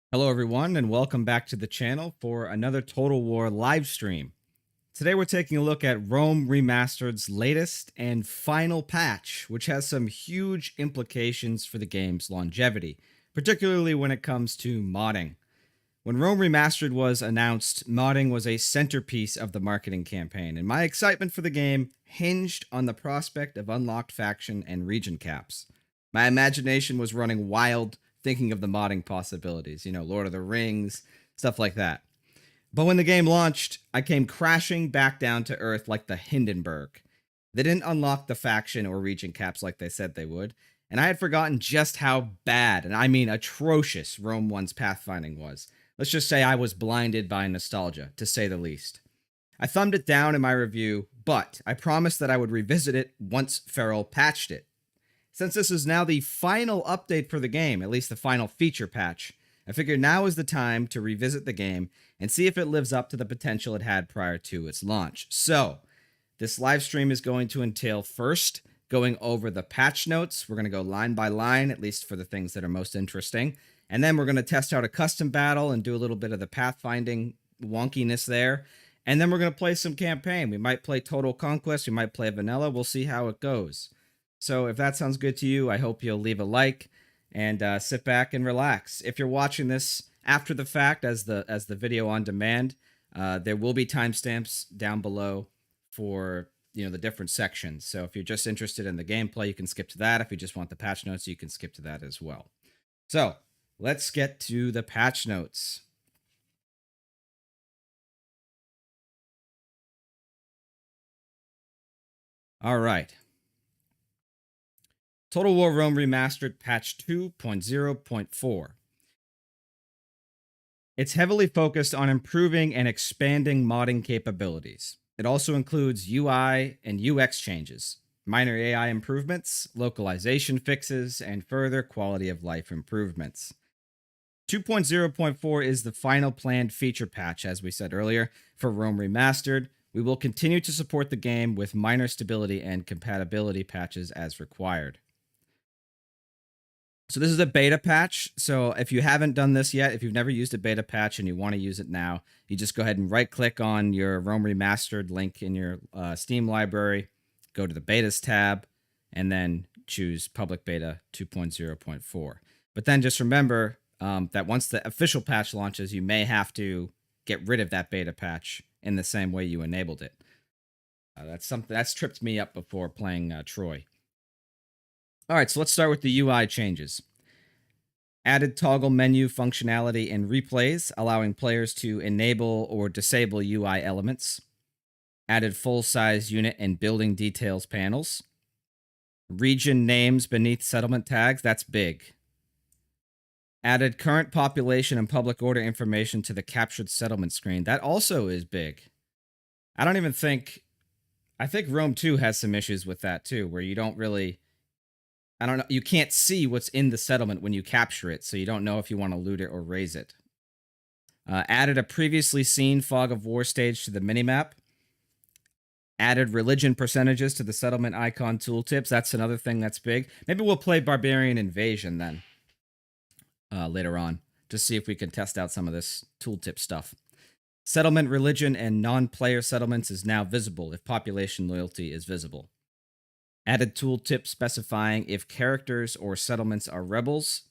Hello, everyone, and welcome back to the channel for another Total War live stream. Today, we're taking a look at Rome Remastered's latest and final patch, which has some huge implications for the game's longevity, particularly when it comes to modding. When Rome Remastered was announced, modding was a centerpiece of the marketing campaign, and my excitement for the game hinged on the prospect of unlocked faction and region caps. My imagination was running wild thinking of the modding possibilities, Lord of the Rings, stuff like that. But when the game launched, I came crashing back down to earth like the Hindenburg. They didn't unlock the faction or region caps like they said they would, and I had forgotten just how bad, and I mean atrocious, Rome 1's pathfinding was. Let's just say I was blinded by nostalgia, to say the least. I thumbed it down in my review, but I promised that I would revisit it once Feral patched it. Since this is now the final update for the game, at least the final feature patch, I figured now is the time to revisit the game and see if it lives up to the potential it had prior to its launch. So, this live stream is going to entail first going over the patch notes. We're going to go line by line, at least for the things that are most interesting. And then we're going to test out a custom battle and do a little bit of the pathfinding wonkiness there. And then we're going to play some campaign. We might play Total Conquest. We might play Vanilla. We'll see how it goes. So if that sounds good to you, I hope you'll leave a like and sit back and relax. If you're watching this after the fact as the video on demand, there will be timestamps down below for the different sections. So if you're just interested in the gameplay, you can skip to that. If you just want the patch notes, you can skip to that as well. So let's get to the patch notes. All right. Total War Rome Remastered Patch 2.0.4. It's heavily focused on improving and expanding modding capabilities. It also includes UI and UX changes, minor AI improvements, localization fixes, and further quality of life improvements. 2.0.4 is the final planned feature patch, as we said earlier, for Rome Remastered. We will continue to support the game with minor stability and compatibility patches as required. So this is a beta patch. So if you haven't done this yet, if you've never used a beta patch and you want to use it now, you just go ahead and right-click on your Rome Remastered link in your Steam library, go to the betas tab, and then choose public beta 2.0.4. But then just remember that once the official patch launches, you may have to get rid of that beta patch in the same way you enabled it. That's something that's tripped me up before playing Troy. All right, so let's start with the UI changes. Added toggle menu functionality in replays, allowing players to enable or disable UI elements. Added full-size unit and building details panels. Region names beneath settlement tags, that's big. Added current population and public order information to the captured settlement screen. That also is big. I think Rome 2 has some issues with that too, where you don't really... you can't see what's in the settlement when you capture it, so you don't know if you want to loot it or raise it. Added a previously seen Fog of War stage to the minimap. Added religion percentages to the settlement icon tooltips. That's another thing that's big. Maybe we'll play Barbarian Invasion then later on, to see if we can test out some of this tooltip stuff. Settlement religion and non-player settlements is now visible if population loyalty is visible. Added tooltip specifying if characters or settlements are rebels.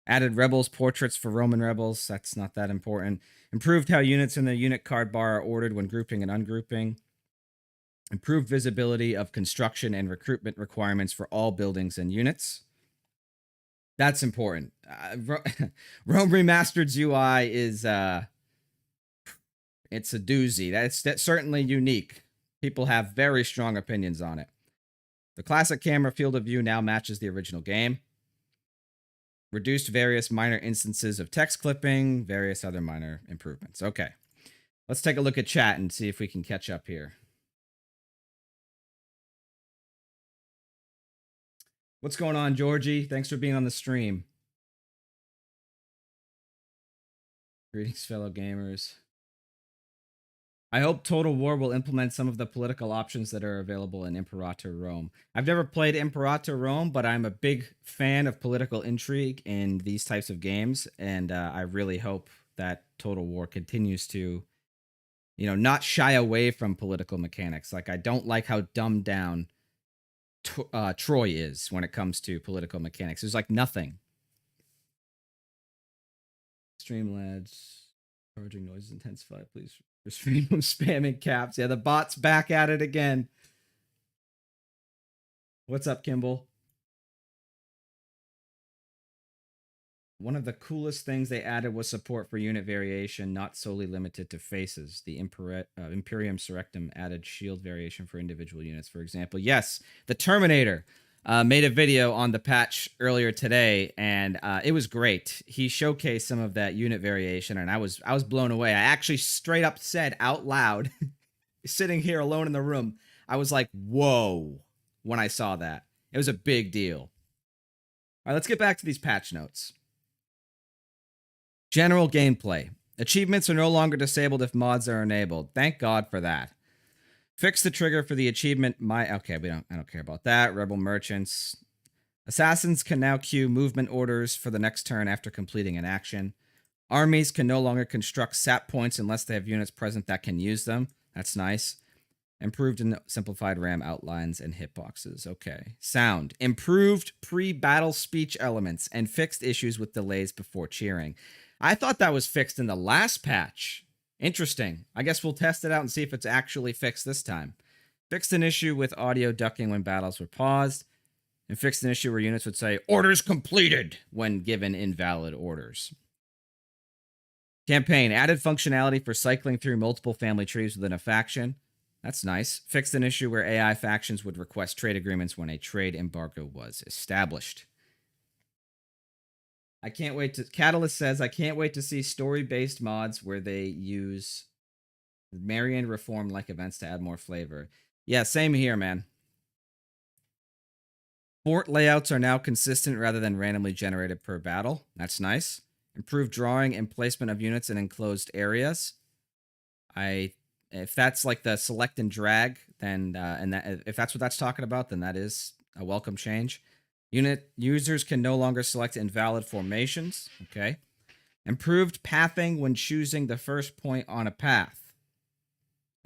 Added rebels portraits for Roman rebels. That's not that important. Improved how units in the unit card bar are ordered when grouping and ungrouping. Improved visibility of construction and recruitment requirements for all buildings and units. That's important. Rome Remastered's UI is it's a doozy. That's certainly unique. People have very strong opinions on it. The classic camera field of view now matches the original game. Reduced various minor instances of text clipping, various other minor improvements. Okay, let's take a look at chat and see if we can catch up here. What's going on, Georgie? Thanks for being on the stream. Greetings, fellow gamers. I hope Total War will implement some of the political options that are available in Imperator Rome. I've never played Imperator Rome, but I'm a big fan of political intrigue in these types of games, and I really hope that Total War continues to, not shy away from political mechanics. Like, I don't like how dumbed down Troy is when it comes to political mechanics. There's like nothing. Streamlabs. Charging noises intensify. Please restrain from spamming caps. Yeah, the bot's back at it again. What's up, Kimball? One of the coolest things they added was support for unit variation, not solely limited to faces. The Imperium Surrectum added shield variation for individual units, for example. Yes, the Terminator made a video on the patch earlier today, and it was great. He showcased some of that unit variation, and I was blown away. I actually straight up said out loud, sitting here alone in the room, I was like, whoa, when I saw that. It was a big deal. All right, let's get back to these patch notes. General gameplay. Achievements are no longer disabled if mods are enabled. Thank God for that. Fix the trigger for the achievement. I don't care about that. Rebel merchants. Assassins can now queue movement orders for the next turn after completing an action. Armies can no longer construct sap points unless they have units present that can use them. That's nice. Improved and simplified RAM outlines and hitboxes. Okay. Sound. Improved pre-battle speech elements and fixed issues with delays before cheering. I thought that was fixed in the last patch. Interesting. I guess we'll test it out and see if it's actually fixed this time. Fixed an issue with audio ducking when battles were paused. And fixed an issue where units would say, orders completed, when given invalid orders. Campaign. Added functionality for cycling through multiple family trees within a faction. That's nice. Fixed an issue where AI factions would request trade agreements when a trade embargo was established. I can't wait to... Catalyst says, I can't wait to see story-based mods where they use Marian Reform-like events to add more flavor. Yeah, same here, man. Fort layouts are now consistent rather than randomly generated per battle. That's nice. Improved drawing and placement of units in enclosed areas. If that's like the select and drag, then if that's what that's talking about, then that is a welcome change. Unit users can no longer select invalid formations. Okay. Improved pathing when choosing the first point on a path.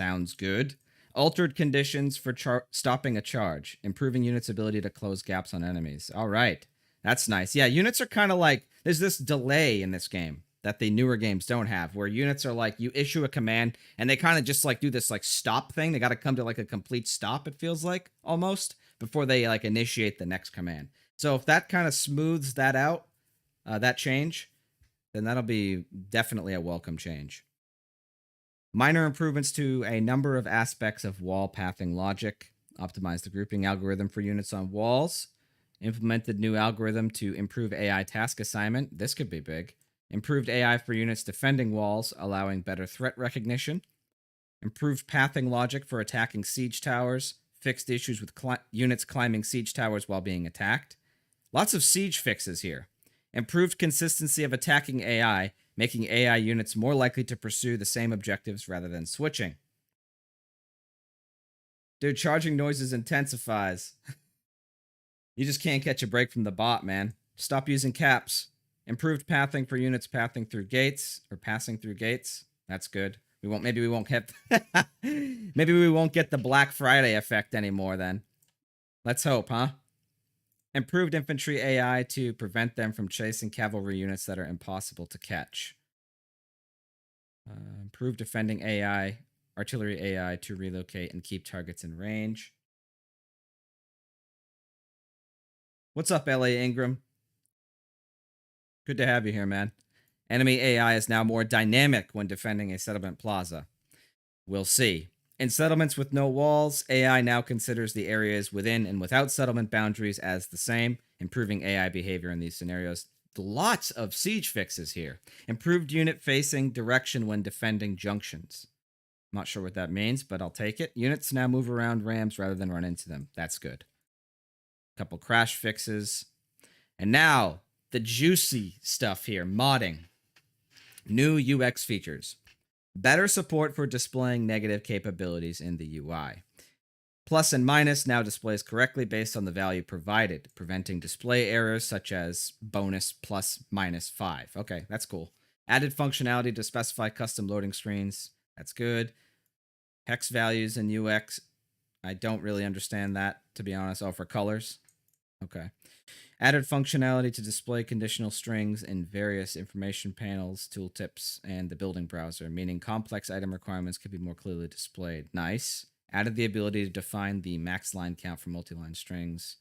Sounds good. Altered conditions for stopping a charge. Improving units' ability to close gaps on enemies. All right. That's nice. Yeah, units are kind of like... There's this delay in this game that the newer games don't have, where units are like, you issue a command, and they kind of just like do this like stop thing. They got to come to like a complete stop, it feels like, almost, before they like initiate the next command. So if that kind of smooths that out, that change, then that'll be definitely a welcome change. Minor improvements to a number of aspects of wall pathing logic. Optimize the grouping algorithm for units on walls. Implemented new algorithm to improve AI task assignment. This could be big. Improved AI for units defending walls, allowing better threat recognition. Improved pathing logic for attacking siege towers. Fixed issues with units climbing siege towers while being attacked. Lots of siege fixes here. Improved consistency of attacking AI, making AI units more likely to pursue the same objectives rather than switching. Dude, charging noises intensifies. You just can't catch a break from the bot, man. Stop using caps. Improved pathing for units pathing through gates, or passing through gates. That's good. Maybe we won't get maybe we won't get the Black Friday effect anymore then. Let's hope, huh? Improved infantry AI to prevent them from chasing cavalry units that are impossible to catch. Improved defending AI, artillery AI to relocate and keep targets in range. What's up, LA Ingram? Good to have you here, man. Enemy AI is now more dynamic when defending a settlement plaza. We'll see. In settlements with no walls, AI now considers the areas within and without settlement boundaries as the same, improving AI behavior in these scenarios. Lots of siege fixes here. Improved unit facing direction when defending junctions. I'm not sure what that means, but I'll take it. Units now move around rams rather than run into them. That's good. Couple crash fixes. And now, the juicy stuff here, modding. New UX features. Better support for displaying negative capabilities in the UI. Plus and minus now displays correctly based on the value provided, preventing display errors such as bonus plus minus 5. Okay, that's cool. Added functionality to specify custom loading screens. That's good. Hex values in UX. I don't really understand that, to be honest. Oh, for colors. Okay. Added functionality to display conditional strings in various information panels, tooltips, and the building browser, meaning complex item requirements could be more clearly displayed. Nice. Added the ability to define the max line count for multi-line strings.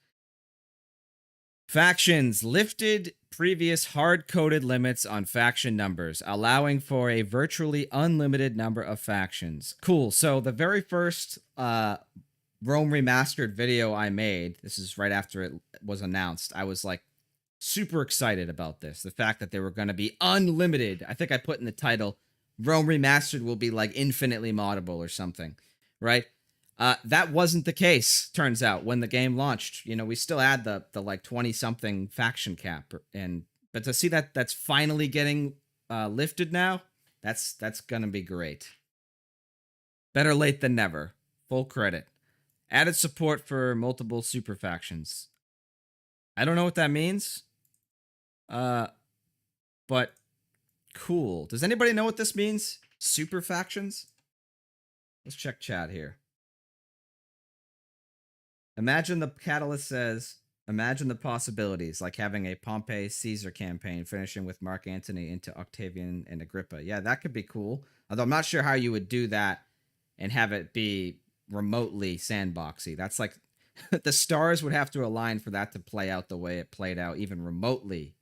Factions lifted previous hard-coded limits on faction numbers, allowing for a virtually unlimited number of factions. Cool. So the very first Rome Remastered video I made, this is right after it was announced, I was like super excited about this. The fact that they were going to be unlimited. I think I put in the title, Rome Remastered will be like infinitely moddable or something, right? That wasn't the case, turns out, when the game launched. You know, we still had the like 20-something faction cap, but to see that that's finally getting lifted now, that's gonna be great. Better late than never. Full credit. Added support for multiple super factions. I don't know what that means. But cool. Does anybody know what this means? Super factions? Let's check chat here. Imagine the catalyst says, imagine the possibilities, like having a Pompey Caesar campaign finishing with Mark Antony into Octavian and Agrippa. Yeah, that could be cool. Although I'm not sure how you would do that and have it be remotely sandboxy. That's like the stars would have to align for that to play out the way it played out, even remotely,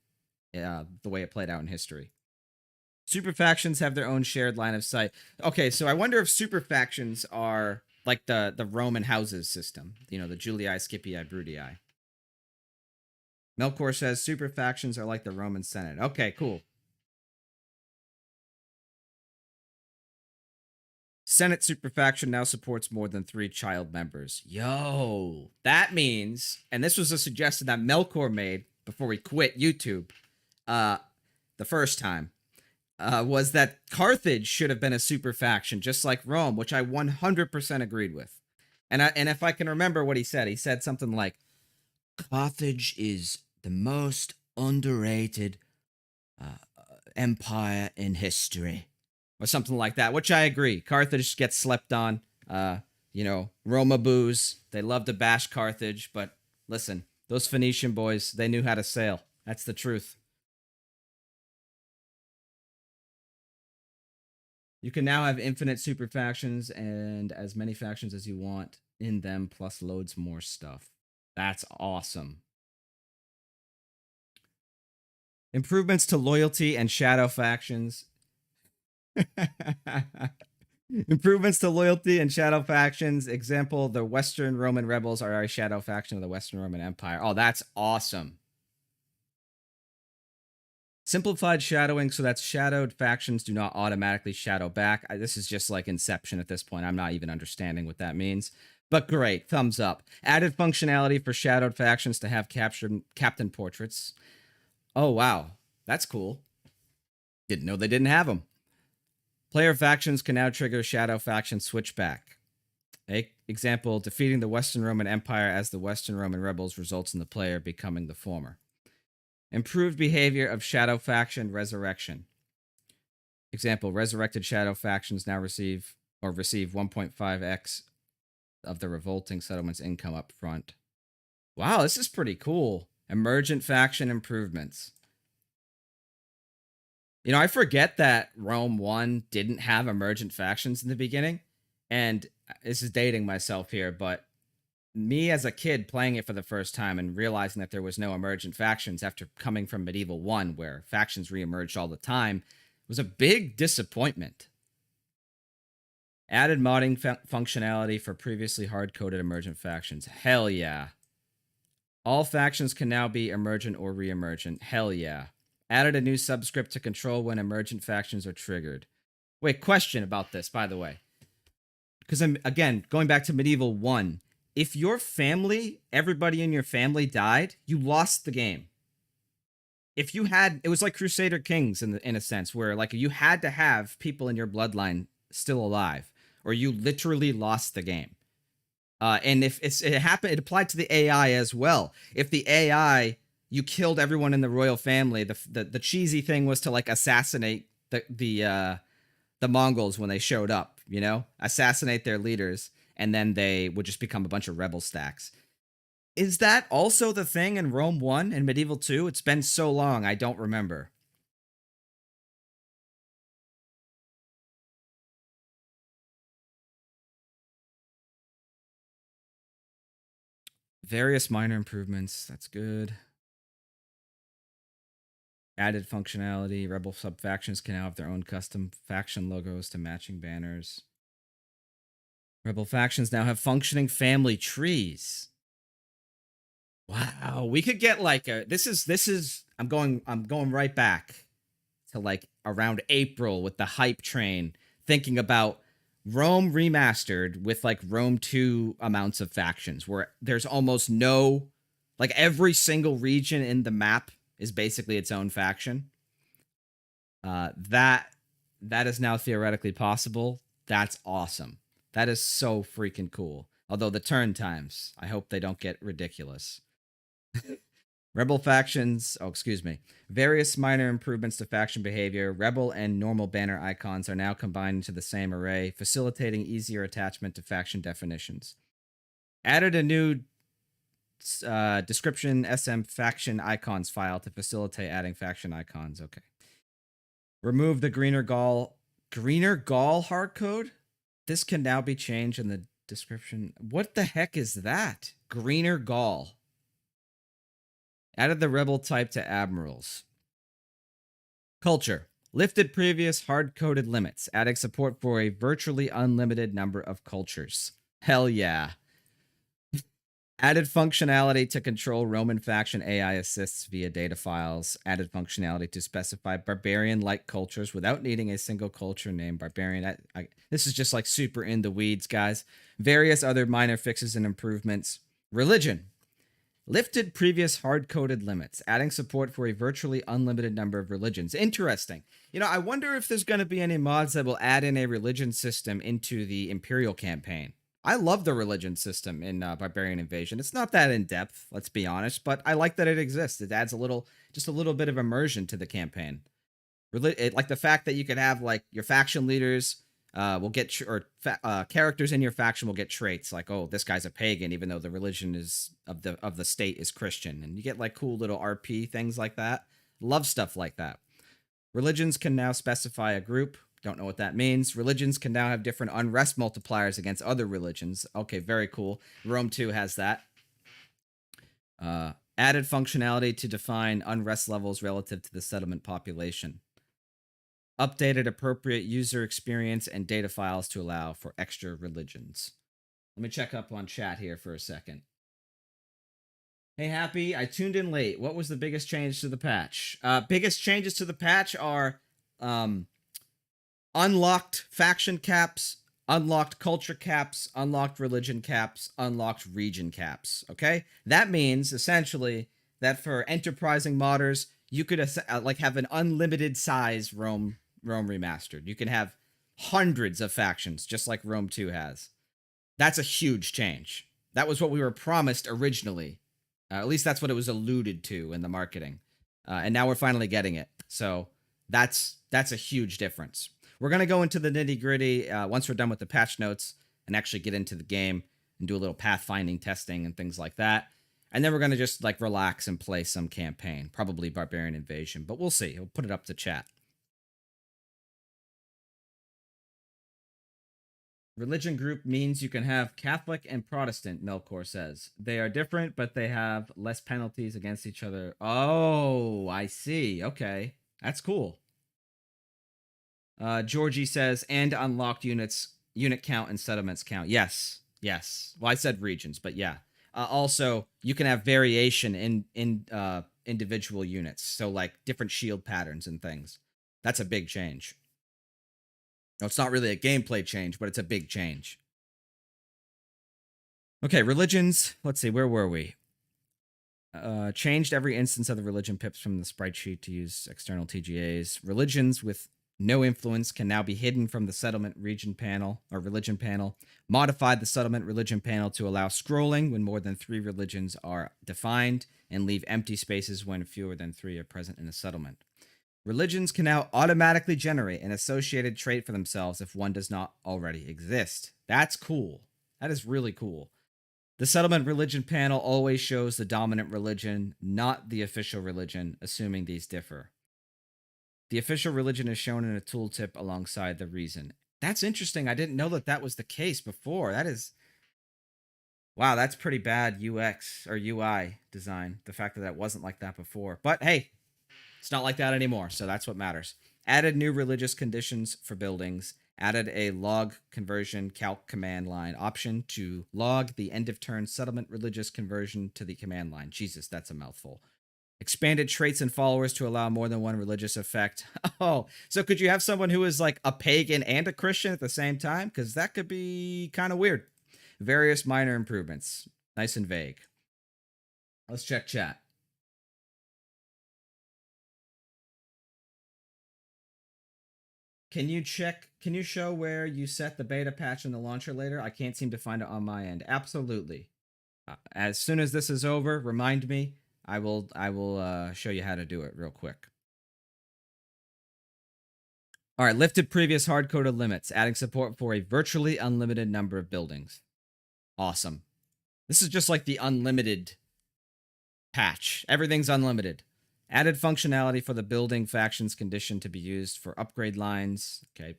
the way it played out in history. Super factions have their own shared line of sight. Okay, so I wonder if super factions are like the Roman houses system. You know, the Julii, Scipii, Bruttii. Melkor says super factions are like the Roman Senate. Okay, cool. Senate super faction now supports more than 3 child members. Yo, that means, and this was a suggestion that Melkor made before we quit YouTube, the first time, was that Carthage should have been a super faction, just like Rome, which I 100% agreed with. And if I can remember what he said something like, Carthage is the most underrated empire in history, or something like that, which I agree. Carthage gets slept on. You know, Roma boos. They love to bash Carthage, but listen, those Phoenician boys, they knew how to sail. That's the truth. You can now have infinite super factions and as many factions as you want in them, plus loads more stuff. That's awesome. Improvements to loyalty and shadow factions. Improvements to loyalty and shadow factions. Example, the Western Roman rebels are a shadow faction of the Western Roman Empire. Oh, that's awesome. Simplified shadowing so that shadowed factions do not automatically shadow back. This is just like Inception at this point. I'm not even understanding what that means. But great, thumbs up. Added functionality for shadowed factions to have captain portraits. Oh, wow. That's cool. Didn't know they didn't have them. Player factions can now trigger shadow faction switchback. Example, defeating the Western Roman Empire as the Western Roman rebels results in the player becoming the former. Improved behavior of shadow faction resurrection. Example, resurrected shadow factions now receive 1.5x of the revolting settlement's income up front. Wow, this is pretty cool. Emergent faction improvements. You know, I forget that Rome 1 didn't have emergent factions in the beginning. And this is dating myself here, but me as a kid playing it for the first time and realizing that there was no emergent factions after coming from Medieval 1, where factions reemerged all the time, was a big disappointment. Added modding functionality for previously hard-coded emergent factions. Hell yeah. All factions can now be emergent or re-emergent. Hell yeah. Added a new subscript to control when emergent factions are triggered. Wait, question about this, by the way. Because I'm, again, going back to Medieval 1, if your family, everybody in your family died, you lost the game. if you had, it was like Crusader Kings in a sense, where like you had to have people in your bloodline still alive, or you literally lost the game. And if it happened, it applied to the AI as well. If the AI, you killed everyone in the royal family, the cheesy thing was to like assassinate the Mongols when they showed up, you know, assassinate their leaders, and then they would just become a bunch of rebel stacks. Is that also the thing in Rome 1 and Medieval 2? It's been so long, I don't remember. Various minor improvements. That's good. Added functionality. Rebel sub-factions can now have their own custom faction logos to matching banners. Rebel factions now have functioning family trees. Wow, we could get like a this is I'm going right back to like around April with the hype train, thinking about Rome remastered with like Rome 2 amounts of factions where there's almost no, like every single region in the map is basically its own faction. That is now theoretically possible. That's awesome. That is so freaking cool. Although the turn times, I hope they don't get ridiculous. Rebel factions, oh, excuse me. Various minor improvements to faction behavior. Rebel and normal banner icons are now combined into the same array, facilitating easier attachment to faction definitions. Added a new description SM faction icons file to facilitate adding faction icons. Okay. Remove the greener gall hardcode. This can now be changed in the description. What the heck is that? Greener gall. Added the rebel type to admirals. Culture. Lifted previous hard-coded limits, adding support for a virtually unlimited number of cultures. Hell yeah. Added functionality to control Roman faction AI assists via data files. Added functionality to specify barbarian-like cultures without needing a single culture name. Barbarian. This is just like super in the weeds, guys. Various other minor fixes and improvements. Religion. Lifted previous hard-coded limits, adding support for a virtually unlimited number of religions. Interesting. You know, I wonder if there's going to be any mods that will add in a religion system into the Imperial campaign. I love the religion system in Barbarian Invasion. It's not that in-depth, let's be honest, but I like that it exists. It adds just a little bit of immersion to the campaign. Like the fact that you could have like your faction leaders will get characters in your faction will get traits like, oh, this guy's a pagan, even though the religion is of the state is Christian, and you get like cool little RP things like that. Love stuff like that. Religions can now specify a group. Don't know what that means. Religions can now have different unrest multipliers against other religions. Okay, very cool. Rome 2 has that. Added functionality to define unrest levels relative to the settlement population. Updated appropriate user experience and data files to allow for extra religions. Let me check up on chat here for a second. Hey, Happy, I tuned in late. What was the biggest change to the patch? Biggest changes to the patch are unlocked faction caps, unlocked culture caps, unlocked religion caps, unlocked region caps. Okay? That means, essentially, that for enterprising modders, you could like have an unlimited size Rome Remastered. You can have hundreds of factions, just like Rome 2 has. That's a huge change. That was what we were promised originally. At least that's what it was alluded to in the marketing. And now we're finally getting it. So that's a huge difference. We're going to go into the nitty-gritty once we're done with the patch notes and actually get into the game and do a little pathfinding testing and things like that. And then we're going to just like relax and play some campaign, probably Barbarian Invasion, but we'll see. We'll put it up to chat. Religion group means you can have Catholic and Protestant, Melkor says. They are different, but they have less penalties against each other. Oh, I see. Okay. That's cool. Georgie says, and unlocked unit count and settlements count. Yes. Yes. Well, I said regions, but yeah. Also, you can have variation in individual units. So like different shield patterns and things. That's a big change. No, it's not really a gameplay change, but it's a big change. Okay, religions. Let's see, where were we? Changed every instance of the religion pips from the sprite sheet to use external TGAs. Religions with no influence can now be hidden from the settlement region panel or religion panel. Modified the settlement religion panel to allow scrolling when more than 3 religions are defined and leave empty spaces when fewer than 3 are present in a settlement. Religions can now automatically generate an associated trait for themselves if one does not already exist. That's cool. That is really cool. The settlement religion panel always shows the dominant religion, not the official religion, assuming these differ. The official religion is shown in a tooltip alongside the reason. That's interesting. I didn't know that that was the case before. That is. Wow, that's pretty bad UX or UI design. The fact that that wasn't like that before. But hey, it's not like that anymore, so that's what matters. Added new religious conditions for buildings. Added a log conversion calc command line option to log the end of turn settlement religious conversion to the command line. Jesus, that's a mouthful. Expanded traits and followers to allow more than one religious effect. Oh, so could you have someone who is like a pagan and a Christian at the same time? Because that could be kind of weird. Various minor improvements. Nice and vague. Let's check chat. Can you show where you set the beta patch in the launcher later? I can't seem to find it on my end. Absolutely. As soon as this is over, remind me. I will show you how to do it real quick. All right, lifted previous hard-coded limits, adding support for a virtually unlimited number of buildings. Awesome. This is just like the unlimited patch. Everything's unlimited. Added functionality for the building factions condition to be used for upgrade lines. Okay.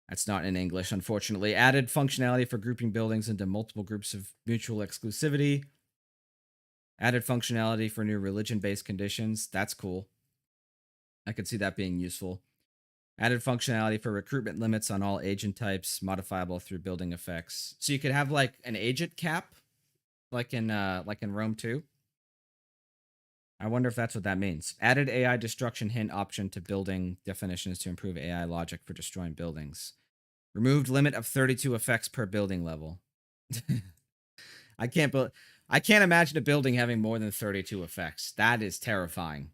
That's not in English, unfortunately. Added functionality for grouping buildings into multiple groups of mutual exclusivity. Added functionality for new religion-based conditions. That's cool. I could see that being useful. Added functionality for recruitment limits on all agent types, modifiable through building effects. So you could have like an agent cap, like in Rome 2. I wonder if that's what that means. Added AI destruction hint option to building definitions to improve AI logic for destroying buildings. Removed limit of 32 effects per building level. I can't imagine a building having more than 32 effects. That is terrifying.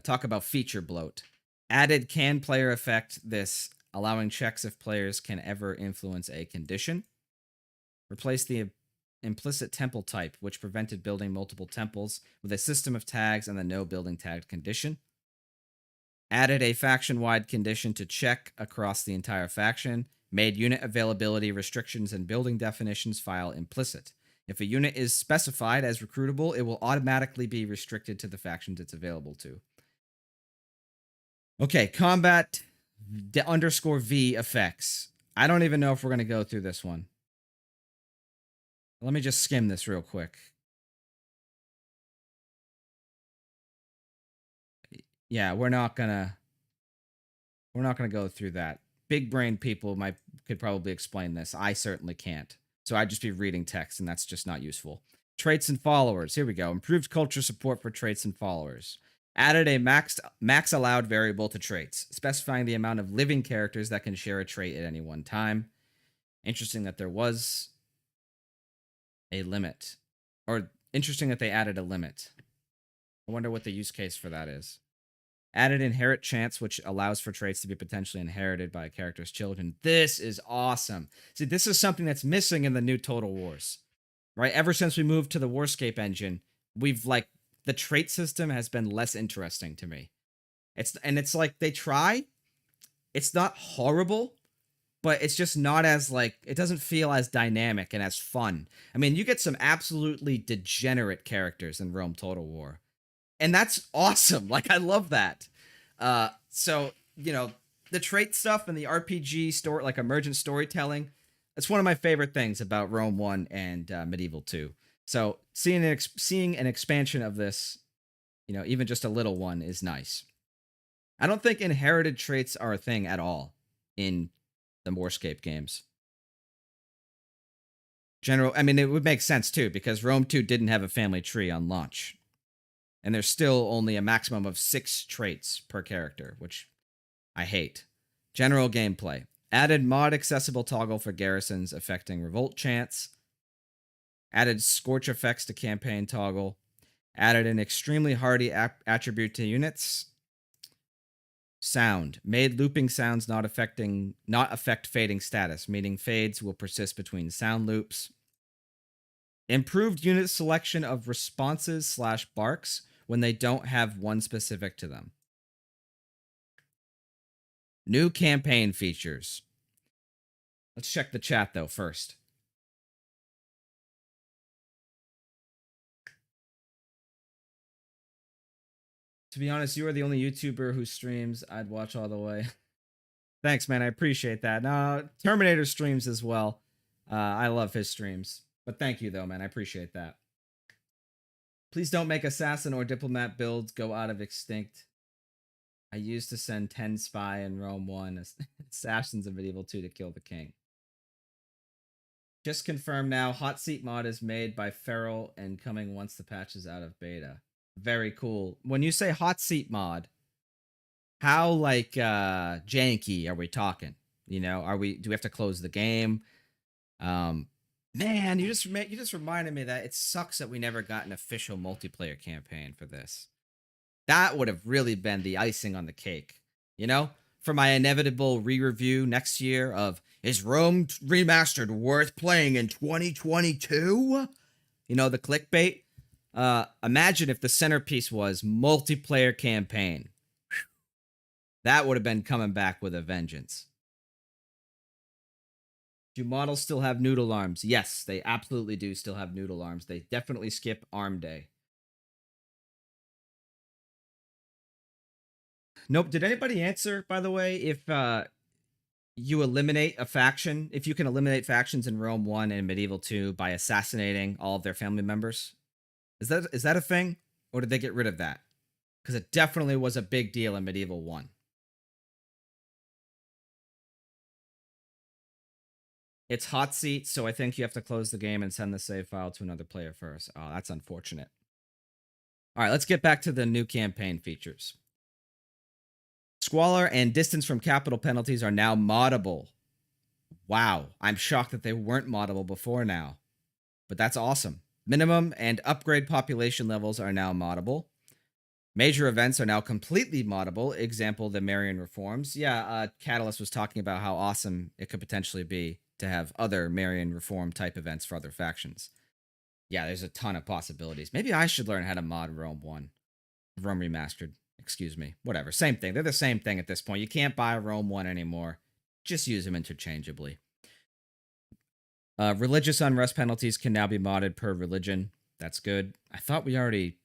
Talk about feature bloat. Added can player effect this, allowing checks if players can ever influence a condition. Replace the implicit temple type, which prevented building multiple temples, with a system of tags and the no building tagged condition. Added a faction-wide condition to check across the entire faction. Made unit availability restrictions and building definitions file implicit. If a unit is specified as recruitable, it will automatically be restricted to the factions it's available to. Okay, combat _V effects. I don't even know if we're going to go through this one. Let me just skim this real quick. Yeah, we're not gonna go through that. Big brain people could probably explain this. I certainly can't. So I'd just be reading text, and that's just not useful. Traits and followers. Here we go. Improved culture support for traits and followers. Added a max allowed variable to traits, specifying the amount of living characters that can share a trait at any one time. Interesting that there was a limit. Or interesting that they added a limit. I wonder what the use case for that is. Added inherit chance, which allows for traits to be potentially inherited by a character's children. This is awesome. See, this is something that's missing in the new Total Wars, right? Ever since we moved to the Warscape engine, the trait system has been less interesting to me. It's like they try. It's not horrible, but it's just not as it doesn't feel as dynamic and as fun. I mean, you get some absolutely degenerate characters in Rome Total War. And that's awesome. I love that. So, the trait stuff and the RPG story, emergent storytelling, it's one of my favorite things about Rome 1 and Medieval 2. So seeing an expansion of this, even just a little one, is nice. I don't think inherited traits are a thing at all in the Warscape games. It would make sense too, because Rome 2 didn't have a family tree on launch. And there's still only a maximum of 6 traits per character, which I hate. General gameplay. Added mod accessible toggle for garrisons affecting revolt chance. Added scorch effects to campaign toggle. Added an extremely hardy attribute to units. Sound. Made looping sounds not affect fading status, meaning fades will persist between sound loops. Improved unit selection of responses / barks when they don't have one specific to them. New campaign features. Let's check the chat though first. To be honest, you are the only YouTuber whose streams I'd watch all the way. Thanks, man. I appreciate that. No, Terminator streams as well. I love his streams. But thank you, though, man. I appreciate that. Please don't make assassin or diplomat builds go out of extinct. I used to send 10 spy in Rome 1, assassins in Medieval 2 to kill the king. Just confirmed now, Hot Seat mod is made by Feral and coming once the patch is out of beta. Very cool. When you say Hot Seat mod, how like janky are we talking? You know, do we have to close the game? Man, you just reminded me that it sucks that we never got an official multiplayer campaign for this. That would have really been the icing on the cake, you know? For my inevitable re-review next year of, is Rome Remastered worth playing in 2022? You know, the clickbait. Imagine if the centerpiece was multiplayer campaign. That would have been coming back with a vengeance. Do models still have noodle arms? Yes, they absolutely do still have noodle arms. They definitely skip arm day. Nope. Did anybody answer, by the way, if you eliminate a faction, if you can eliminate factions in Rome 1 and Medieval 2 by assassinating all of their family members? Is that a thing? Or did they get rid of that? Because it definitely was a big deal in Medieval 1. It's hot seat, so I think you have to close the game and send the save file to another player first. Oh, that's unfortunate. All right, let's get back to the new campaign features. Squalor and distance from capital penalties are now moddable. Wow, I'm shocked that they weren't moddable before now. But that's awesome. Minimum and upgrade population levels are now moddable. Major events are now completely moddable. Example, the Marian Reforms. Yeah, Catalyst was talking about how awesome it could potentially be to have other Marian Reform type events for other factions. Yeah, there's a ton of possibilities. Maybe I should learn how to mod Rome 1. Rome Remastered. Excuse me. Whatever. Same thing. They're the same thing at this point. You can't buy Rome 1 anymore. Just use them interchangeably. Religious unrest penalties can now be modded per religion. That's good. I thought we already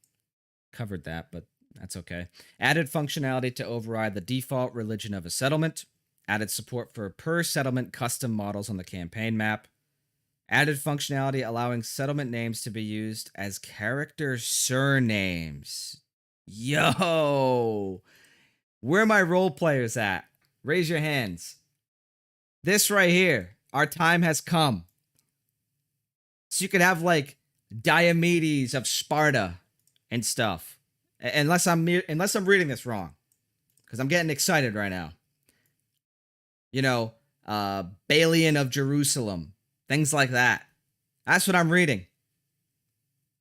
covered that, but that's okay. Added functionality to override the default religion of a settlement. Added support for per settlement custom models on the campaign map. Added functionality allowing settlement names to be used as character surnames. Yo! Where are my role players at? Raise your hands. This right here. Our time has come. So you could have like Diomedes of Sparta and stuff. Unless I'm reading this wrong. Because I'm getting excited right now. You know, Balian of Jerusalem. Things like that. That's what I'm reading.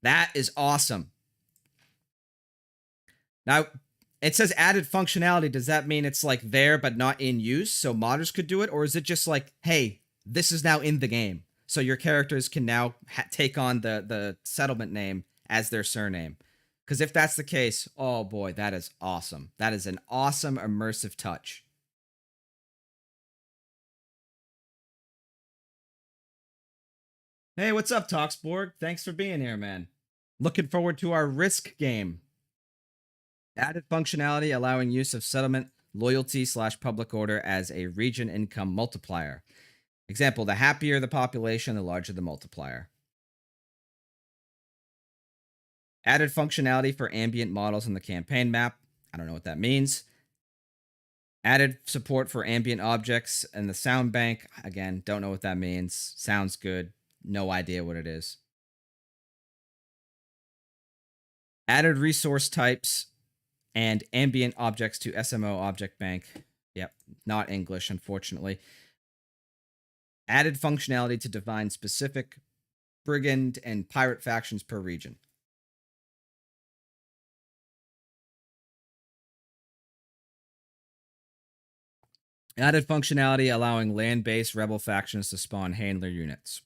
That is awesome. Now, it says added functionality. Does that mean it's like there but not in use so modders could do it? Or is it just like, hey, this is now in the game. So your characters can now take on the settlement name as their surname. Because if that's the case, oh boy, that is awesome. That is an awesome immersive touch. Hey, what's up, Toxborg? Thanks for being here, man. Looking forward to our Risk game. Added functionality allowing use of settlement loyalty / public order as a region income multiplier. Example, the happier the population, the larger the multiplier. Added functionality for ambient models on the campaign map. I don't know what that means. Added support for ambient objects in the sound bank. Again, don't know what that means. Sounds good. No idea what it is. Added resource types and ambient objects to SMO object bank. Yep, not English, unfortunately. Added functionality to define specific brigand and pirate factions per region. Added functionality allowing land-based rebel factions to spawn handler units.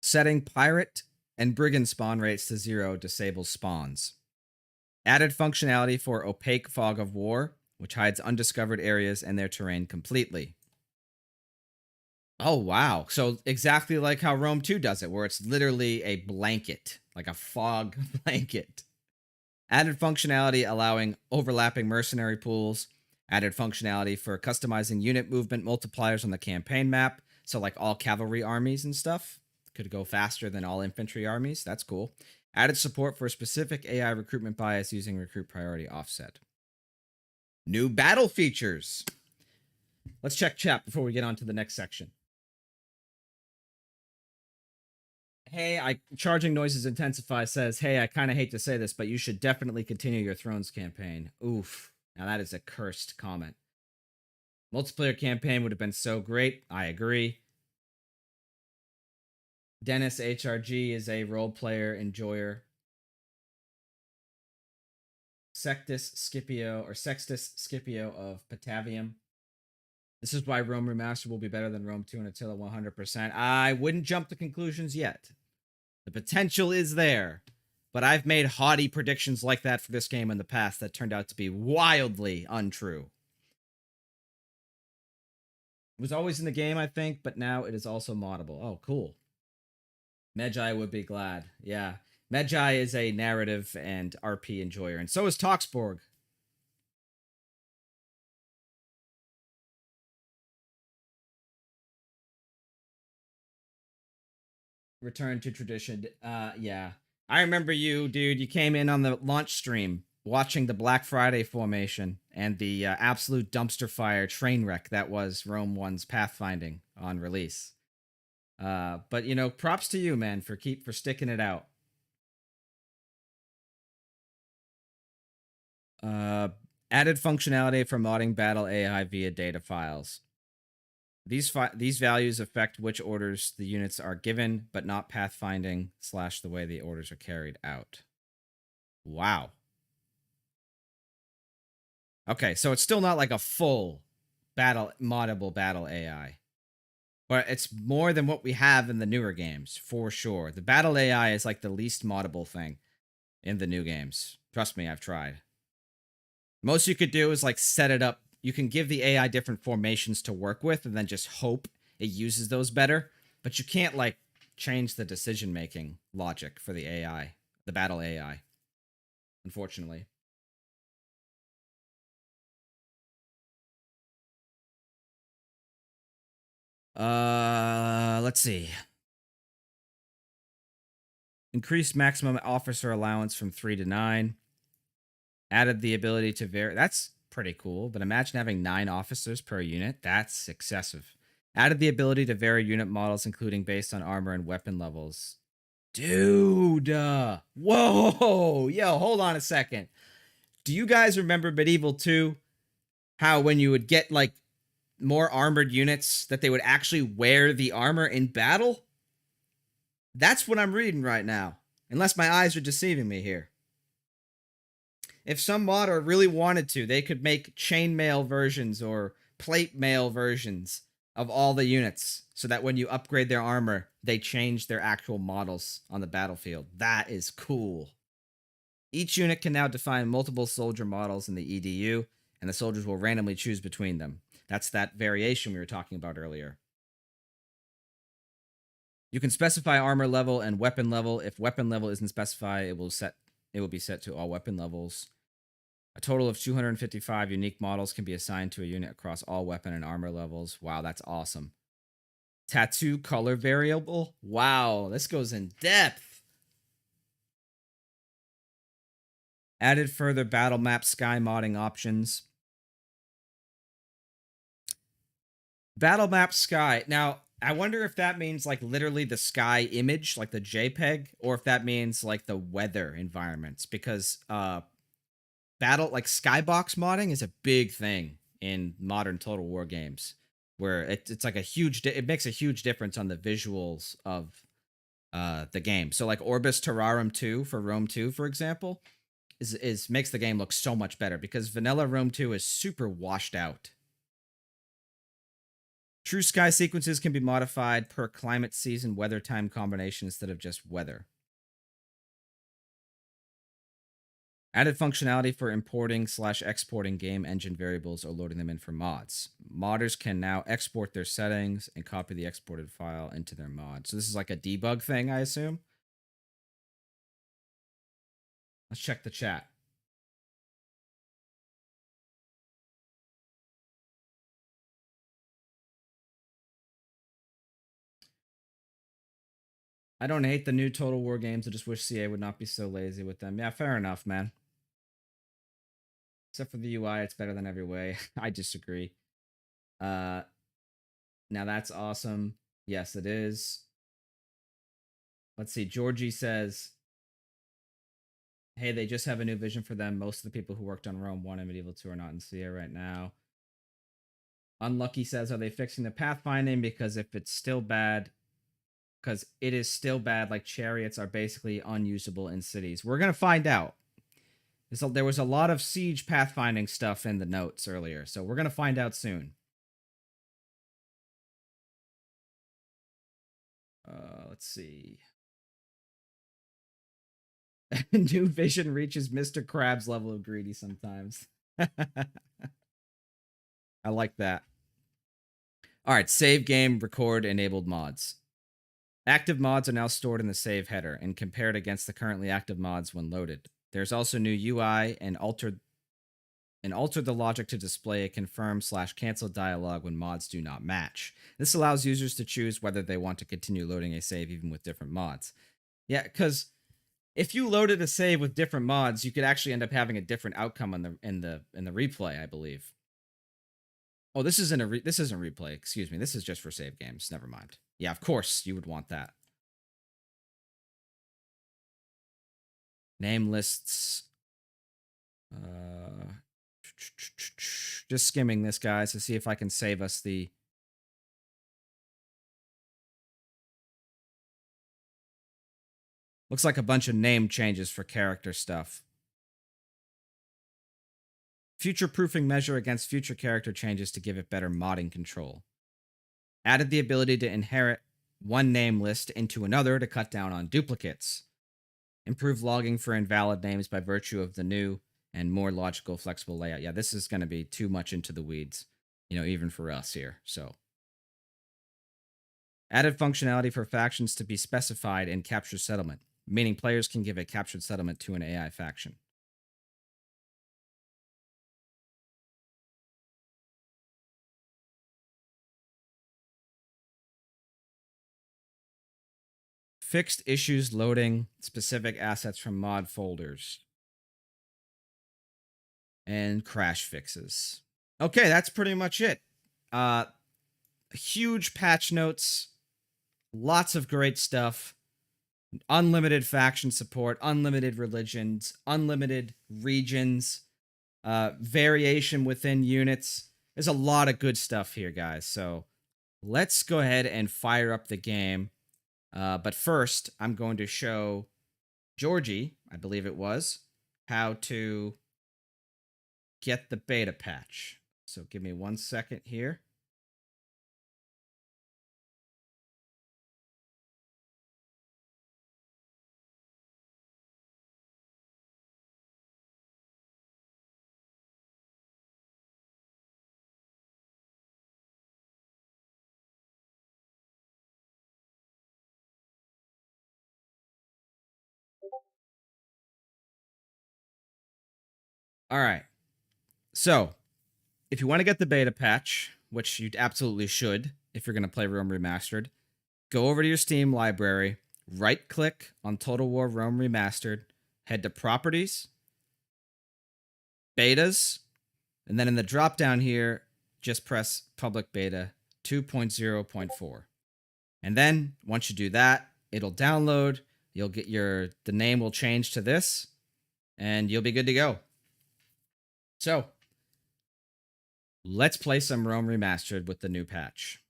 Setting pirate and brigand spawn rates to 0 disables spawns. Added functionality for opaque fog of war, which hides undiscovered areas and their terrain completely. Oh, wow. So exactly like how Rome 2 does it, where it's literally a blanket, like a fog blanket. Added functionality allowing overlapping mercenary pools. Added functionality for customizing unit movement multipliers on the campaign map. So like all cavalry armies and stuff could go faster than all infantry armies. That's cool. Added support for specific AI recruitment bias using recruit priority offset. New battle features. Let's check chat before we get on to the next section. Hey, Charging Noises Intensify says, hey, I kind of hate to say this, but you should definitely continue your Thrones campaign. Oof. Now that is a cursed comment. Multiplayer campaign would have been so great. I agree. Dennis HRG is a role player enjoyer. Sextus Scipio of Patavium. This is why Rome Remastered will be better than Rome 2 and Attila 100%. I wouldn't jump to conclusions yet. The potential is there, but I've made haughty predictions like that for this game in the past that turned out to be wildly untrue. It was always in the game, I think, but now it is also moddable. Oh, cool. Magi would be glad. Yeah. Magi is a narrative and RP enjoyer, and so is Toxborg. Return to tradition. Yeah. I remember you, dude. You came in on the launch stream watching the Black Friday formation and the absolute dumpster fire train wreck that was Rome 1's pathfinding on release. But you know, props to you, man, for sticking it out. Added functionality for modding battle AI via data files. These values affect which orders the units are given, but not pathfinding / the way the orders are carried out. Wow. Okay, so it's still not like a full moddable battle AI. But it's more than what we have in the newer games, for sure. The battle AI is like the least moddable thing in the new games. Trust me, I've tried. Most you could do is like set it up. You can give the AI different formations to work with and then just hope it uses those better. But you can't like change the decision-making logic for the AI, the battle AI, unfortunately. Let's see. Increased maximum officer allowance from 3 to 9. Added the ability to vary. That's pretty cool, but imagine having 9 officers per unit. That's excessive. Added the ability to vary unit models, including based on armor and weapon levels. Dude, whoa, yo, hold on a second. Do you guys remember Medieval 2? How when you would get like more armored units that they would actually wear the armor in battle? That's what I'm reading right now. Unless my eyes are deceiving me here. If some modder really wanted to, they could make chainmail versions or plate mail versions of all the units so that when you upgrade their armor, they change their actual models on the battlefield. That is cool. Each unit can now define multiple soldier models in the EDU, and the soldiers will randomly choose between them. That's that variation we were talking about earlier. You can specify armor level and weapon level. If weapon level isn't specified, it will be set to all weapon levels. A total of 255 unique models can be assigned to a unit across all weapon and armor levels. Wow, that's awesome. Tattoo color variable. Wow, this goes in depth. Added further battle map sky modding options. Battle map sky. Now, I wonder if that means like literally the sky image, like the JPEG, or if that means like the weather environments, because battle like skybox modding is a big thing in modern Total War games, where it's like it makes a huge difference on the visuals of the game. So like Orbis Terrarum 2 for Rome 2, for example, is makes the game look so much better because vanilla Rome 2 is super washed out. True sky sequences can be modified per climate, season, weather time combination instead of just weather. Added functionality for importing / exporting game engine variables or loading them in for mods. Modders can now export their settings and copy the exported file into their mod. So this is like a debug thing, I assume. Let's check the chat. I don't hate the new Total War games. I just wish CA would not be so lazy with them. Yeah, fair enough, man. Except for the UI, it's better than every way. I disagree. Now that's awesome. Yes, it is. Let's see. Georgie says, hey, they just have a new vision for them. Most of the people who worked on Rome 1 and Medieval 2 are not in CA right now. Unlucky says, are they fixing the pathfinding? Because if it's still bad, because it is still bad, like chariots are basically unusable in cities. We're going to find out. There was a lot of siege pathfinding stuff in the notes earlier, so we're going to find out soon. Let's see. New Vision reaches Mr. Krabs level of greedy sometimes. I like that. All right, save game, record, enabled mods. Active mods are now stored in the save header and compared against the currently active mods when loaded. There's also new UI and altered the logic to display a confirm / cancel dialog when mods do not match. This allows users to choose whether they want to continue loading a save even with different mods. Yeah, because if you loaded a save with different mods, you could actually end up having a different outcome in the replay, I believe. Oh, this isn't replay. Excuse me. This is just for save games. Never mind. Yeah, of course you would want that. Name lists. Just skimming this, guys, to see if I can save us the... Looks like a bunch of name changes for character stuff. Future-proofing measure against future character changes to give it better modding control. Added the ability to inherit one name list into another to cut down on duplicates. Improve logging for invalid names by virtue of the new and more logical, flexible layout. Yeah, this is going to be too much into the weeds, even for us here. So, added functionality for factions to be specified in captured settlement, meaning players can give a captured settlement to an AI faction. Fixed issues loading specific assets from mod folders. And crash fixes. Okay, that's pretty much it. Huge patch notes. Lots of great stuff. Unlimited faction support, unlimited religions, unlimited regions, variation within units. There's a lot of good stuff here, guys. So let's go ahead and fire up the game. But first, I'm going to show Georgie, I believe it was, how to get the beta patch. So give me 1 second here. All right. So, if you want to get the beta patch, which you absolutely should if you're going to play Rome Remastered, go over to your Steam library, right-click on Total War Rome Remastered, head to Properties, Betas, and then in the drop-down here, just press Public Beta 2.0.4. And then, once you do that, it'll download, you'll get the name will change to this, and you'll be good to go. So, let's play some Rome Remastered with the new patch.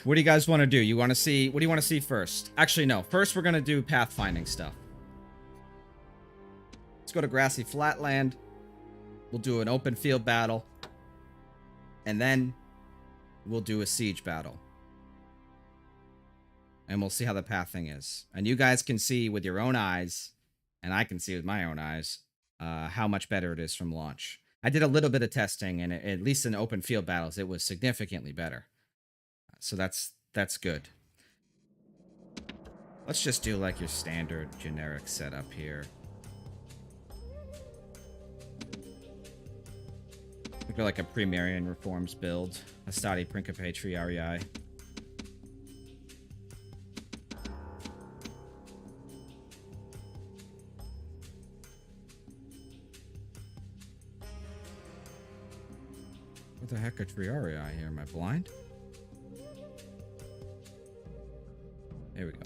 What do you guys want to do? What do you want to see first? Actually, no. First, we're going to do pathfinding stuff. Let's go to grassy flatland. We'll do an open field battle. And then we'll do a siege battle. And we'll see how the pathing is. And you guys can see with your own eyes, and I can see with my own eyes, how much better it is from launch. I did a little bit of testing, and at least in open field battles, it was significantly better. So that's good. Let's just do like your standard generic setup here. Go like a Premierian Reforms build. A Stati Principe Triarii. What the heck are Triarii here? Am I blind? There we go.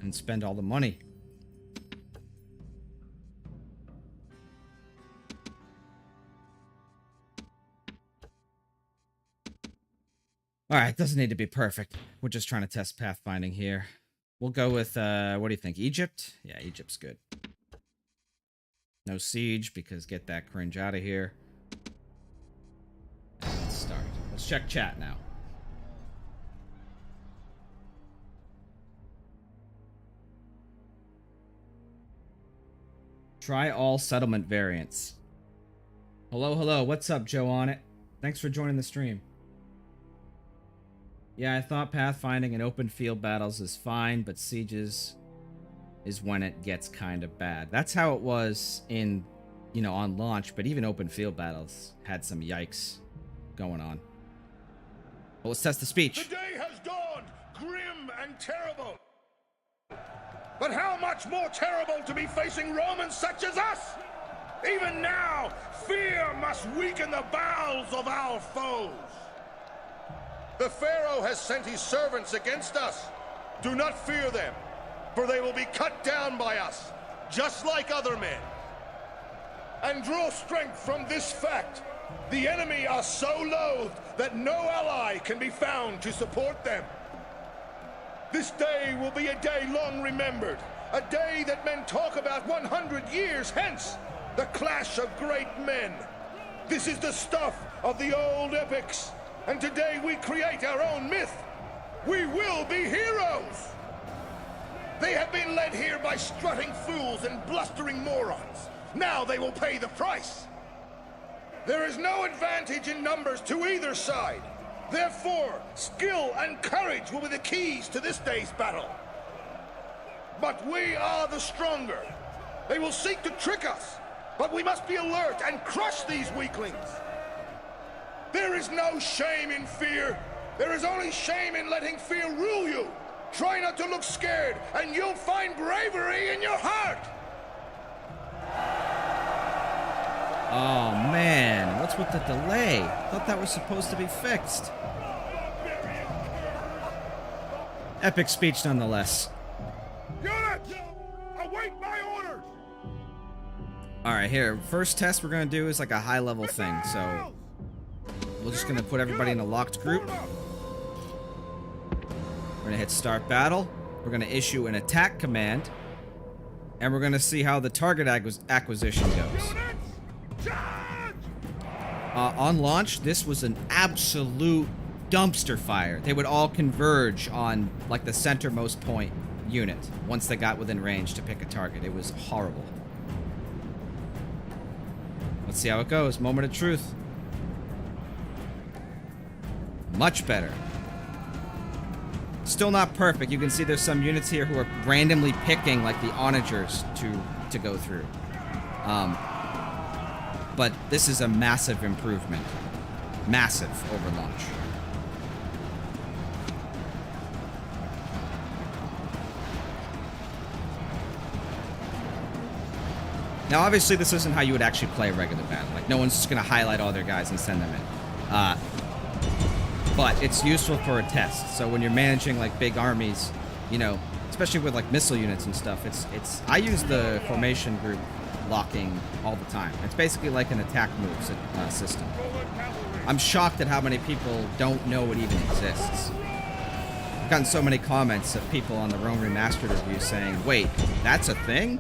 And spend all the money. Alright, doesn't need to be perfect. We're just trying to test pathfinding here. We'll go with, what do you think, Egypt? Yeah, Egypt's good. No siege, because get that cringe out of here. And let's start. Let's check chat now. Try all settlement variants. Hello, hello. What's up, Joe on it? Thanks for joining the stream. Yeah, I thought pathfinding and open field battles is fine, but sieges is when it gets kind of bad. That's how it was in, you know, on launch, but even open field battles had some yikes going on. Well, let's test the speech. The day has dawned, grim and terrible. But how much more terrible to be facing Romans such as us? Even now, fear must weaken the bowels of our foes. The Pharaoh has sent his servants against us. Do not fear them, for they will be cut down by us, just like other men. And draw strength from this fact. The enemy are so loathed that no ally can be found to support them. This day will be a day long remembered, a day that men talk about 100 years hence, the clash of great men. This is the stuff of the old epics, and today we create our own myth. We will be heroes. They have been led here by strutting fools and blustering morons. Now they will pay the price. There is no advantage in numbers to either side. Therefore, skill and courage will be the keys to this day's battle. But we are the stronger. They will seek to trick us, but we must be alert and crush these weaklings. There is no shame in fear. There is only shame in letting fear rule you. Try not to look scared, and you'll find bravery in your heart. Oh man, what's with the delay? Thought that was supposed to be fixed. Epic speech nonetheless. Units, await my orders. Alright, here, first test we're gonna do is like a high level thing, so we're just gonna put everybody in a locked group. We're gonna hit start battle. We're gonna issue an attack command. And we're gonna see how the target acquisition goes. On launch, this was an absolute dumpster fire. They would all converge on like the centermost point unit once they got within range to pick a target. It was horrible. Let's see how it goes. Moment of truth. Much better. Still not perfect. You can see there's some units here who are randomly picking like the onagers to go through. But this is a massive improvement. Massive over launch. Now, obviously, this isn't how you would actually play a regular battle. Like, no one's just going to highlight all their guys and send them in. But it's useful for a test. So when you're managing, like, big armies, you know, it's especially with like missile units and stuff. I use the formation group locking all the time. It's basically like an attack move system. I'm shocked at how many people don't know it even exists. I've gotten so many comments of people on the Rome Remastered review saying, wait, that's a thing?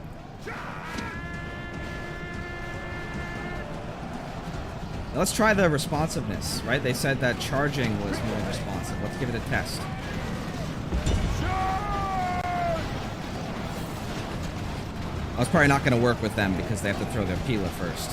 Now let's try the responsiveness, right? They said that charging was more responsive. Let's give it a test. I was probably not going to work with them because they have to throw their Pila first.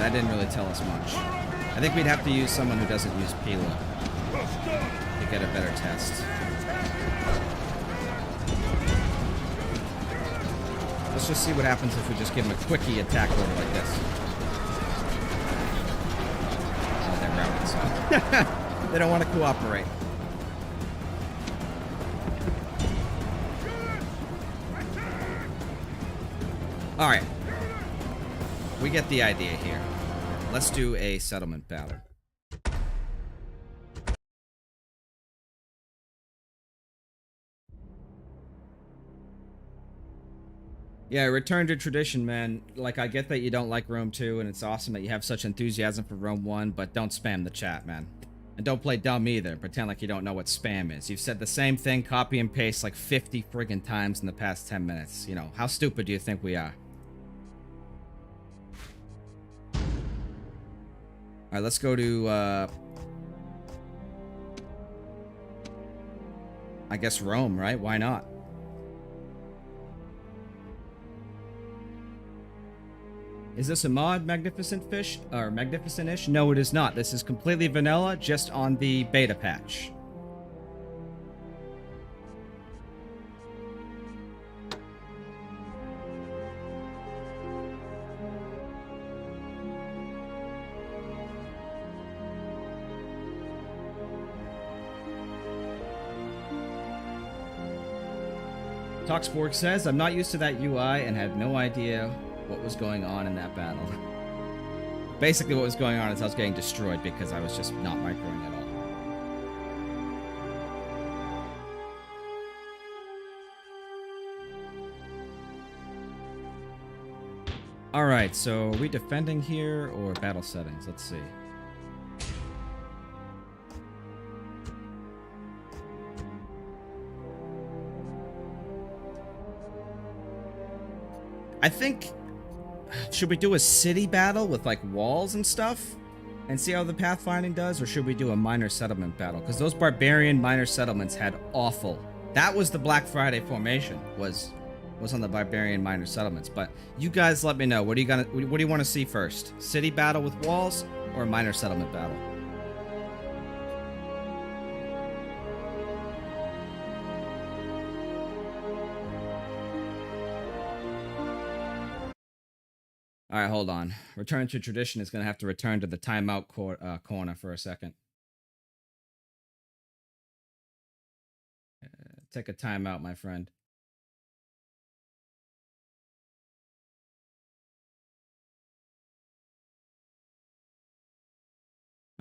That didn't really tell us much. I think we'd have to use someone who doesn't use Pila to get a better test. Let's just see what happens if we just give them a quickie attack order like this. Oh, they're routed, so they don't want to cooperate. All right. We get the idea here. Let's do a settlement battle. Yeah, return to tradition, man. Like, I get that you don't like Rome 2, and it's awesome that you have such enthusiasm for Rome 1, but don't spam the chat, man. And don't play dumb either. Pretend like you don't know what spam is. You've said the same thing, copy and paste, like 50 friggin' times in the past 10 minutes. You know, how stupid do you think we are? All right, let's go to, I guess Rome, right? Why not? Is this a mod, Magnificent Fish? Or Magnificent-ish? No, it is not. This is completely vanilla, just on the beta patch. Toxborg says, I'm not used to that UI and had no idea what was going on in that battle. Basically what was going on is I was getting destroyed because I was just not microing at all. Alright, so are we defending here or battle settings? Let's see. I think, should we do a city battle with like walls and stuff and see how the pathfinding does, or should we do a minor settlement battle? Because those barbarian minor settlements had awful. That was the Black Friday formation, was on the barbarian minor settlements. But you guys let me know. What do you want to see first? City battle with walls or a minor settlement battle? All right, hold on. Return to tradition is going to have to return to the timeout corner for a second. Take a timeout, my friend.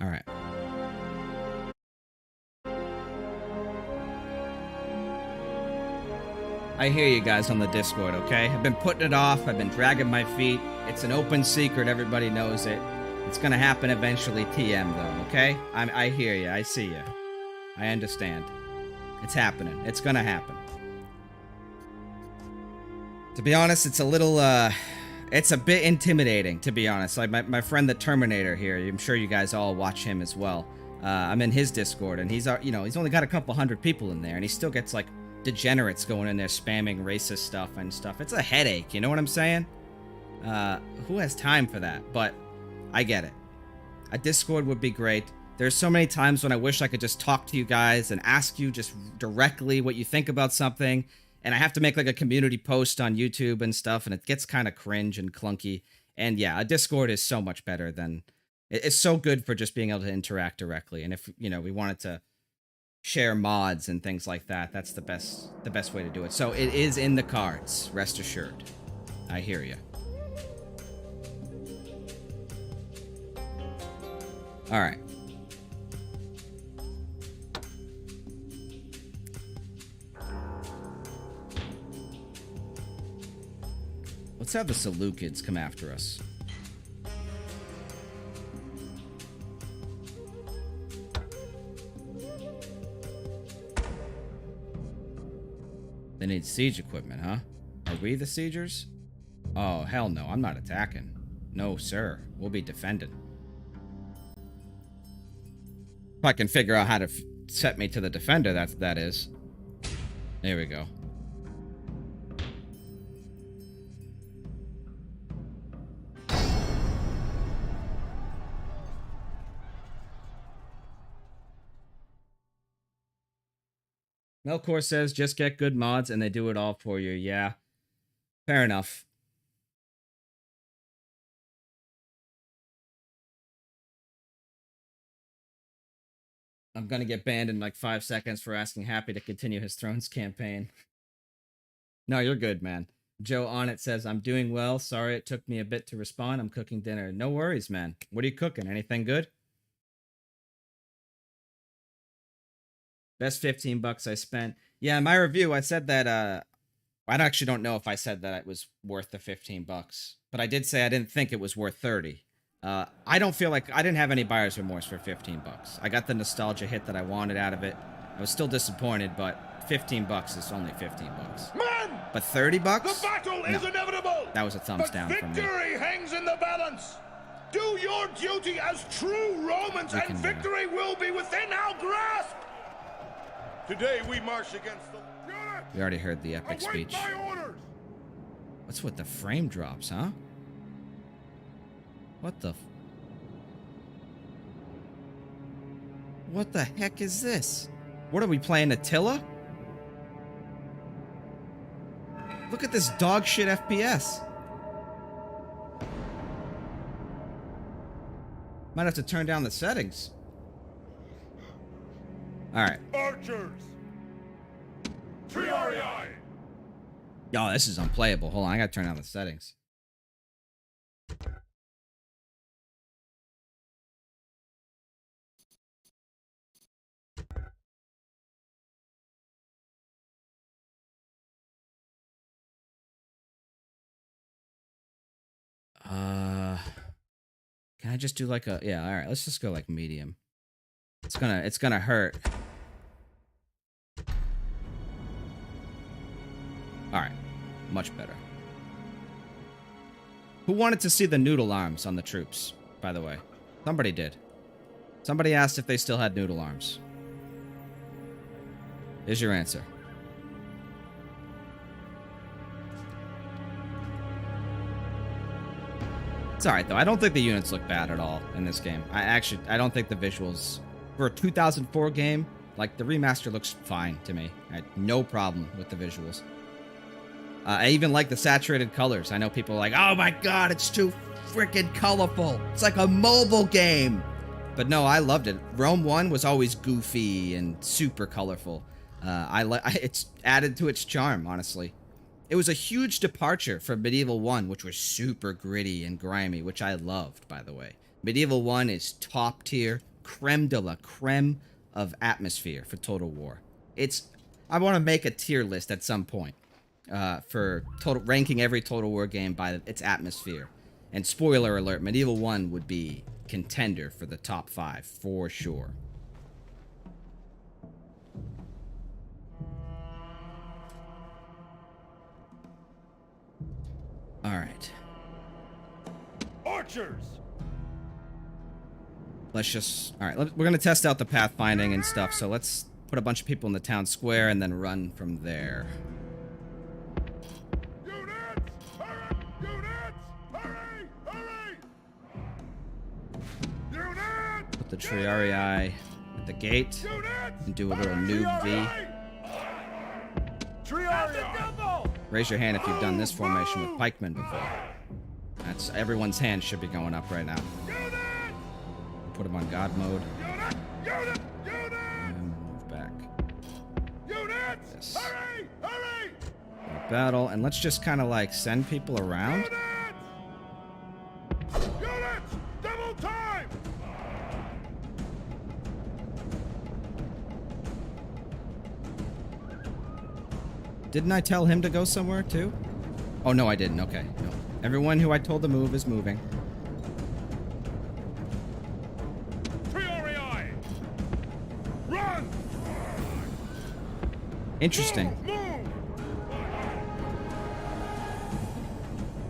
All right. I hear you guys on the Discord, okay? I've been putting it off. I've been dragging my feet. It's an open secret. Everybody knows it. It's gonna happen eventually, TM, though, okay? I hear you. I see you. I understand. It's happening. It's gonna happen. To be honest, it's a little, it's a bit intimidating, to be honest. Like, my friend the Terminator here, I'm sure you guys all watch him as well. I'm in his Discord, and he's, you know, he's only got a couple hundred people in there, and he still gets, like, degenerates going in there spamming racist stuff and stuff. It's a headache, you know what I'm saying? Who has time for that? But I get it. A Discord would be great. There's so many times when I wish I could just talk to you guys and ask you just directly what you think about something. And I have to make like a community post on YouTube and stuff, and it gets kind of cringe and clunky. And yeah, a Discord is so much better than it's so good for just being able to interact directly. And if we wanted to share mods and things like that, that's the best way to do it. So it is in the cards, rest assured. I hear you. All right. Let's have the Seleucids come after us. They need siege equipment, huh? Are we the siegers? Oh, hell no, I'm not attacking. No, sir. We'll be defending. If I can figure out how to set me to the defender, that is. There we go. Melkor says, just get good mods and they do it all for you. Yeah. Fair enough. I'm gonna get banned in like 5 seconds for asking Happy to continue his Thrones campaign. No, you're good, man. Joe on it says, I'm doing well. Sorry it took me a bit to respond. I'm cooking dinner. No worries, man. What are you cooking? Anything good? Best 15 bucks I spent. Yeah, in my review, I said that, I actually don't know if I said that it was worth the 15 bucks, but I did say I didn't think it was worth 30. I don't feel like, I didn't have any buyer's remorse for 15 bucks. I got the nostalgia hit that I wanted out of it. I was still disappointed, but 15 bucks is only 15 bucks. Man! But 30 bucks? The battle is inevitable! That was a thumbs down from me. Victory hangs in the balance! Do your duty as true Romans, and victory will be within our grasp! Today we march against the... We already heard the epic speech. What's with the frame drops, huh? What the... What the heck is this? What are we playing, Attila? Look at this dog shit FPS. Might have to turn down the settings. Alright. Archers! Triarii! Oh, this is unplayable. Hold on, I gotta turn down the settings. Can I just do like a... Yeah, alright, let's just go like medium. It's gonna hurt. Alright, much better. Who wanted to see the noodle arms on the troops, by the way? Somebody did. Somebody asked if they still had noodle arms. Here's your answer. It's alright though. I don't think the units look bad at all in this game. I don't think the visuals for a 2004 game, like the remaster looks fine to me. I had no problem with the visuals. I even like the saturated colors. I know people are like, oh my god, it's too freaking colorful. It's like a mobile game. But no, I loved it. Rome 1 was always goofy and super colorful. It's added to its charm, honestly. It was a huge departure from Medieval 1, which was super gritty and grimy, which I loved, by the way. Medieval 1 is top tier, creme de la creme of atmosphere for Total War. I want to make a tier list at some point for ranking every Total War game by its atmosphere. And spoiler alert, Medieval 1 would be contender for the top 5, for sure. All right. Archers! Let's just... All right, we're going to test out the pathfinding and stuff, so let's put a bunch of people in the town square and then run from there. Units! Hurry! Units! Hurry! Hurry! Units! the Triarii at the gate and do a little noob V. Raise your hand if you've done this formation with pikemen before. That's everyone's hand should be going up right now. Put them on God mode. And move back. This. Battle, and let's just kind of like send people around. Double time! Didn't I tell him to go somewhere too? Oh no, I didn't. Okay, no. Everyone who I told to move is moving. Run! Interesting.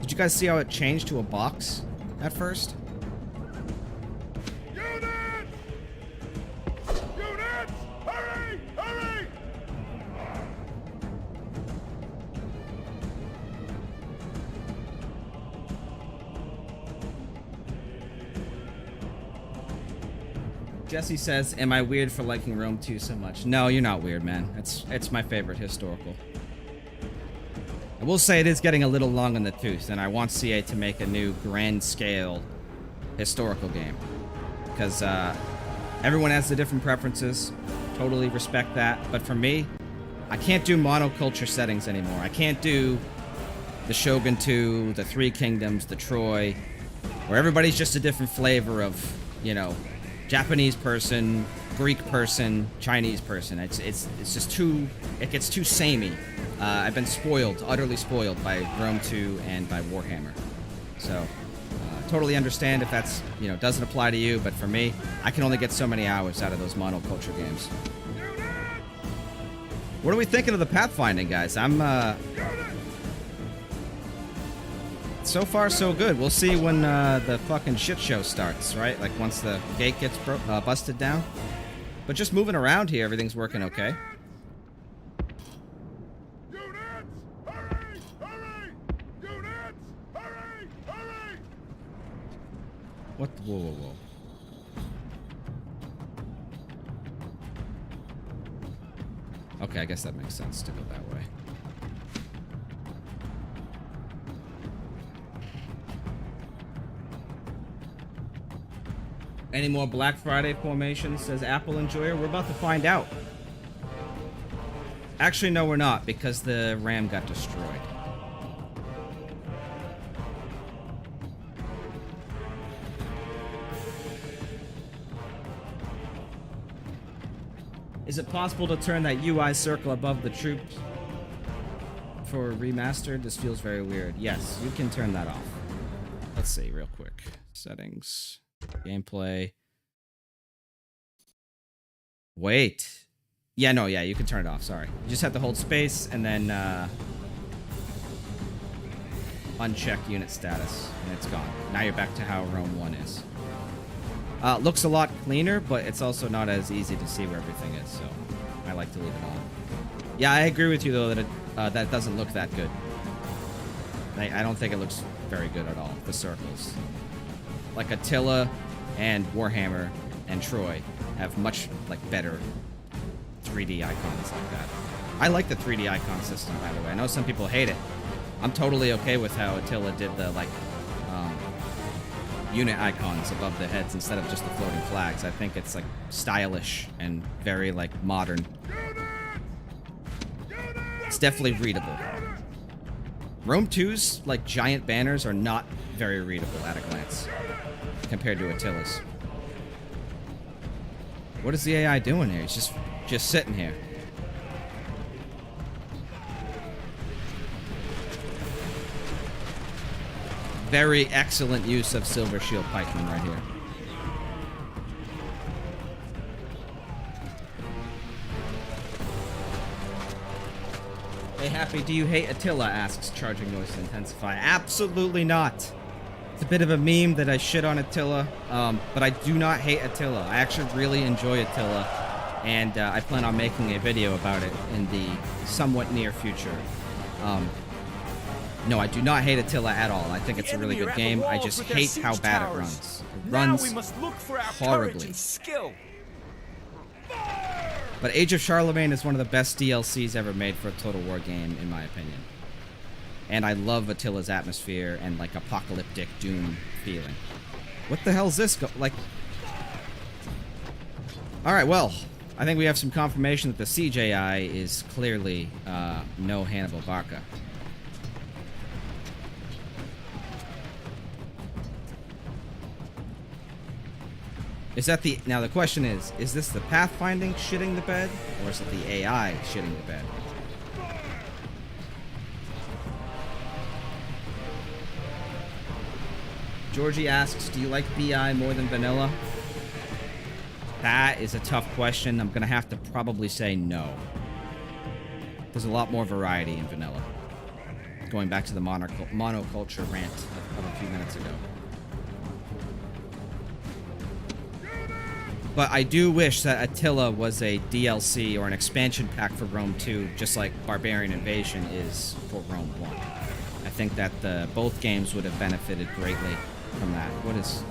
Did you guys see how it changed to a box at first? Units! Units! Hurry! Hurry! Jesse says, am I weird for liking Rome 2 so much? No, you're not weird, man. It's my favorite historical. I will say it is getting a little long in the tooth, and I want CA to make a new grand-scale historical game. Because everyone has the different preferences. Totally respect that. But for me, I can't do monoculture settings anymore. I can't do the Shogun 2, the Three Kingdoms, the Troy, where everybody's just a different flavor of, you know, Japanese person, Greek person, Chinese person. It's just too, it gets too samey. I've been spoiled, utterly spoiled by Rome 2 and by Warhammer. So, totally understand if that's, you know, doesn't apply to you, but for me, I can only get so many hours out of those monoculture games. What are we thinking of the pathfinding, guys? So far, so good. We'll see when the fucking shit show starts, right? Like once the gate gets busted down. But just moving around here, everything's working okay. Units! Hurry! Hurry! Units! Hurry! Hurry! What? Whoa, whoa, whoa. Okay, I guess that makes sense to go that way. Any more Black Friday formations, says Apple Enjoyer? We're about to find out. Actually, no, we're not, because the RAM got destroyed. Is it possible to turn that UI circle above the troops for remastered? This feels very weird. Yes, you can turn that off. Let's see real quick. Settings. Gameplay. Wait. Yeah, no, yeah, you can turn it off. Sorry. You just have to hold space and then uncheck unit status, and it's gone. Now you're back to how Rome 1 is. Looks a lot cleaner, but it's also not as easy to see where everything is, so I like to leave it on. Yeah, I agree with you, though, that that doesn't look that good. I don't think it looks very good at all, the circles. Like Attila and Warhammer and Troy have much better 3D icons like that. I like the 3D icon system, by the way. I know some people hate it. I'm totally okay with how Attila did the unit icons above the heads instead of just the floating flags. I think it's stylish and very modern. It's definitely readable. Rome 2's giant banners are not very readable at a glance compared to Attila's. What is the AI doing here? He's just sitting here. Very excellent use of Silver Shield Pikemen right here. Hey, Happy, do you hate Attila? Asks Charging Noise to Intensify. Absolutely not. It's a bit of a meme that I shit on Attila, but I do not hate Attila. I actually really enjoy Attila, and I plan on making a video about it in the somewhat near future. No, I do not hate Attila at all. I think it's a really good game. I just hate how bad it runs. It runs we must look for our horribly. and skill. But Age of Charlemagne is one of the best DLCs ever made for a Total War game, in my opinion. And I love Attila's atmosphere and, like, apocalyptic doom feeling. What the hell is this? Alright, well, I think we have some confirmation that the CJI is clearly no Hannibal Barca. Is that the... Now, the question is this the pathfinding shitting the bed? Or is it the AI shitting the bed? Georgie asks, do you like BI more than vanilla? That is a tough question. I'm going to have to probably say no. There's a lot more variety in vanilla. Going back to the monoculture rant of a few minutes ago. But I do wish that Attila was a DLC or an expansion pack for Rome 2, just like Barbarian Invasion is for Rome 1. I think that both games would have benefited greatly from that. What is...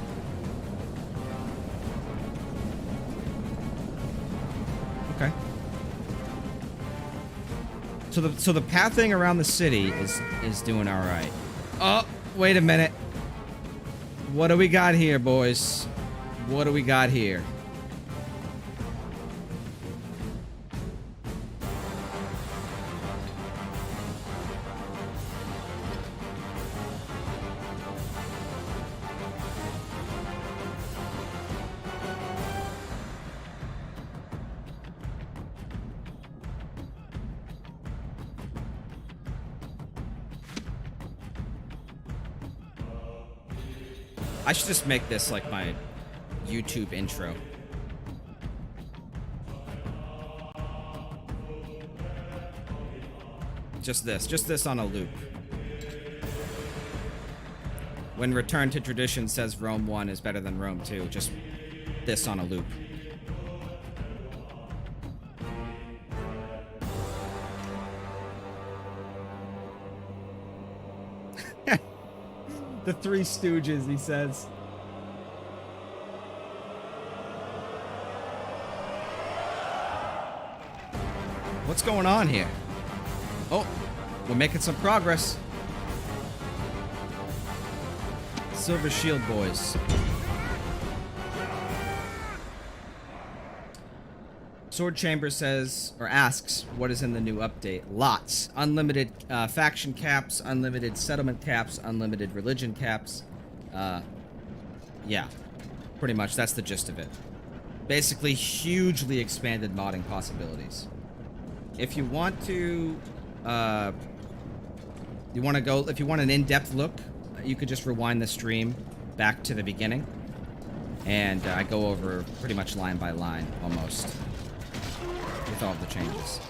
Okay. So the pathing around the city is doing all right. Oh, wait a minute. What do we got here, boys? What do we got here? I should just make this like my YouTube intro. Just this on a loop. When Return to Tradition says Rome 1 is better than Rome 2, just this on a loop. The Three Stooges, he says. What's going on here? Oh, we're making some progress. Silver Shield boys. Sword Chamber says, or asks, what is in the new update? Lots. Unlimited faction caps, unlimited settlement caps, unlimited religion caps. Yeah, pretty much. That's the gist of it. Basically, hugely expanded modding possibilities. If you want to, if you want an in-depth look, you could just rewind the stream back to the beginning. And I go over pretty much line by line, almost. With all of the changes.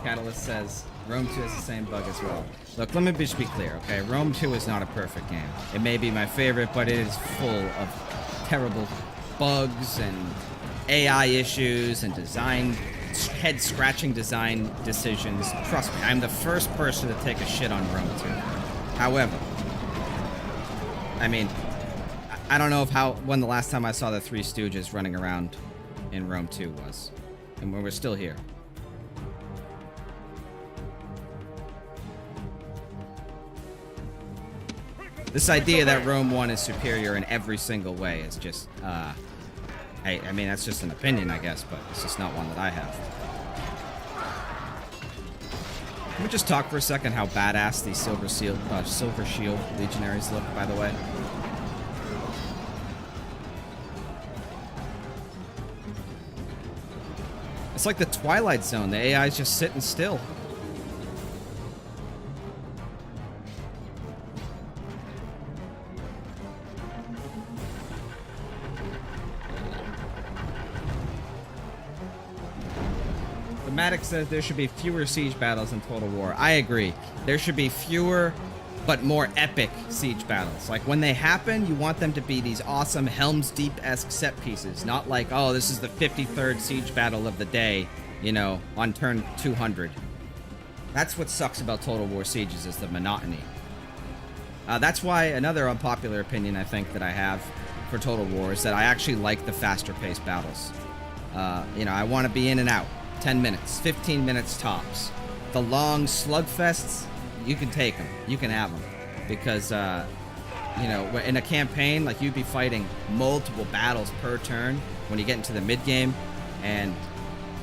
Catalyst says Rome 2 has the same bug as well. Look, let me just be clear, okay? Rome 2 is not a perfect game. It may be my favorite, but it is full of terrible bugs and AI issues and head-scratching design decisions. Trust me, I'm the first person to take a shit on Rome 2. However, I mean, I don't know when the last time I saw the Three Stooges running around in Rome 2 was. And we're still here. This idea that Rome 1 is superior in every single way is just, I mean, that's just an opinion, I guess, but it's just not one that I have. Can we just talk for a second how badass these Silver Shield Legionaries look, by the way? It's like the Twilight Zone. The AI is just sitting still. The Maddox says there should be fewer siege battles in Total War. I agree. There should be fewer, but more epic siege battles. Like, when they happen, you want them to be these awesome Helm's Deep-esque set pieces. Not like, oh, this is the 53rd siege battle of the day, you know, on turn 200. That's what sucks about Total War Sieges is the monotony. That's why another unpopular opinion I think that I have for Total War is that I actually like the faster paced battles. You know, I want to be in and out. 10 minutes, 15 minutes tops. The long slugfests, you can take them. You can have them. Because, you know, in a campaign, like, you'd be fighting multiple battles per turn when you get into the mid-game. And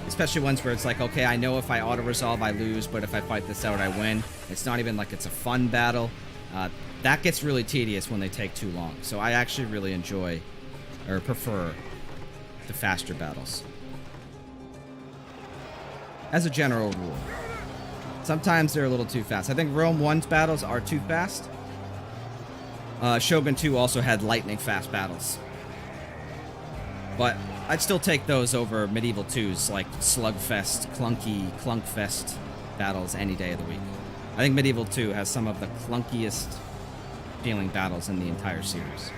especially ones where it's like, okay, I know if I auto-resolve, I lose, but if I fight this out, I win. It's not even like it's a fun battle. That gets really tedious when they take too long. So I actually really enjoy, or prefer, the faster battles. As a general rule. Sometimes they're a little too fast. I think Rome 1's battles are too fast. Shogun 2 also had lightning fast battles. But I'd still take those over Medieval 2's, like, slugfest, clunky, clunkfest battles any day of the week. I think Medieval 2 has some of the clunkiest feeling battles in the entire series.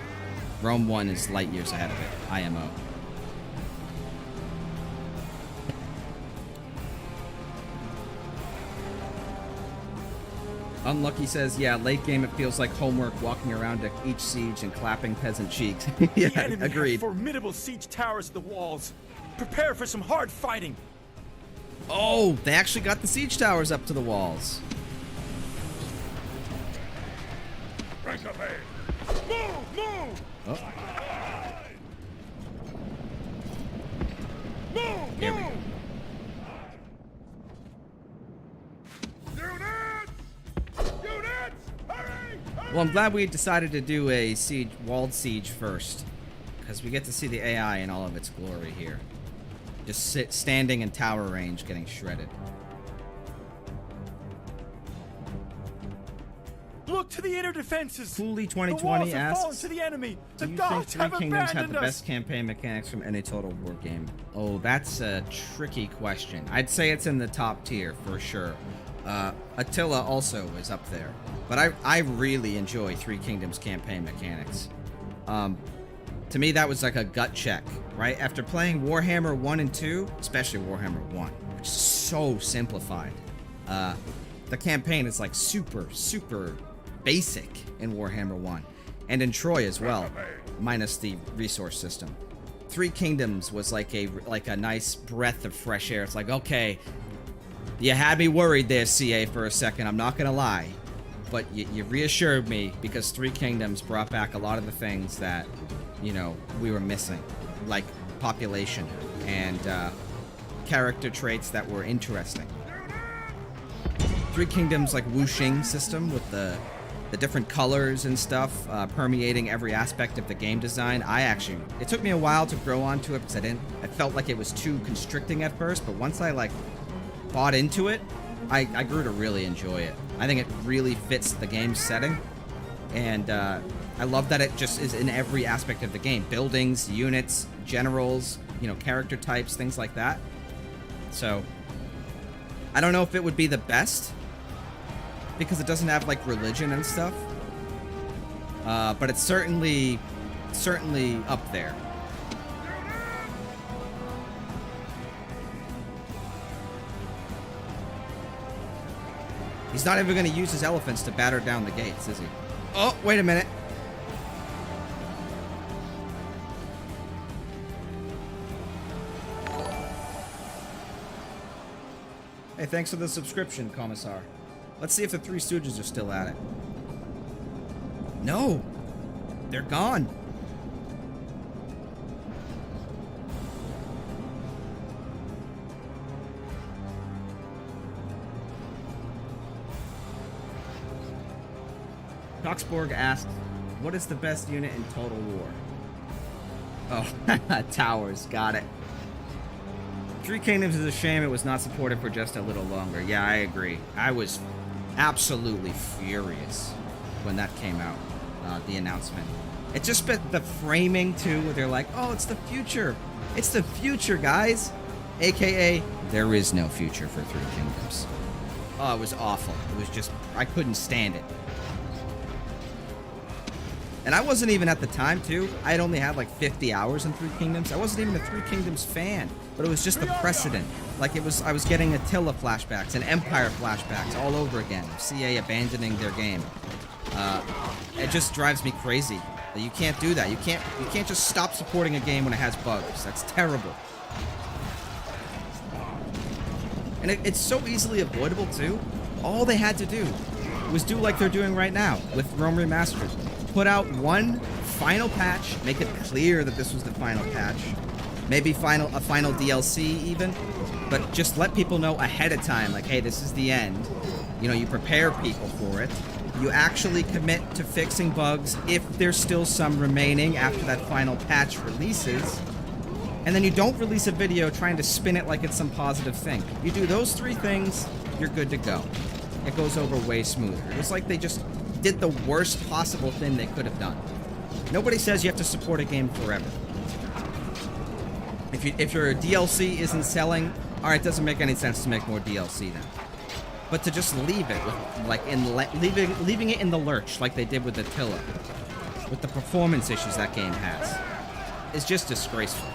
Rome 1 is light years ahead of it, IMO. Unlucky says, yeah, late game it feels like homework walking around to each siege and clapping peasant cheeks. Yeah, the enemy agreed. have formidable siege towers at the walls. Prepare for some hard fighting. Oh, they actually got the siege towers up to the walls. Break up ahead. Move! Move! Oh. Move! Here we Move! go. Well, I'm glad we decided to do a siege, walled siege first, because we get to see the AI in all of its glory here. Just standing in tower range, getting shredded. Look to the inner defenses. Cooley The 2020 walls have fallen asks, to the enemy. The do you think gods Three have Kingdoms have abandoned the us. best campaign mechanics from any Total War game? Oh, that's a tricky question. I'd say it's in the top tier for sure. Attila also is up there. But I really enjoy Three Kingdoms campaign mechanics. To me, that was like a gut check, right? After playing Warhammer 1 and 2, especially Warhammer 1, which is so simplified, the campaign is like super, super basic in Warhammer 1. And in Troy as well, minus the resource system. Three Kingdoms was like a nice breath of fresh air. It's like, okay, you had me worried there, CA, for a second, I'm not gonna lie. But you reassured me, because Three Kingdoms brought back a lot of the things that, you know, we were missing. Like population and character traits that were interesting. Three Kingdoms, like, Wuxing system with the different colors and stuff permeating every aspect of the game design. It took me a while to grow onto it, because I felt like it was too constricting at first, but once I, like, bought into it, I grew to really enjoy it. I think it really fits the game's setting, and I love that it just is in every aspect of the game. Buildings, units, generals, you know, character types, things like that. So, I don't know if it would be the best, because it doesn't have, like, religion and stuff, but it's certainly up there. He's not even going to use his elephants to batter down the gates, is he? Oh, wait a minute. Hey, thanks for the subscription, Commissar. Let's see if the Three Stooges are still at it. No! They're gone! Coxborg asks, what is the best unit in Total War? Oh, towers, got it. Three Kingdoms is a shame it was not supported for just a little longer. Yeah, I agree. I was absolutely furious when that came out, the announcement. It just the framing, too, where they're like, oh, it's the future. It's the future, guys. AKA, there is no future for Three Kingdoms. Oh, it was awful. It was just, I couldn't stand it. And I wasn't even at the time, too. I had only had like 50 hours in Three Kingdoms. I wasn't even a Three Kingdoms fan, but it was just the precedent. Like I was getting Attila flashbacks and Empire flashbacks all over again. CA abandoning their game. It just drives me crazy that you can't do that. You can't just stop supporting a game when it has bugs. That's terrible. And it's so easily avoidable, too. All they had to do was do like they're doing right now with Rome Remastered. Put out one final patch, make it clear that this was the final patch. Maybe a final DLC even, but just let people know ahead of time, like, hey, this is the end. You know, you prepare people for it. You actually commit to fixing bugs if there's still some remaining after that final patch releases. And then you don't release a video trying to spin it like it's some positive thing. You do those 3 things, you're good to go. It goes over way smoother. It's like they just did the worst possible thing they could have done. Nobody says you have to support a game forever. If your DLC isn't selling, all right, it doesn't make any sense to make more DLC then. But to just leave it, leaving it in the lurch like they did with Attila, with the performance issues that game has, is just disgraceful.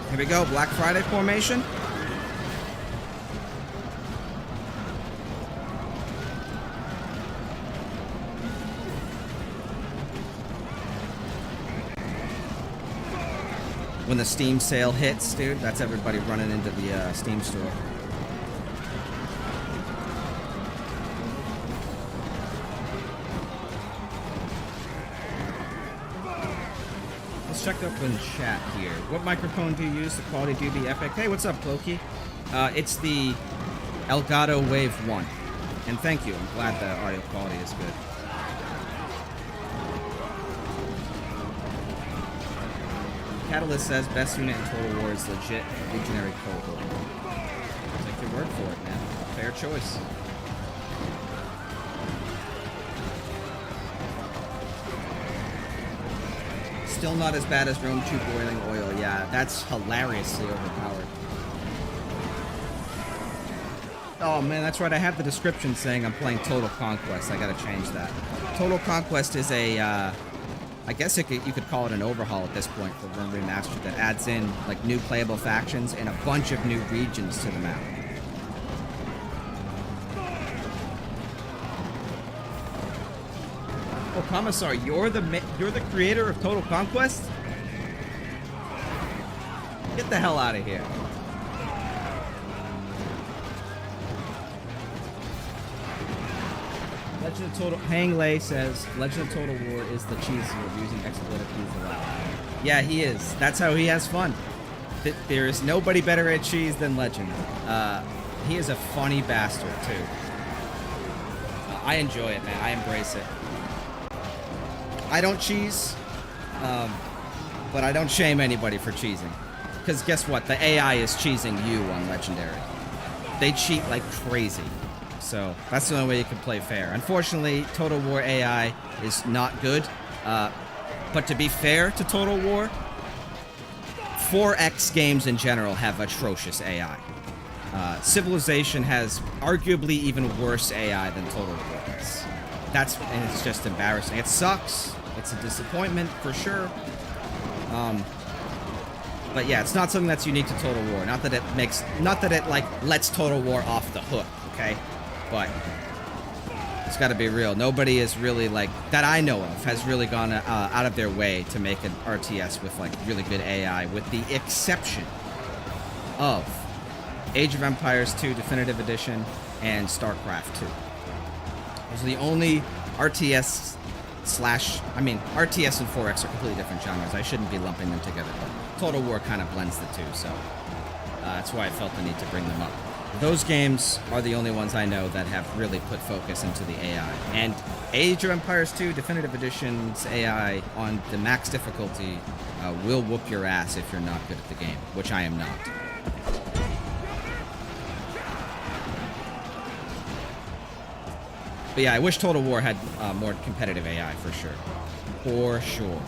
Here we go, Black Friday formation. When the Steam sale hits, dude, that's everybody running into the Steam store. Let's check up in chat here. What microphone do you use? The quality do be epic. Hey, what's up, Loki? It's the Elgato Wave 1. And thank you. I'm glad the audio quality is good. Catalyst says best unit in Total War is legit Legionary Cohort. Take your word for it, man. Fair choice. Still not as bad as Rome 2 Boiling Oil. Yeah, that's hilariously overpowered. Oh man, that's right. I have the description saying I'm playing Total Conquest. I gotta change that. Total Conquest is a, I guess you could call it an overhaul at this point for Rome Remastered that adds in like new playable factions and a bunch of new regions to the map. Oh, Commissar, you're the creator of Total Conquest? Get the hell out of here. Legend of Total... Hang Lei says, Legend of Total War is the cheese of using expletive keys allowed. Yeah, he is. That's how he has fun. There is nobody better at cheese than Legend. He is a funny bastard, too. I enjoy it, man. I embrace it. I don't cheese, but I don't shame anybody for cheesing. Because guess what? The AI is cheesing you on Legendary. They cheat like crazy. So that's the only way you can play fair. Unfortunately, Total War AI is not good. But to be fair to Total War, 4X games in general have atrocious AI. Civilization has arguably even worse AI than Total War does. And it's just embarrassing. It sucks. It's a disappointment for sure. But yeah, it's not something that's unique to Total War. Not that it like lets Total War off the hook, okay? But it's got to be real. Nobody is really like that I know of has really gone out of their way to make an RTS with like really good AI, with the exception of Age of Empires 2 Definitive Edition and StarCraft 2. Those are the only RTS and 4X are completely different genres. I shouldn't be lumping them together, but Total War kind of blends the two, so that's why I felt the need to bring them up. Those games are the only ones I know that have really put focus into the AI. And Age of Empires 2 Definitive Edition's AI on the max difficulty will whoop your ass if you're not good at the game, which I am not. But yeah, I wish Total War had more competitive AI, for sure. For sure.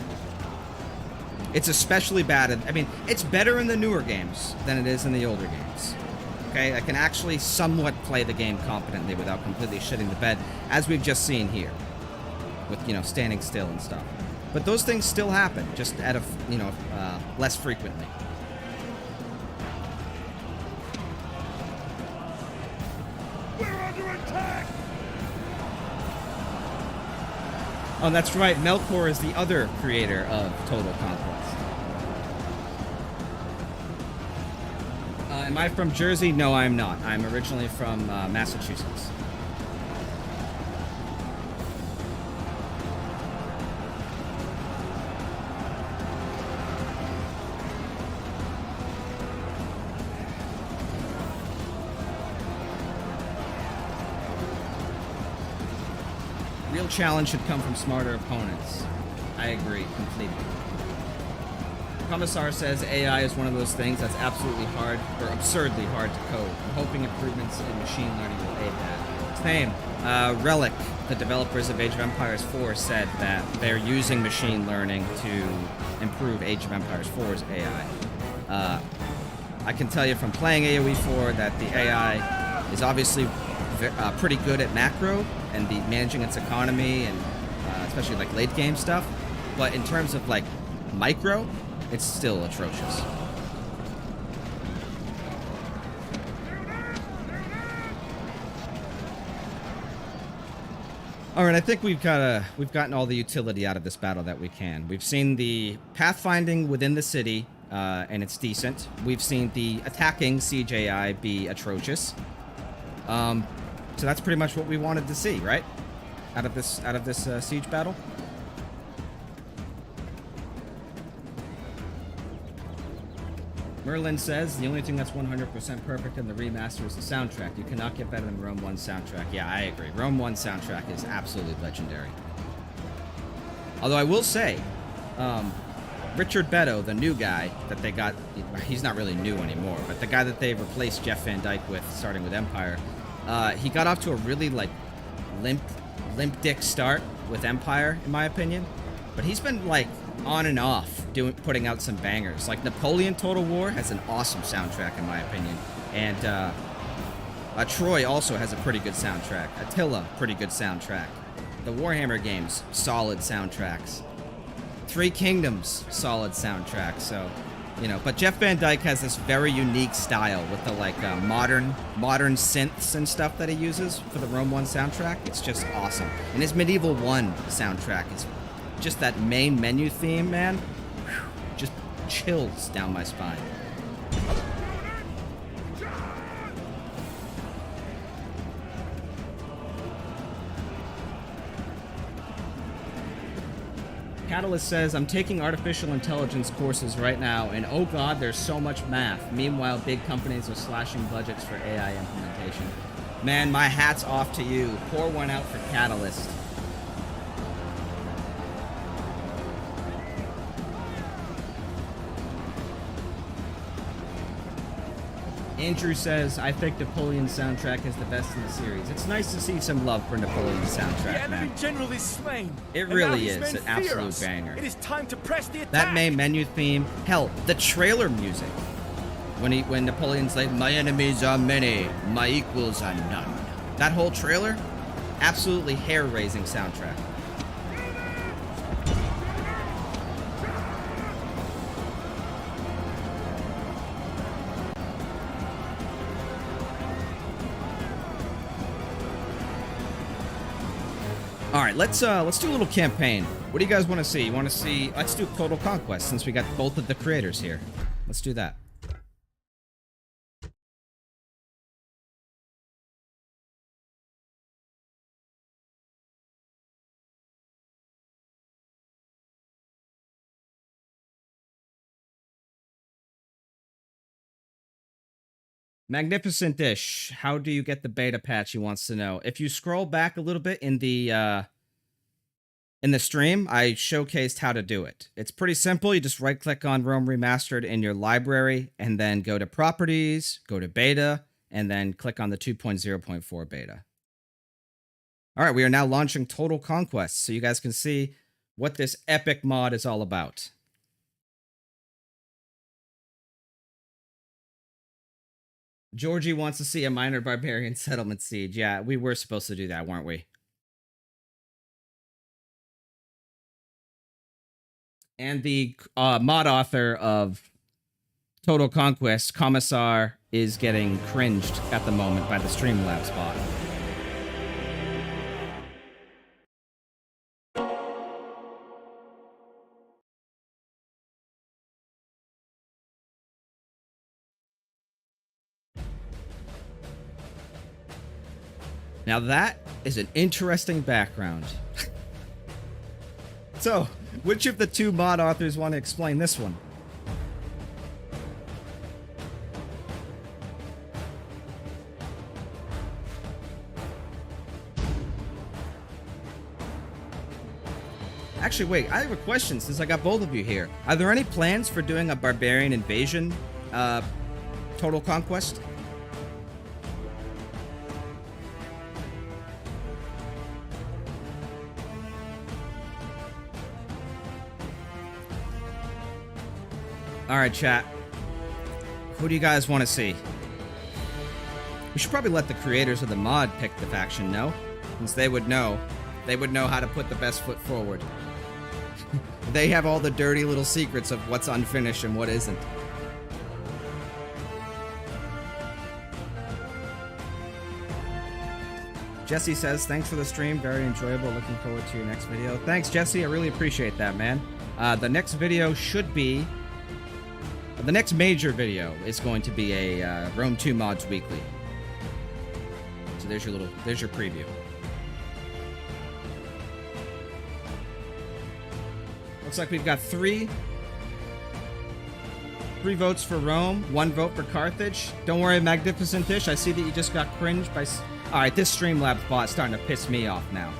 It's especially bad. I mean, it's better in the newer games than it is in the older games. Okay, I can actually somewhat play the game competently without completely shitting the bed, as we've just seen here, with, you know, standing still and stuff. But those things still happen, just at a, you know, less frequently. We're under attack! Oh, that's right. Melkor is the other creator of Total Conquest. Am I from Jersey? No, I'm not. I'm originally from Massachusetts. Real challenge should come from smarter opponents. I agree completely. Commissar says AI is one of those things that's absolutely hard, or absurdly hard to code. I'm hoping improvements in machine learning will aid that. Same. Relic, the developers of Age of Empires 4, said that they're using machine learning to improve Age of Empires 4's AI. I can tell you from playing AoE 4 that the AI is obviously pretty good at macro and managing its economy and especially like late game stuff. But in terms of like micro, it's still atrocious. All right, I think we've gotten all the utility out of this battle that we can. We've seen the pathfinding within the city, and it's decent. We've seen the attacking siege AI be atrocious. So that's pretty much what we wanted to see, right? Out of this siege battle. Merlin says, the only thing that's 100% perfect in the remaster is the soundtrack. You cannot get better than Rome 1 soundtrack. Yeah, I agree. Rome 1 soundtrack is absolutely legendary. Although I will say, Richard Beto, the new guy that they got, he's not really new anymore, but the guy that they replaced Jeff Van Dyke with, starting with Empire, he got off to a really, like, limp dick start with Empire, in my opinion. But he's been, like, on and off putting out some bangers. Like Napoleon Total War has an awesome soundtrack in my opinion, and Troy also has a pretty good soundtrack. Attila, pretty good soundtrack. The Warhammer games, solid soundtracks. Three Kingdoms, solid soundtrack. So, you know, but Jeff Van Dyke has this very unique style with the like modern synths and stuff that he uses for the Rome 1 soundtrack. It's just awesome. And his Medieval 1 soundtrack is just that main menu theme, man, just chills down my spine. Catalyst says, I'm taking artificial intelligence courses right now, and oh god, there's so much math. Meanwhile, big companies are slashing budgets for AI implementation. Man, my hat's off to you. Pour one out for Catalyst. Andrew says, I think Napoleon's soundtrack is the best in the series. It's nice to see some love for Napoleon's soundtrack, The enemy man. general is slain. It and really now his is men an fear absolute us. banger. It is time to press the attack. That main menu theme, hell, the trailer music. When Napoleon's like, my enemies are many, my equals are none. That whole trailer, absolutely hair-raising soundtrack. All right, let's do a little campaign. What do you guys want to see? You want to see? Let's do Total Conquest since we got both of the creators here. Let's do that. Magnificent Dish. How do you get the beta patch? He wants to know. If you scroll back a little bit in the stream, I showcased how to do it. It's pretty simple. You just right-click on Rome Remastered in your library, and then go to Properties, go to Beta, and then click on the 2.0.4 beta. All right, we are now launching Total Conquest, so you guys can see what this epic mod is all about. Georgie wants to see a minor barbarian settlement siege. Yeah, we were supposed to do that, weren't we? And the mod author of Total Conquest, Commissar, is getting cringed at the moment by the Streamlabs bot. Now that is an interesting background. So, which of the two mod authors want to explain this one? Actually, wait, I have a question since I got both of you here. Are there any plans for doing a barbarian invasion Total Conquest? Alright, chat. Who do you guys want to see? We should probably let the creators of the mod pick the faction, no? Since they would know. They would know how to put the best foot forward. They have all the dirty little secrets of what's unfinished and what isn't. Jesse says, thanks for the stream. Very enjoyable. Looking forward to your next video. Thanks, Jesse. I really appreciate that, man. The next video should be... The next major video is going to be a Rome 2 Mods Weekly. So there's your preview. Looks like we've got three votes for Rome, 1 vote for Carthage. Don't worry, Magnificent Dish. I see that you just got cringed by... Alright, this Streamlabs bot is starting to piss me off now.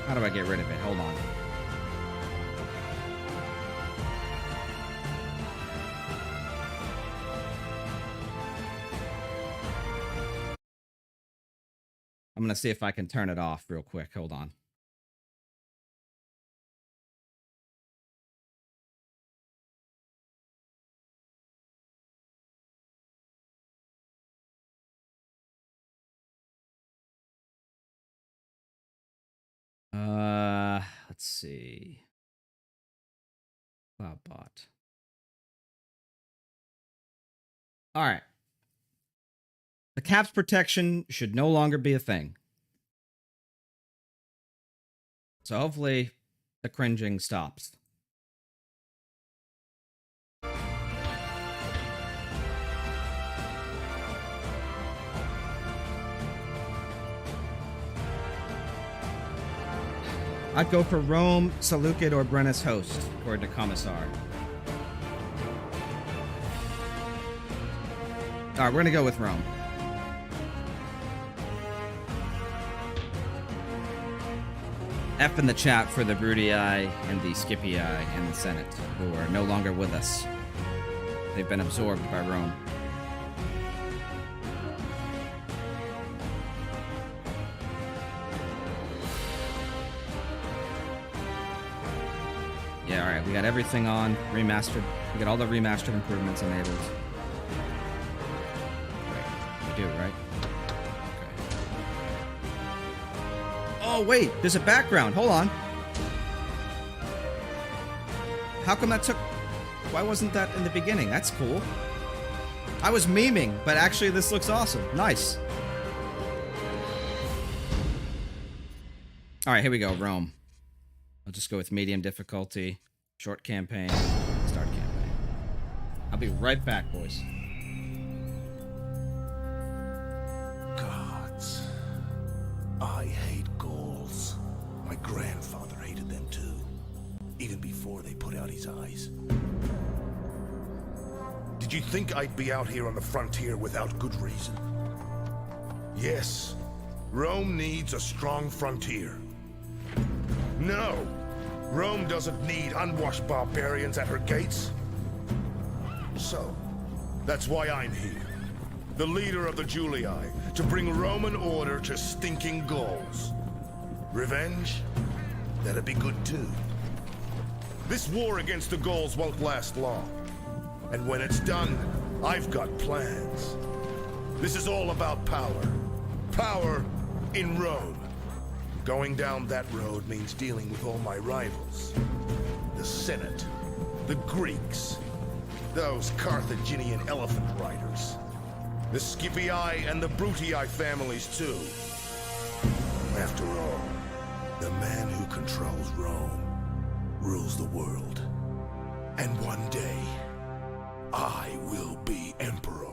How do I get rid of it? Hold on. I'm gonna see if I can turn it off real quick. Hold on. Let's see. Bot. All right. The caps protection should no longer be a thing. So hopefully the cringing stops. I'd go for Rome, Seleucid, or Brennus Host, according to Commissar. Alright, we're gonna go with Rome. F in the chat for the Brudii and the Scipii and the Senate, who are no longer with us. They've been absorbed by Rome. Yeah, alright, we got everything on, remastered. We got all the remastered improvements enabled. Right, we do, right? Okay. Oh, wait, there's a background, hold on. How come that took... Why wasn't that in the beginning? That's cool. I was memeing, but actually this looks awesome. Nice. Alright, here we go, Rome. I'll just go with medium difficulty, short campaign, start campaign. I'll be right back, boys. Gods. I hate Gauls. My grandfather hated them too. Even before they put out his eyes. Did you think I'd be out here on the frontier without good reason? Yes. Rome needs a strong frontier. No! Rome doesn't need unwashed barbarians at her gates. So, that's why I'm here. The leader of the Julii, to bring Roman order to stinking Gauls. Revenge? That'd be good too. This war against the Gauls won't last long. And when it's done, I've got plans. This is all about power. Power in Rome. Going down that road means dealing with all my rivals. The Senate, the Greeks, those Carthaginian elephant riders, the Scipii and the Brutii families too. After all, the man who controls Rome rules the world. And one day, I will be emperor.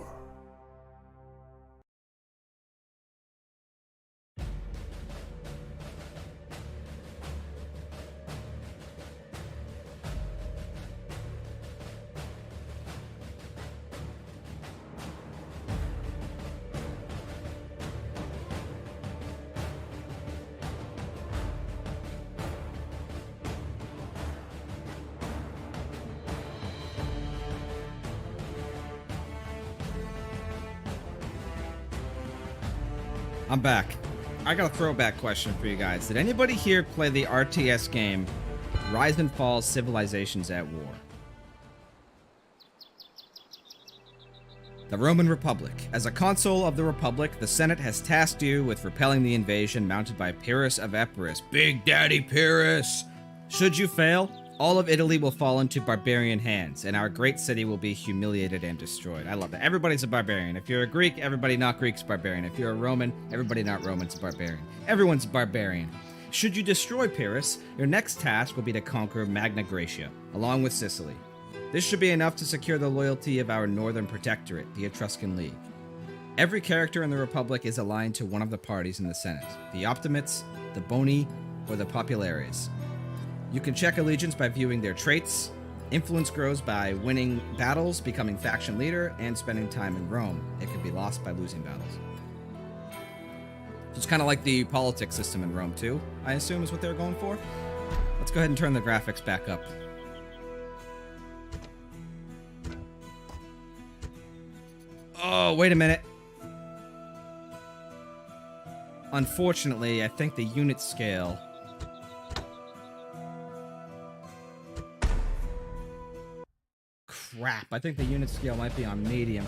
I'm back. I got a throwback question for you guys. Did anybody here play the RTS game Rise and Fall Civilizations at War? The Roman Republic. As a consul of the Republic, the Senate has tasked you with repelling the invasion mounted by Pyrrhus of Epirus. Big Daddy Pyrrhus! Should you fail, all of Italy will fall into barbarian hands, and our great city will be humiliated and destroyed. I love that. Everybody's a barbarian. If you're a Greek, everybody not Greek's a barbarian. If you're a Roman, everybody not Roman's a barbarian. Everyone's a barbarian. Should you destroy Pyrrhus, your next task will be to conquer Magna Graecia, along with Sicily. This should be enough to secure the loyalty of our northern protectorate, the Etruscan League. Every character in the Republic is aligned to one of the parties in the Senate, the Optimates, the Boni, or the Populares. You can check allegiance by viewing their traits. Influence grows by winning battles, becoming faction leader, and spending time in Rome. It can be lost by losing battles. So it's kind of like the politics system in Rome too, I assume is what they're going for. Let's go ahead and turn the graphics back up. Oh, wait a minute. Unfortunately, I think the unit scale... Crap, I think the unit scale might be on medium.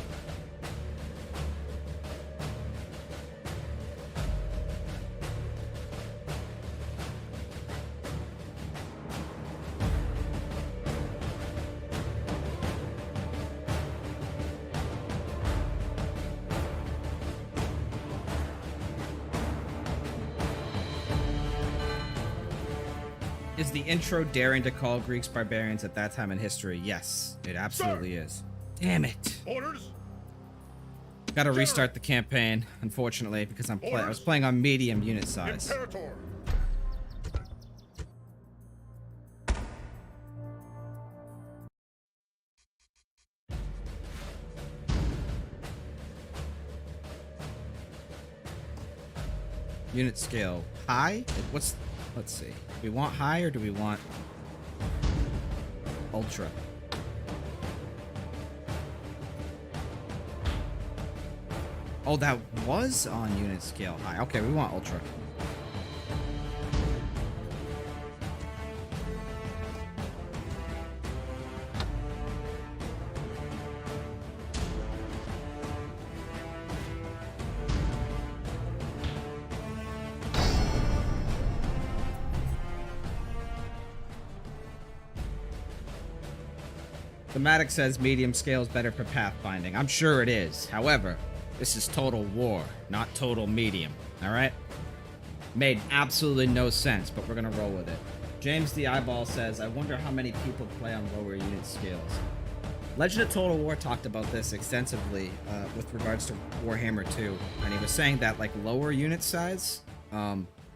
Is the intro daring to call Greeks barbarians at that time in history? Yes, it absolutely is. Damn it. Orders? Gotta restart the campaign, unfortunately, because I was playing on medium unit size. Imperator. Unit scale high? Let's see. Do we want high or do we want ultra? Oh, that was on unit scale high. Okay, we want ultra. Thematic says medium scale is better for pathfinding. I'm sure it is. However, this is total war, not total medium. Alright? Made absolutely no sense, but we're gonna roll with it. James the Eyeball says, I wonder how many people play on lower unit scales. Legend of Total War talked about this extensively with regards to Warhammer 2, and he was saying that like lower unit size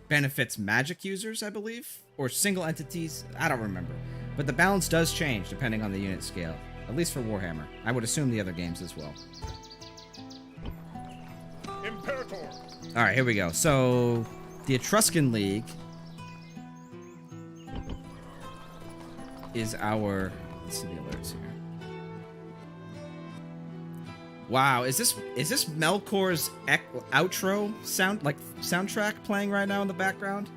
benefits magic users, I believe, or single entities. I don't remember. But the balance does change depending on the unit scale, at least for Warhammer. I would assume the other games as well. Imperator. All right, here we go. So, the Etruscan League is our... Let's see the alerts here. Wow, is this Melkor's outro soundtrack playing right now in the background?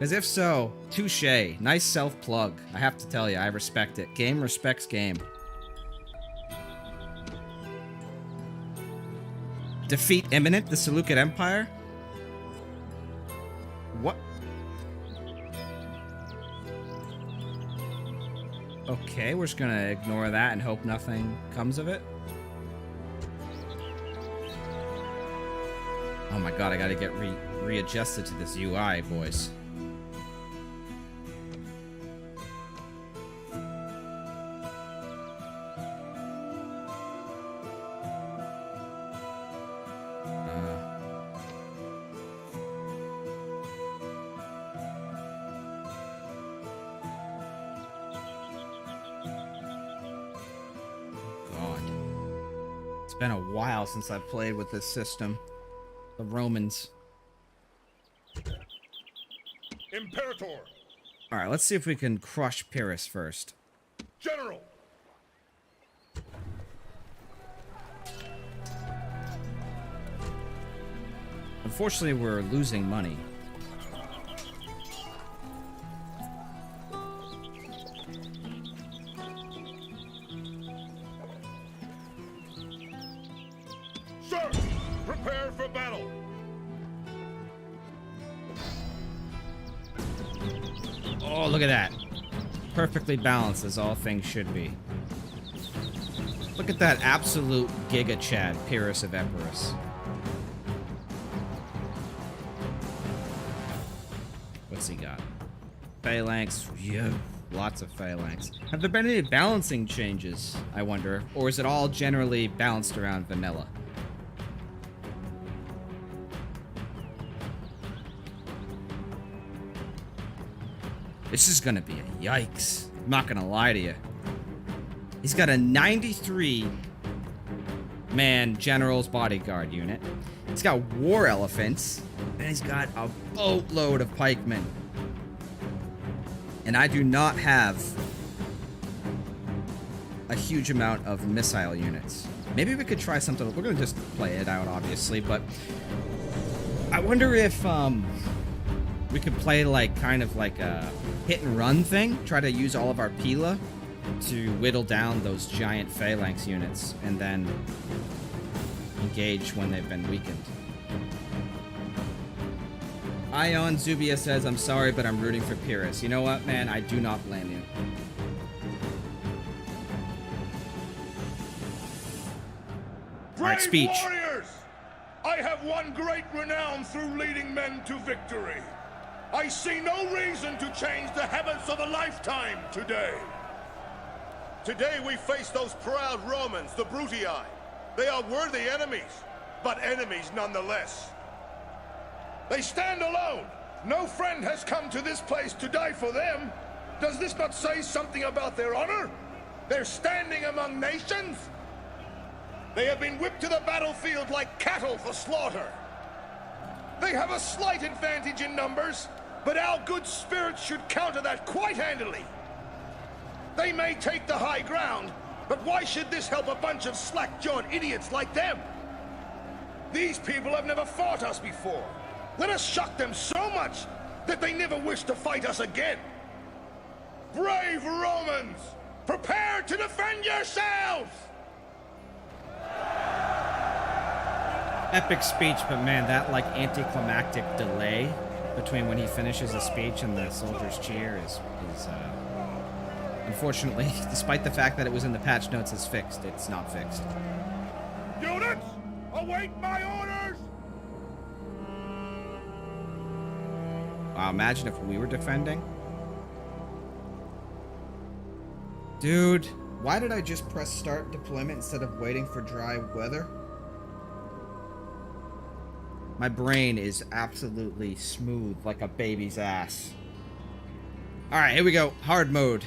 As if so, touche. Nice self-plug. I have to tell you, I respect it. Game respects game. Defeat imminent, the Seleucid Empire? What? Okay, we're just gonna ignore that and hope nothing comes of it. Oh my god, I gotta get readjusted to this UI, boys. It's been a while since I've played with this system. The Romans. Imperator! Alright, let's see if we can crush Pyrrhus first. General! Unfortunately, we're losing money. Sir! Prepare for battle! Oh, look at that. Perfectly balanced as all things should be. Look at that absolute Giga Chad, Pyrrhus of Epirus. What's he got? Phalanx. Yeah, lots of phalanx. Have there been any balancing changes, I wonder? Or is it all generally balanced around vanilla? This is gonna be a yikes. I'm not gonna lie to you. He's got a 93-man General's Bodyguard unit. He's got war elephants. And he's got a boatload of pikemen. And I do not have a huge amount of missile units. Maybe we could try something. We're gonna just play it out, obviously, but I wonder if we could play like kind of like a hit and run thing. Try to use all of our Pila to whittle down those giant phalanx units and then engage when they've been weakened. Ion Zubia says, I'm sorry, but I'm rooting for Pyrrhus. You know what, man? I do not blame you. Alright, speech. Warriors! I have won great renown through leading men to victory. I see no reason to change the habits of a lifetime today. Today we face those proud Romans, the Brutii. They are worthy enemies, but enemies nonetheless. They stand alone. No friend has come to this place to die for them. Does this not say something about their honor? They're standing among nations. They have been whipped to the battlefield like cattle for slaughter. They have a slight advantage in numbers, but our good spirits should counter that quite handily. They may take the high ground, but why should this help a bunch of slack-jawed idiots like them? These people have never fought us before. Let us shock them so much that they never wish to fight us again. Brave Romans, prepare to defend yourselves! Epic speech, but man, that like anticlimactic delay between when he finishes a speech and the soldiers cheer is unfortunately, despite the fact that it was in the patch notes as fixed, it's not fixed. Units, await my orders! Wow, imagine if we were defending. Dude, why did I just press start deployment instead of waiting for dry weather? My brain is absolutely smooth like a baby's ass. Alright, here we go. Hard mode.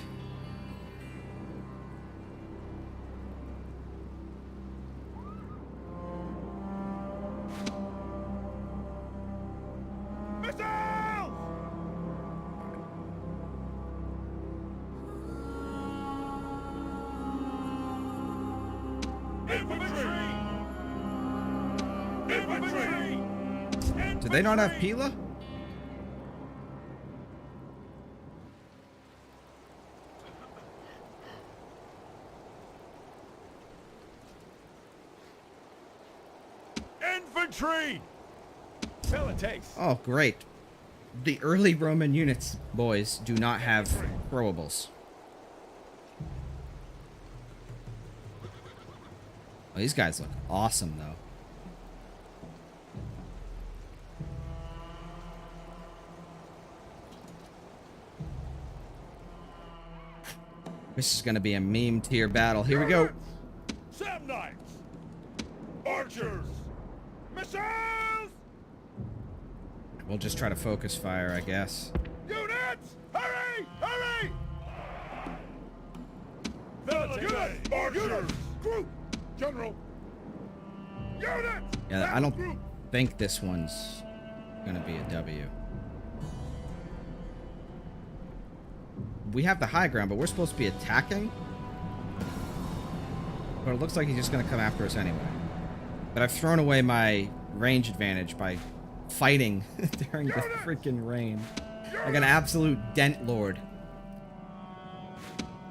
Missiles! Infantry! Infantry! Do they not have Pila? Infantry! Fill it takes. Oh, great. The early Roman units, boys, do not have throwables. Oh, these guys look awesome, though. This is going to be a meme tier battle. Here we go. Sam Knights! Archers! Missiles! We'll just try to focus fire, I guess. Units! Hurry! Hurry! Units! Archers! Group! General! Units! Yeah, I don't think this one's going to be a W. We have the high ground, but we're supposed to be attacking. But it looks like he's just going to come after us anyway. But I've thrown away my range advantage by fighting during the freaking rain. Like an absolute dent lord.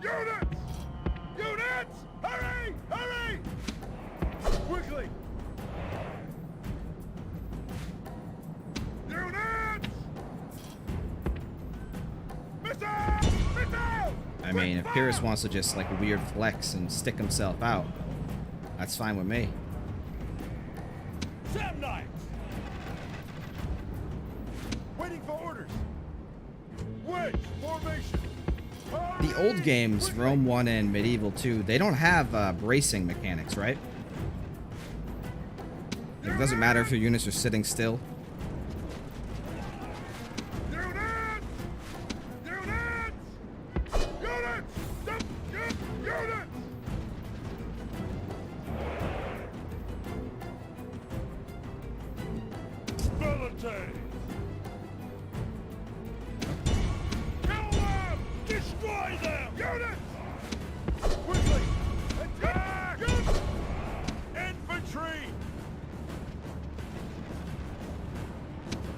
Units! Units! Hurry! Hurry! Quickly! Units! Missiles! Missiles! I mean, if Pyrrhus wants to just like weird flex and stick himself out, that's fine with me. Sam Knights! Waiting for orders. Wedge formation. The old games, Rome 1 and Medieval 2, they don't have bracing mechanics, right? Like, it doesn't matter if your units are sitting still. Units! Units! Units! Stop! Units! Militate! Kill them! Destroy them! Units! Quickly! Attack! Infantry!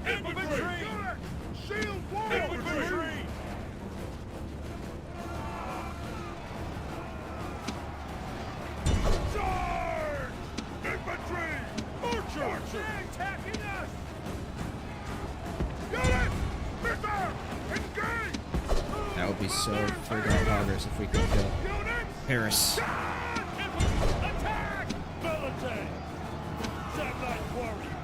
Infantry! Units! Shield wall! Infantry! Charge! Infantry! Archers! Attacking us! Units! Mister! Engage! That would be so friggin' poggers if we could kill Units! Paris. Attack! Militate! Satellite warrior!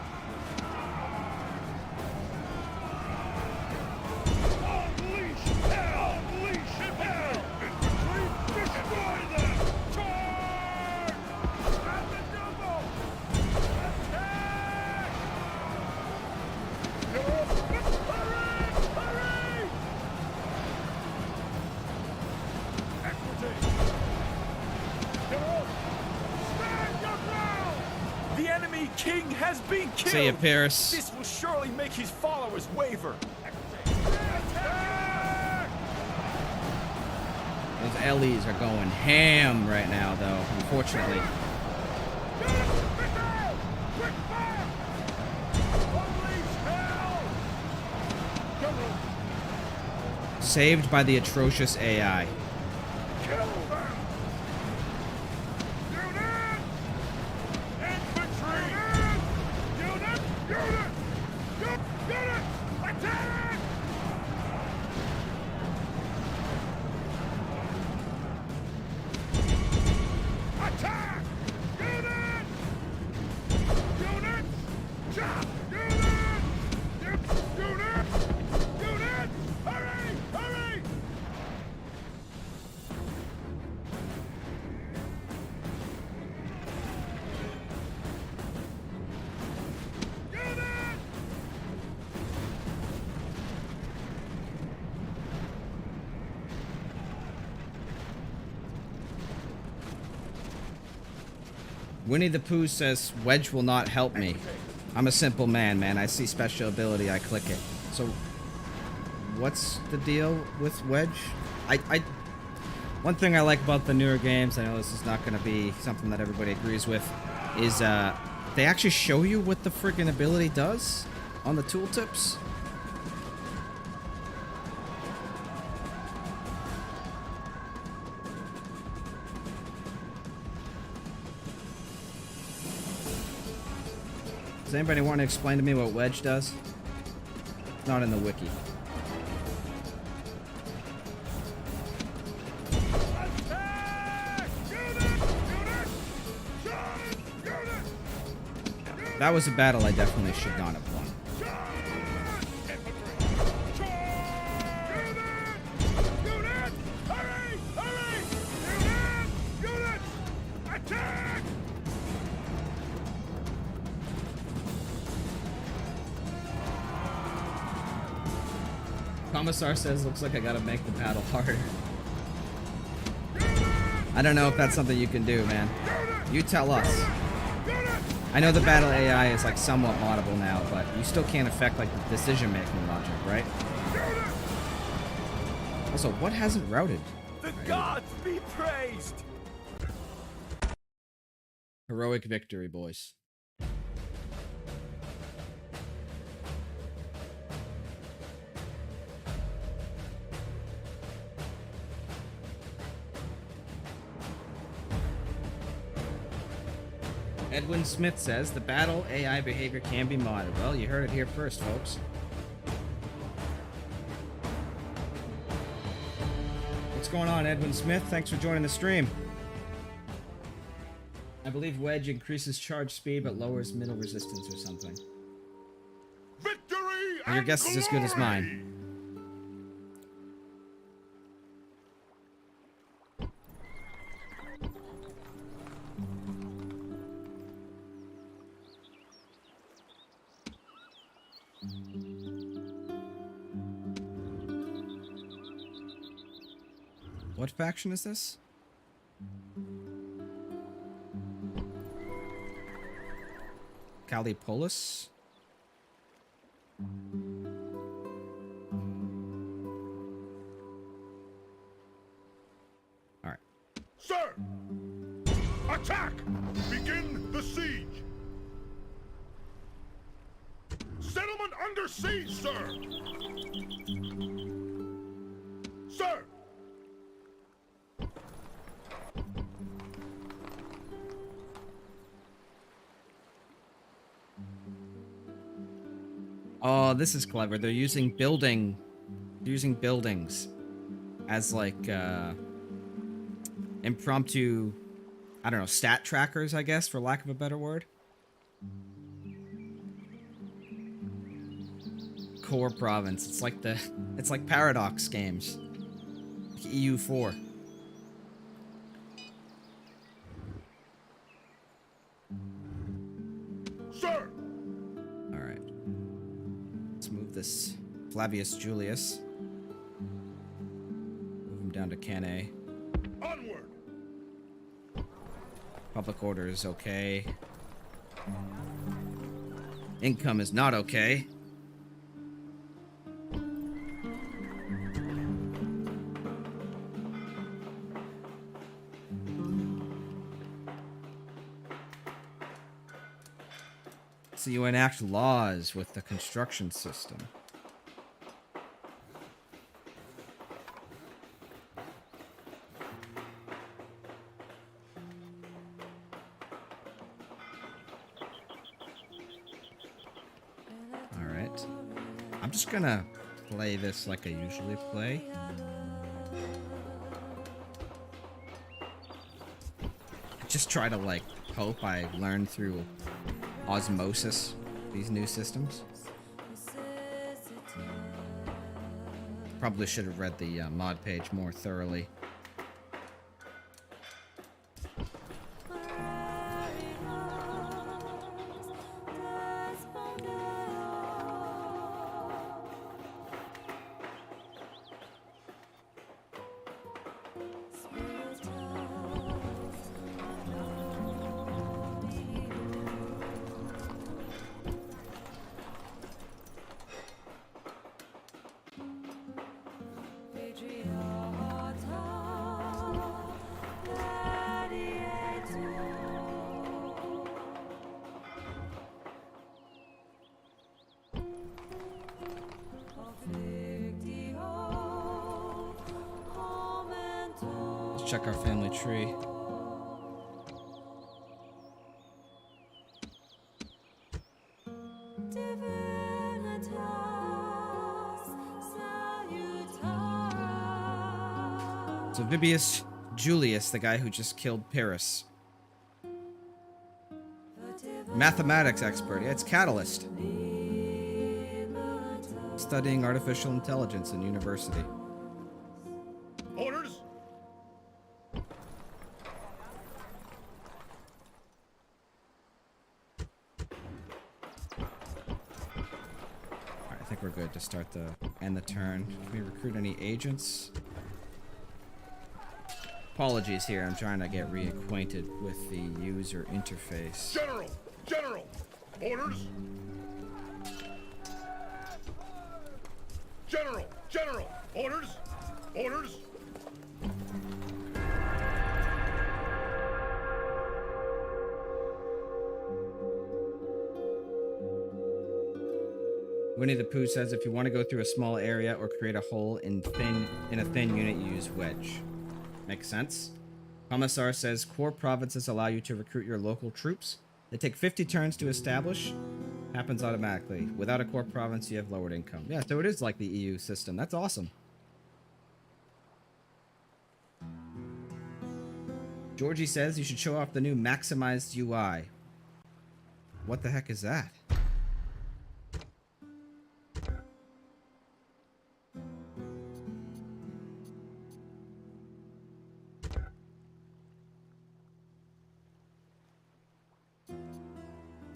Unleash hell! Unleash hell! Infantry! Destroy them! Charge! At the double! Attack! Hurry! Hurry! Equity! General! Stand your ground! The enemy king has been killed! See ya, Paris. This will surely make his followers waver. Attack! Those LEs are going ham right now, though, unfortunately. Quick fire! Unleash hell! General, Saved by the atrocious AI. kill them! Unit! Infantry! Unit! Unit! Unit! Attack! Attack! Unit! Unit! Chop! Unit! Unit! Unit! Hurry! Hurry! Unit! Winnie the Pooh says, Wedge will not help me. I'm a simple man, man. I see special ability, I click it. So, what's the deal with Wedge? One thing I like about the newer games, I know this is not going to be something that everybody agrees with, is they actually show you what the friggin' ability does on the tooltips. Does anybody want to explain to me what Wedge does? It's not in the wiki. That was a battle I definitely should not have won. Commissar says, looks like I gotta make the battle harder. I don't know if that's something you can do, man. You tell us. I know the battle AI is like somewhat moddable now, but you still can't affect like the decision-making logic, right? Also, what hasn't routed? The gods be praised! Heroic victory, boys. Edwin Smith says the battle AI behavior can be modded. Well, you heard it here first, folks. What's going on, Edwin Smith? Thanks for joining the stream. I believe Wedge increases charge speed but lowers middle resistance or something. Victory Well, your guess is as good as mine. What faction is this? Calipolis? Alright. Sir! Attack! Begin the siege! Settlement under siege, sir! Sir! Oh, this is clever. They're using buildings as like impromptu, I don't know, stat trackers, I guess, for lack of a better word. Core province. It's like Paradox games. Like EU4. Sir! Alright. Let's move this Flavius Julius. Move him down to Cannae. Onward! Public order is okay. Income is not okay. So you enact laws with the construction system. Alright. I'm just gonna play this like I usually play. Just try to like hope I learn through osmosis these new systems. Probably should have read the mod page more thoroughly. Check our family tree. So Vibius Julius, the guy who just killed Pyrrhus. Mathematics expert. Yeah, it's Catalyst. Studying artificial intelligence in university. Orders? Alright, I think we're good to start the end the turn. Can we recruit any agents? Apologies here, I'm trying to get reacquainted with the user interface. General! General! Orders? General! General! Orders? Orders? Winnie the Pooh says if you want to go through a small area or create a hole in a thin unit, you use wedge. Makes sense. Commissar says core provinces allow you to recruit your local troops. They take 50 turns to establish. Happens automatically. Without a core province, you have lowered income. Yeah, so it is like the EU system. That's awesome. Georgie says you should show off the new maximized UI. What the heck is that?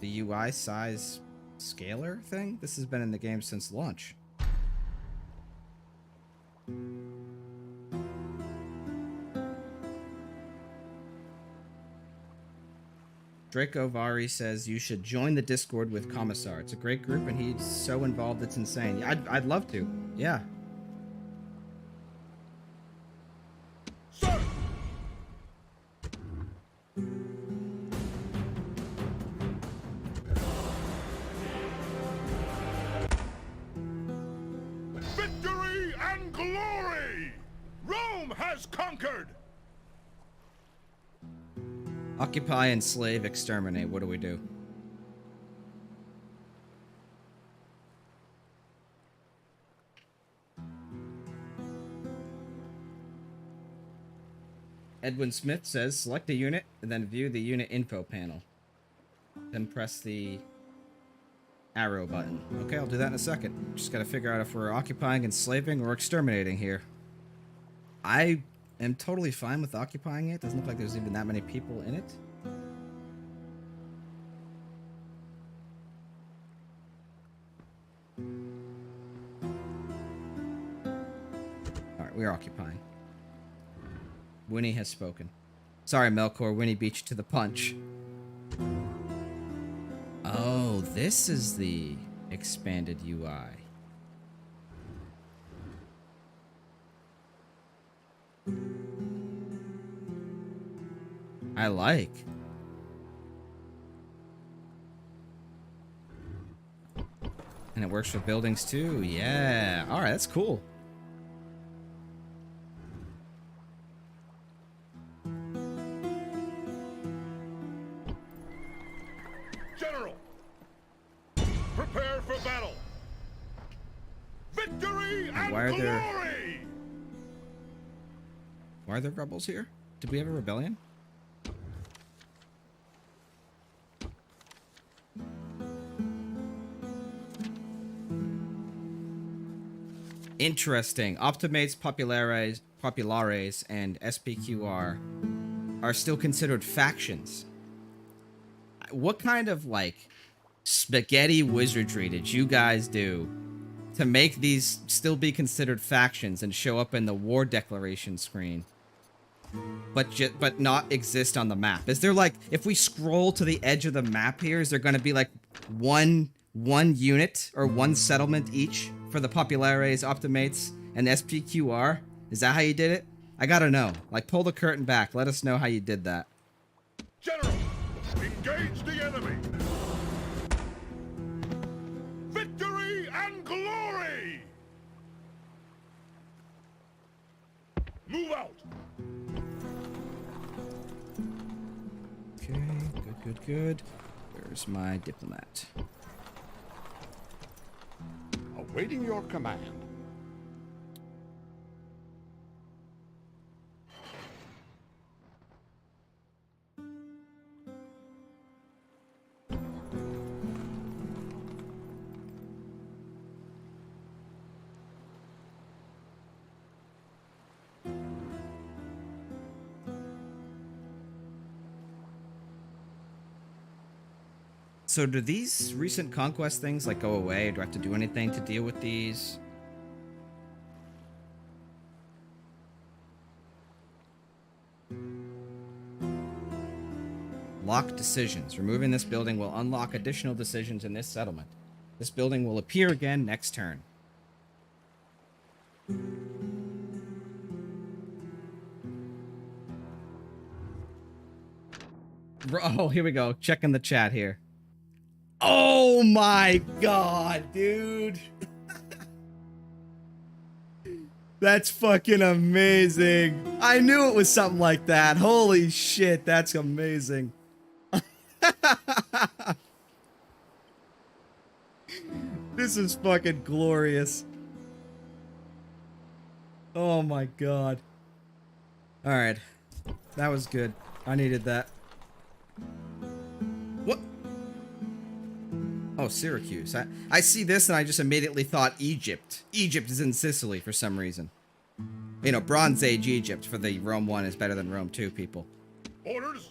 The UI size scaler thing? This has been in the game since launch. Draco Vari says you should join the Discord with Commissar. It's a great group and he's so involved it's insane. Yeah, I'd love to. Yeah. Sir! Victory and glory! Rome has conquered! Occupy, enslave, exterminate. What do we do? Edwin Smith says select a unit and then view the unit info panel. Then press the arrow button. Okay, I'll do that in a second. Just gotta figure out if we're occupying, enslaving, or exterminating here. I am totally fine with occupying it. Doesn't look like there's even that many people in it. Alright, we are occupying. Winnie has spoken. Sorry, Melkor. Winnie beat you to the punch. Oh, this is the expanded UI. I like. And it works for buildings too. Yeah. All right, that's cool. General! Prepare for battle! Victory and Why are there- glory! Why are there rebels here? Did we have a rebellion? Interesting. Optimates, Populares, and SPQR are still considered factions. What kind of, like, spaghetti wizardry did you guys do to make these still be considered factions and show up in the war declaration screen, but not exist on the map? Is there, like, if we scroll to the edge of the map here, is there going to be, like, one unit or one settlement each for the Populares, Optimates, and SPQR? Is that how you did it? I gotta know. Like, pull the curtain back. Let us know how you did that. General! Engage the enemy! Victory and glory! Move out! Okay, good. Where's my diplomat? Awaiting your command. So do these recent conquest things like go away? Do I have to do anything to deal with these? Lock decisions. Removing this building will unlock additional decisions in this settlement. This building will appear again next turn. Oh, here we go. Checking the chat here. Oh my god, dude. That's fucking amazing. I knew it was something like that. Holy shit, that's amazing. This is fucking glorious. Oh my god. Alright. That was good. I needed that. What? Oh, Syracuse. I see this and I just immediately thought Egypt. Egypt is in Sicily for some reason. You know, Bronze Age Egypt for the Rome 1 is better than Rome 2, people. Orders?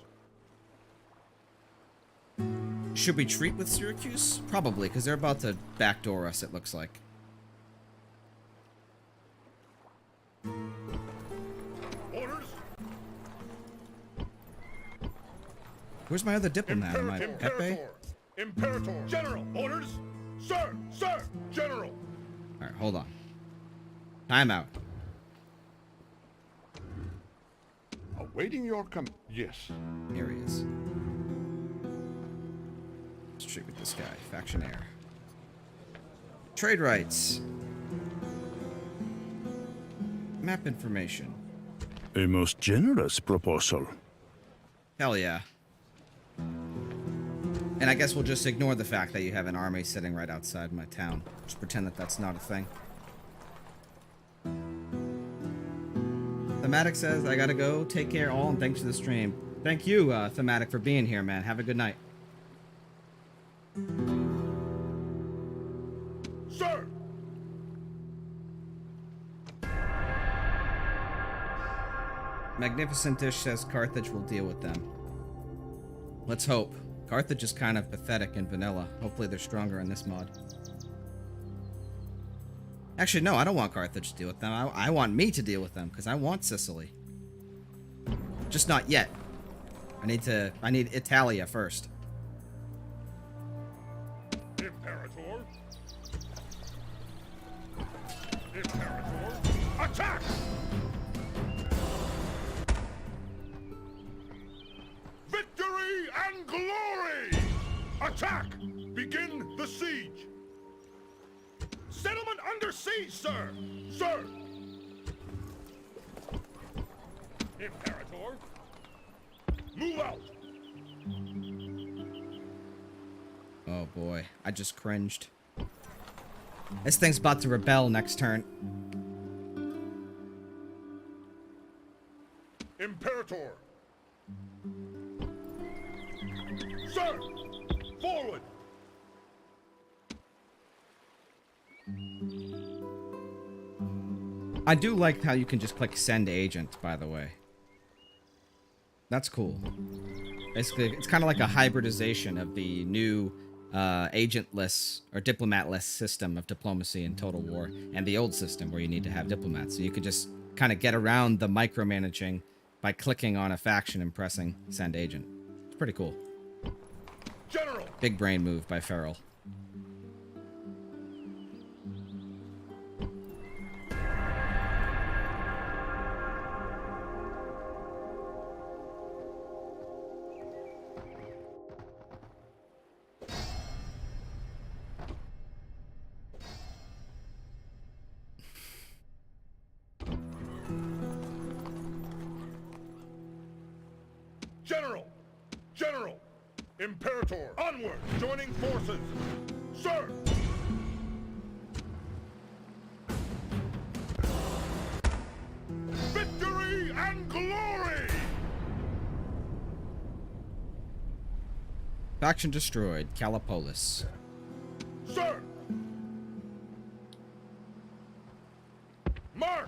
Should we treat with Syracuse? Probably, because they're about to backdoor us, it looks like. Orders? Where's my other diplomat? Am I Pepe? Imperator! Imperator! General! Orders? Sir! Sir! General! Alright, hold on. Time out. Awaiting your yes. Here he is. Let's treat with this guy. Factionaire. Trade rights. Map information. A most generous proposal. Hell yeah. And I guess we'll just ignore the fact that you have an army sitting right outside my town. Just pretend that that's not a thing. Thematic says, I gotta go. Take care all, and thanks for the stream. Thank you, Thematic, for being here, man. Have a good night. Sir! Magnificent Dish says Carthage will deal with them. Let's hope. Carthage is kind of pathetic and vanilla. Hopefully they're stronger in this mod. Actually, no, I don't want Carthage to deal with them. I want me to deal with them, because I want Sicily. Just not yet. I need Italia first. Imperator! Imperator! Attack! Victory and glory! Attack! Begin the siege! Settlement under siege, sir! Sir! Imperator! Move out! Oh boy, I just cringed. This thing's about to rebel next turn. Imperator! Sir! Forward! I do like how you can just click send agent, by the way. That's cool. Basically, it's kind of like a hybridization of the new agentless or diplomatless system of diplomacy in Total War and the old system where you need to have diplomats. So you could just kind of get around the micromanaging by clicking on a faction and pressing send agent. It's pretty cool. General! Big brain move by Farrell. General! General! Imperator! Onward! Joining forces! Sir! Victory and glory! Faction destroyed. Calipolis. Sir! March!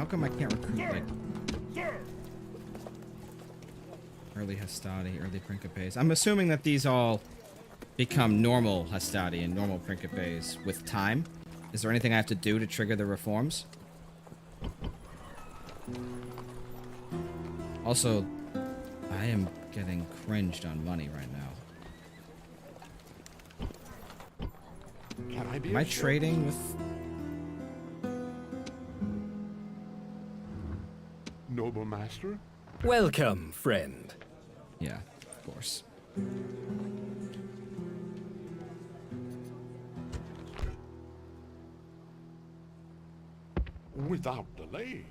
How come I can't recruit Sir! like Sir! early Hastati, early Principes? I'm assuming that these all become normal Hastati and normal Principes with time. Is there anything I have to do to trigger the reforms? Also, I am getting cringed on money right now. Can I be Am I trading with... Noble master? Welcome, friend. Yeah, of course. Without delay.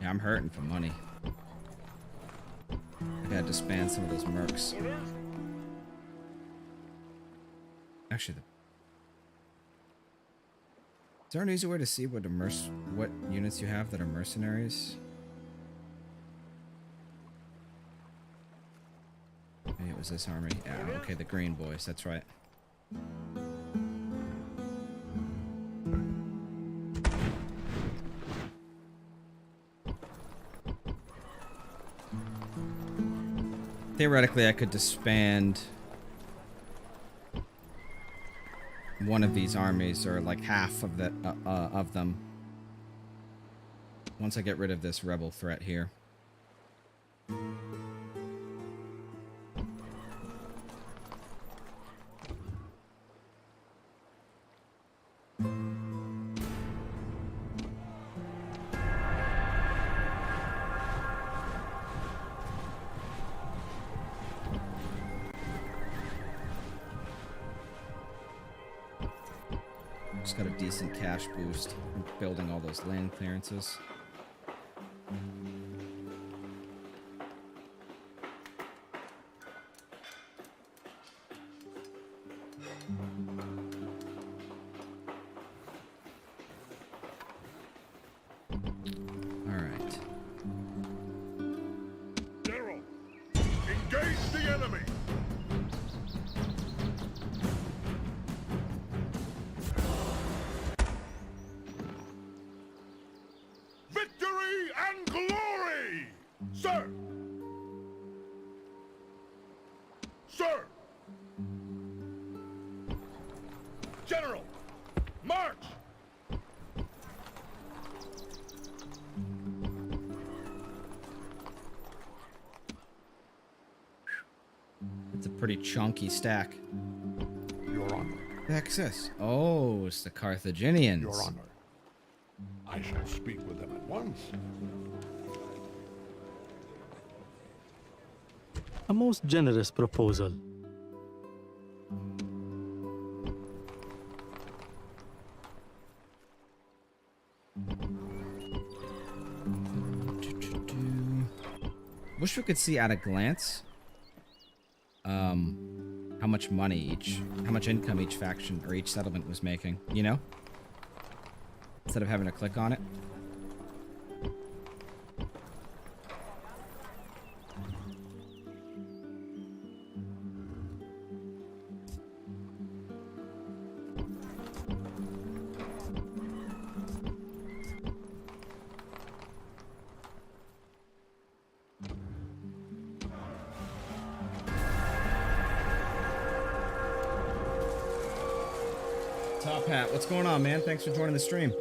Yeah, I'm hurting for money. I gotta disband some of those mercs. Actually, is there an easy way to see what what units you have that are mercenaries? Maybe it was this army. Yeah, okay, the green boys. That's right. Theoretically, I could disband one of these armies, or like half of them, once I get rid of this rebel threat here. Just got a decent cash boost from building all those land clearances. All right. General, engage the enemy. Victory and glory! Sir! Sir! General! March! It's a pretty chunky stack. Your Honor. What the heck's this? Oh, it's the Carthaginians. Your Honor. I shall speak with them at once. A most generous proposal. Wish we could see at a glance how much money how much income each faction or each settlement was making, you know? Instead of having to click on it. Top Hat, what's going on, man? Thanks for joining the stream.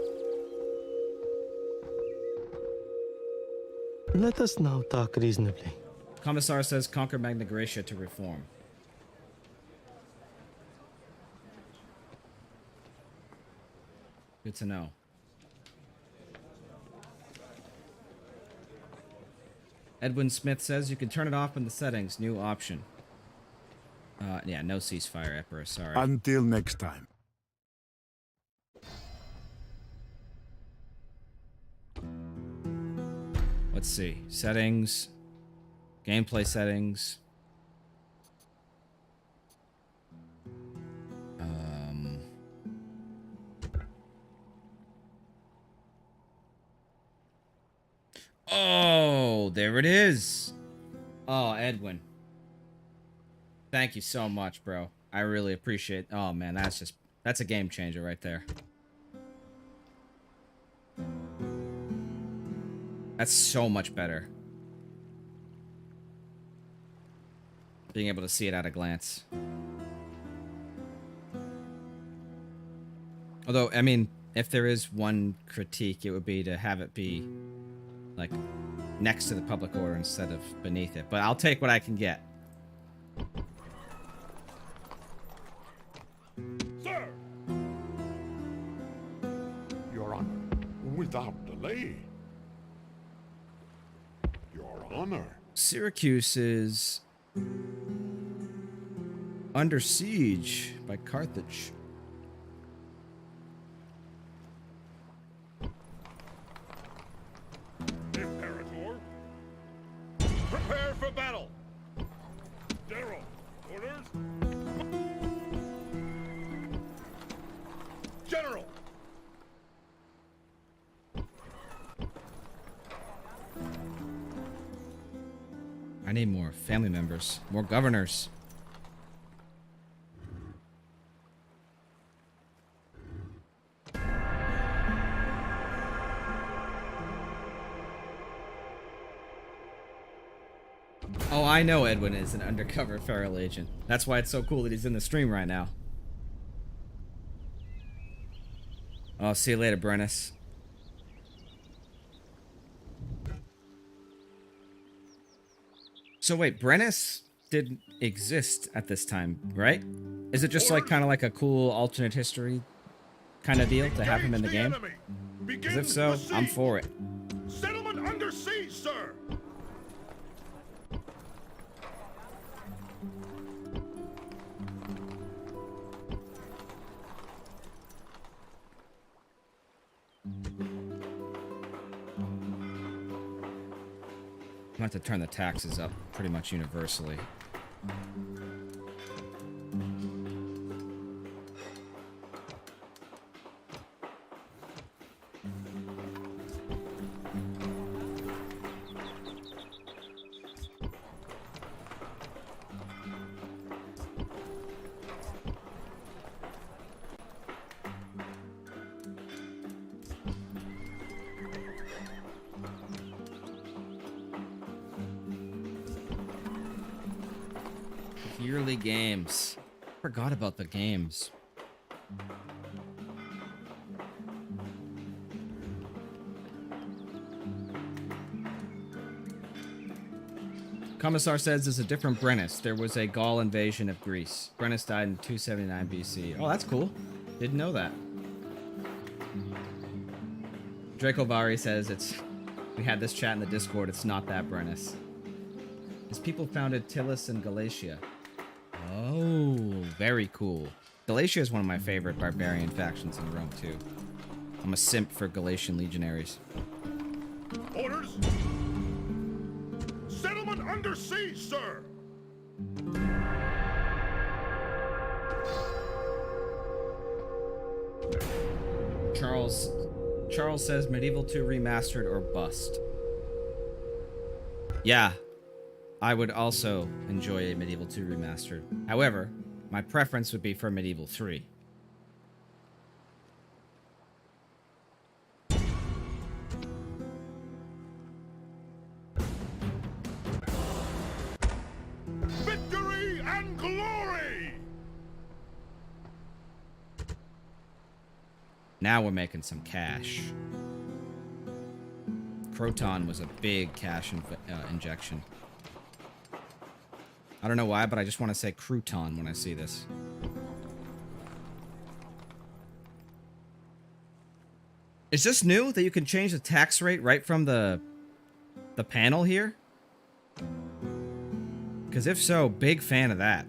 Let us now talk reasonably. Commissar says conquer Magna Graecia to reform. Good to know. Edwin Smith says you can turn it off in the settings. New option. Yeah, no ceasefire, Emperor. Sorry. Until next time. Let's see. Settings. Gameplay settings. Oh, there it is. Oh, Edwin. Thank you so much, bro. I really appreciate. Oh man, that's just That's a game changer right there. That's so much better. Being able to see it at a glance. Although, I mean, if there is one critique, it would be to have it be, like, next to the public order instead of beneath it. But I'll take what I can get. Sir! Your Honor, without delay. Your Honor. Syracuse is under siege by Carthage. Imperator. Prepare for battle. General, orders. General. I need more family members, more governors. Oh, I know Edwin is an undercover feral agent. That's why it's so cool that he's in the stream right now. Oh, see you later, Brennis. So wait, Brennis didn't exist at this time, right? Is it just like kind of like a cool alternate history kind of deal to have him in the game? Because if so, I'm for it. Settlement under siege, sir. I'm going to have to turn the taxes up pretty much universally. Yearly games. Forgot about the games. Commissar says there's a different Brennus. There was a Gaul invasion of Greece. Brennus died in 279 BC. Oh, that's cool. Didn't know that. Dracovari says it's... We had this chat in the Discord. It's not that Brennus. His people founded Tillus in Galatia. Oh, very cool. Galatia is one of my favorite barbarian factions in Rome, too. I'm a simp for Galatian legionaries. Orders. Settlement under siege, sir. Charles says Medieval 2 Remastered or bust. Yeah, I would also enjoy a Medieval 2 Remastered. However, my preference would be for Medieval 3. Victory and glory! Now we're making some cash. Croton was a big cash injection. I don't know why, but I just want to say crouton when I see this. Is this new that you can change the tax rate right from the panel here? Because if so, big fan of that.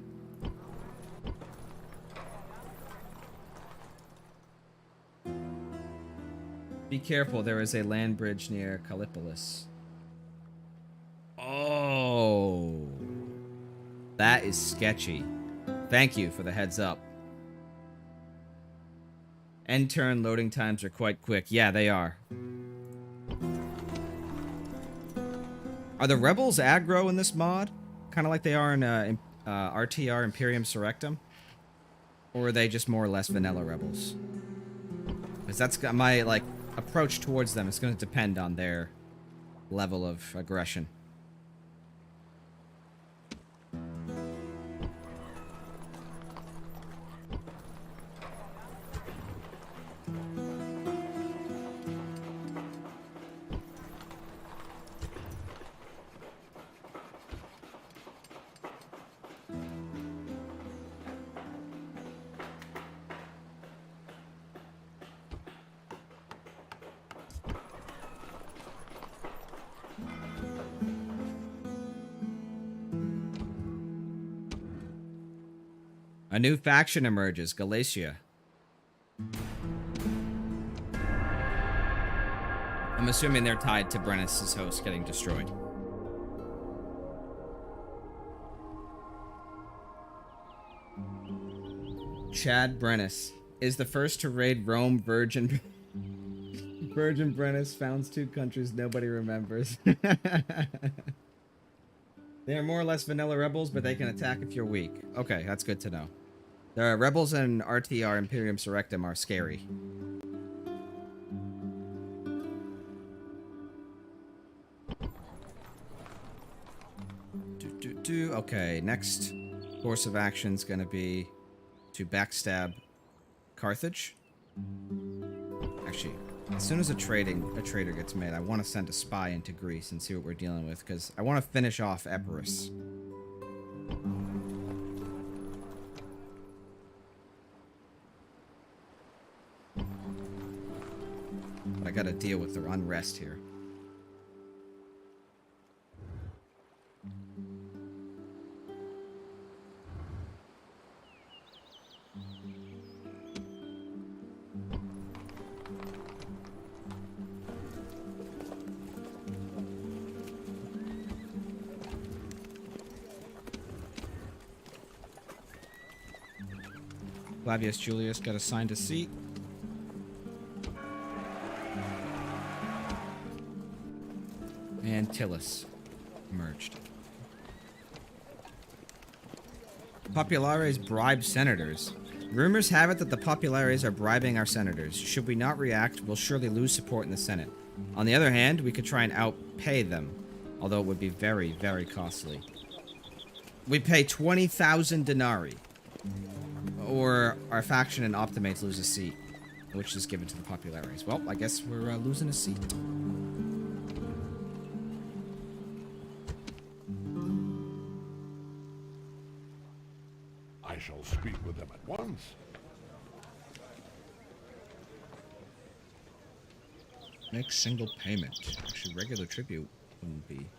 Be careful, there is a land bridge near Callipolis. Oh. That is sketchy. Thank you for the heads up. End turn loading times are quite quick. Yeah, they are. Are the rebels aggro in this mod? Kind of like they are in RTR Imperium Surrectum? Or are they just more or less vanilla rebels? Because that's got my, like, approach towards them is going to depend on their level of aggression. A new faction emerges, Galatia. I'm assuming they're tied to Brennus' host getting destroyed. Chad Brennus is the first to raid Rome. Virgin Brennus founds 2 countries nobody remembers. They are more or less vanilla rebels, but they can attack if you're weak. Okay, that's good to know. The rebels in RTR Imperium Surrectum are scary. Okay, next course of action is going to be to backstab Carthage. Actually, as soon as a trader gets made, I want to send a spy into Greece and see what we're dealing with, because I want to finish off Epirus. But I gotta deal with their unrest here. Flavius Julius got assigned a seat. And Tillus emerged. Populares bribe senators. Rumors have it that the Populares are bribing our senators. Should we not react, we'll surely lose support in the Senate. On the other hand, we could try and outpay them, although it would be very, very costly. We pay 20,000 denarii. Or our faction and Optimates lose a seat, which is given to the Populares. Well, I guess we're losing a seat. I shall speak with them at once. Make single payment. Actually, regular tribute wouldn't be.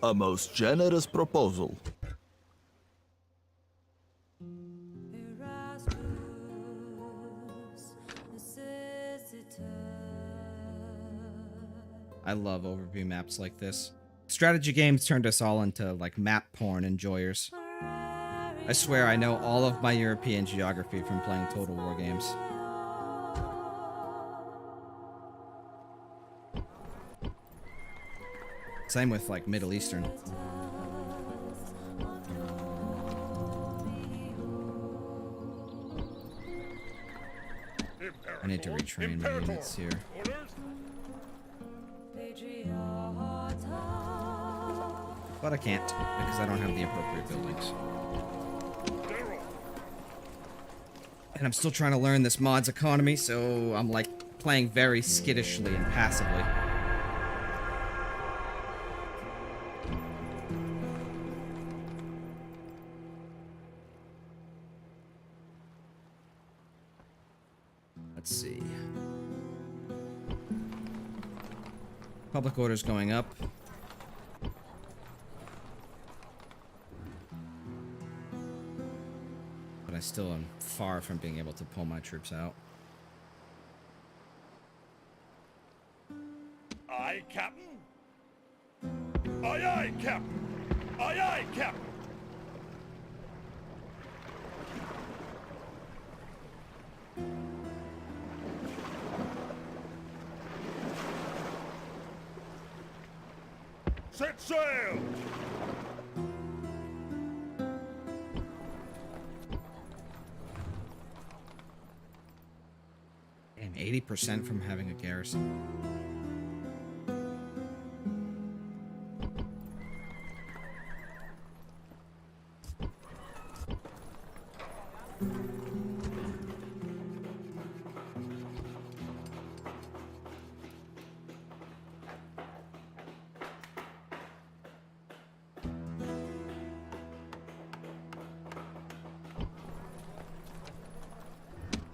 A most generous proposal. I love overview maps like this. Strategy games turned us all into, like, map porn enjoyers. I swear I know all of my European geography from playing Total War games. Same with, like, Middle Eastern. I need to retrain my units here. But I can't, because I don't have the appropriate buildings. And I'm still trying to learn this mod's economy, so I'm, like, playing very skittishly and passively. Let's see. Public order's going up. But I still am far from being able to pull my troops out. Aye, Captain. Aye, aye, Captain. Aye, aye, Captain. Set sail! Damn, 80% from having a garrison.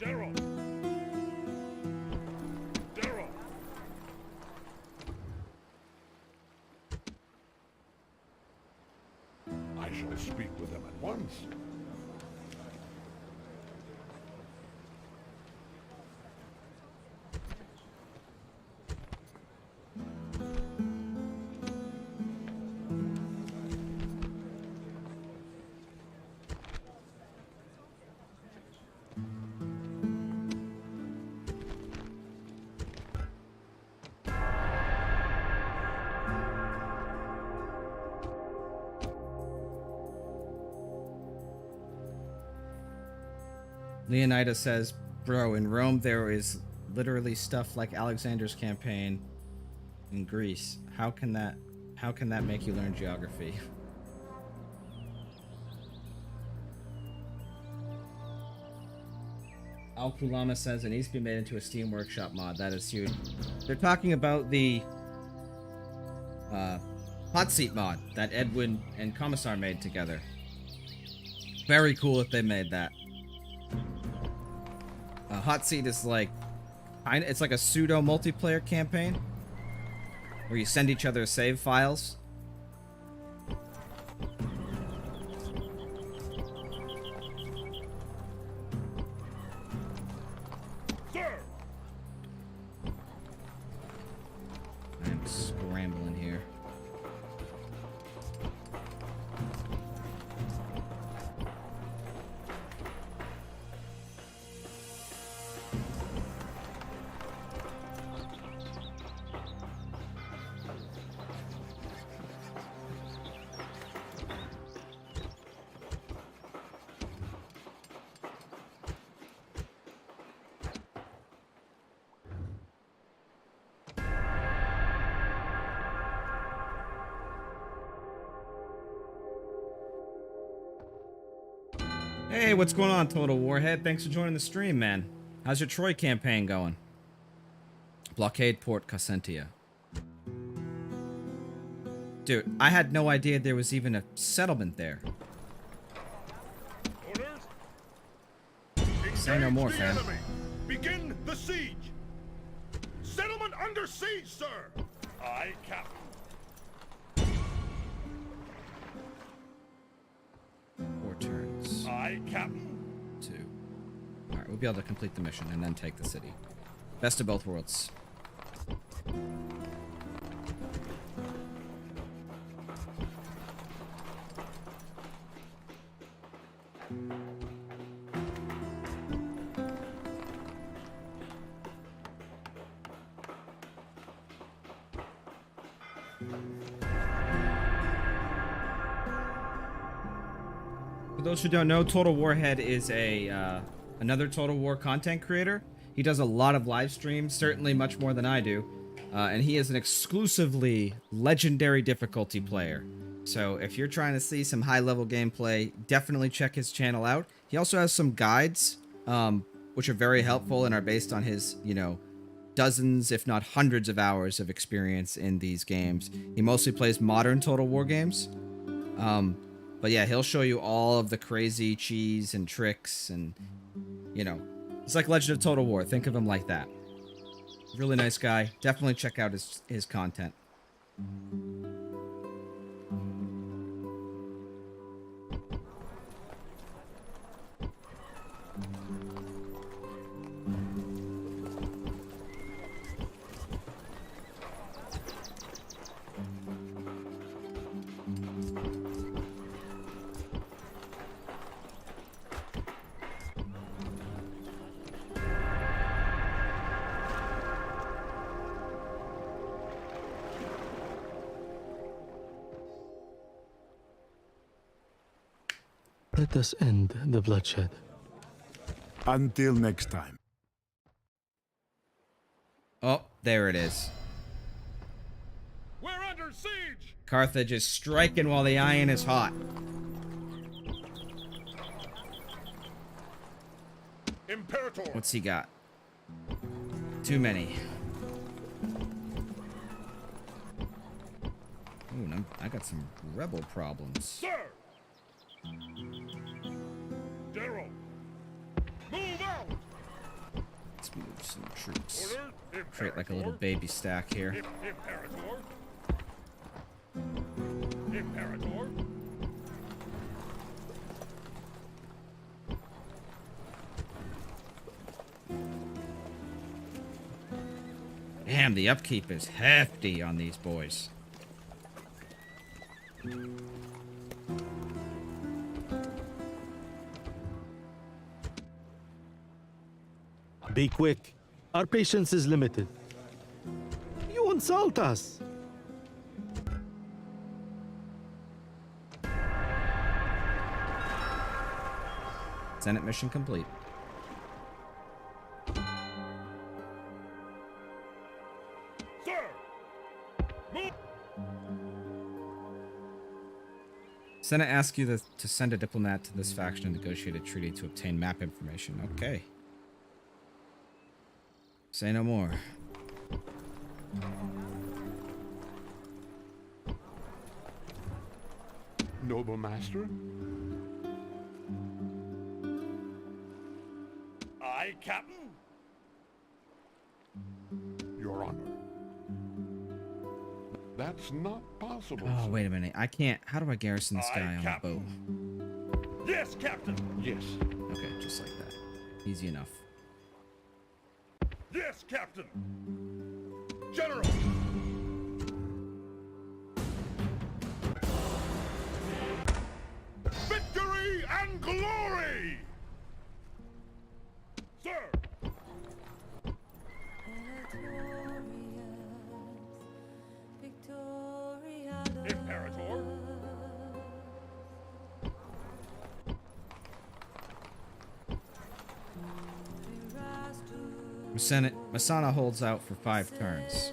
Daryl! Daryl! I shall speak with them at once. Leonidas says, bro, in Rome there is literally stuff like Alexander's campaign in Greece. How can that make you learn geography? Al-Kulama says it needs to be made into a Steam Workshop mod. That is huge. They're talking about the hot seat mod that Edwin and Commissar made together. Very cool if they made that. Hot seat is like, it's like a pseudo multiplayer campaign where you send each other save files. Sir! I'm scrambling here. Hey, what's going on, Total Warhead? Thanks for joining the stream, man. How's your Troy campaign going? Blockade Port Cassentia. Dude, I had no idea there was even a settlement there. Orders? Say no more, Engage fam. the enemy. Begin the siege. Settlement under siege, sir. Aye, Captain. 4 turns. Aye, Captain. 2. Alright, we'll be able to complete the mission and then take the city. Best of both worlds. For those who don't know, Total Warhead is another Total War content creator. He does a lot of live streams, certainly much more than I do, and he is an exclusively legendary difficulty player. So if you're trying to see some high-level gameplay, definitely check his channel out. He also has some guides, which are very helpful and are based on his, dozens, if not hundreds of hours of experience in these games. He mostly plays modern Total War games. But yeah, he'll show you all of the crazy cheese and tricks and, it's like Legend of Total War. Think of him like that. Really nice guy. Definitely check out his content. Let us end the bloodshed. Until next time. Oh, there it is. We're under siege! Carthage is striking while the iron is hot. Imperator! What's he got? Too many. Ooh, I got some rebel problems. Sir! General! Move out! Let's move some troops. Order! Create like a little baby stack here. Imperator! Imperator! Damn, the upkeep is hefty on these boys. Be quick. Our patience is limited. You insult us. Senate mission complete. Sir! Move! Senate asks you to send a diplomat to this faction and negotiate a treaty to obtain map information. Okay. Say no more. Noble master? Aye, Captain? Your Honor. That's not possible. Oh, wait a minute. I can't. How do I garrison this guy on Captain. the boat? Yes, Captain. Yes. Okay, just like that. Easy enough. Yes, Captain. General. Victory and glory. Sir. Imperator. Senate Masana holds out for 5 turns.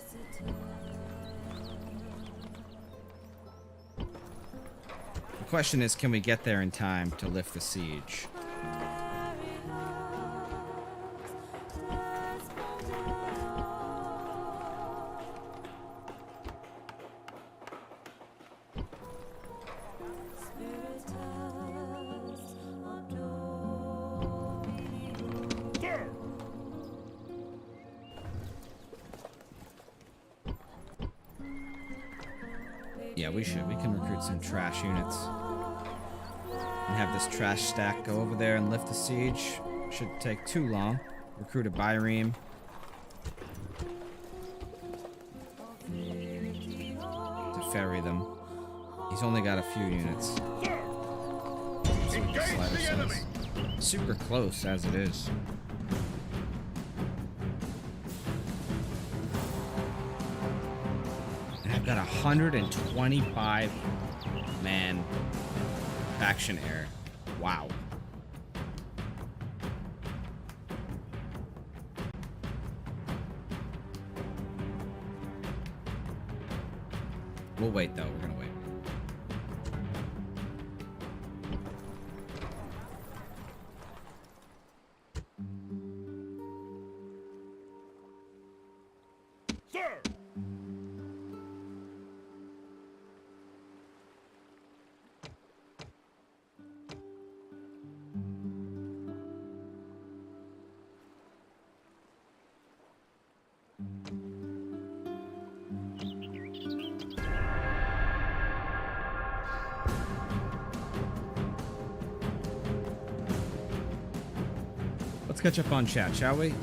The question is, can we get there in time to lift the siege? Sir. Yeah, we should. We can recruit some trash units. And have this trash stack go over there and lift the siege. Shouldn't take too long. Recruit a Byreme. To ferry them. He's only got a few units. Sir. That's what the Engage slider the enemy. says. Super close as it is. And I've got 125 man faction error. Wow. We'll wait though. We're gonna wait. Sir. Let's catch up on chat, shall we?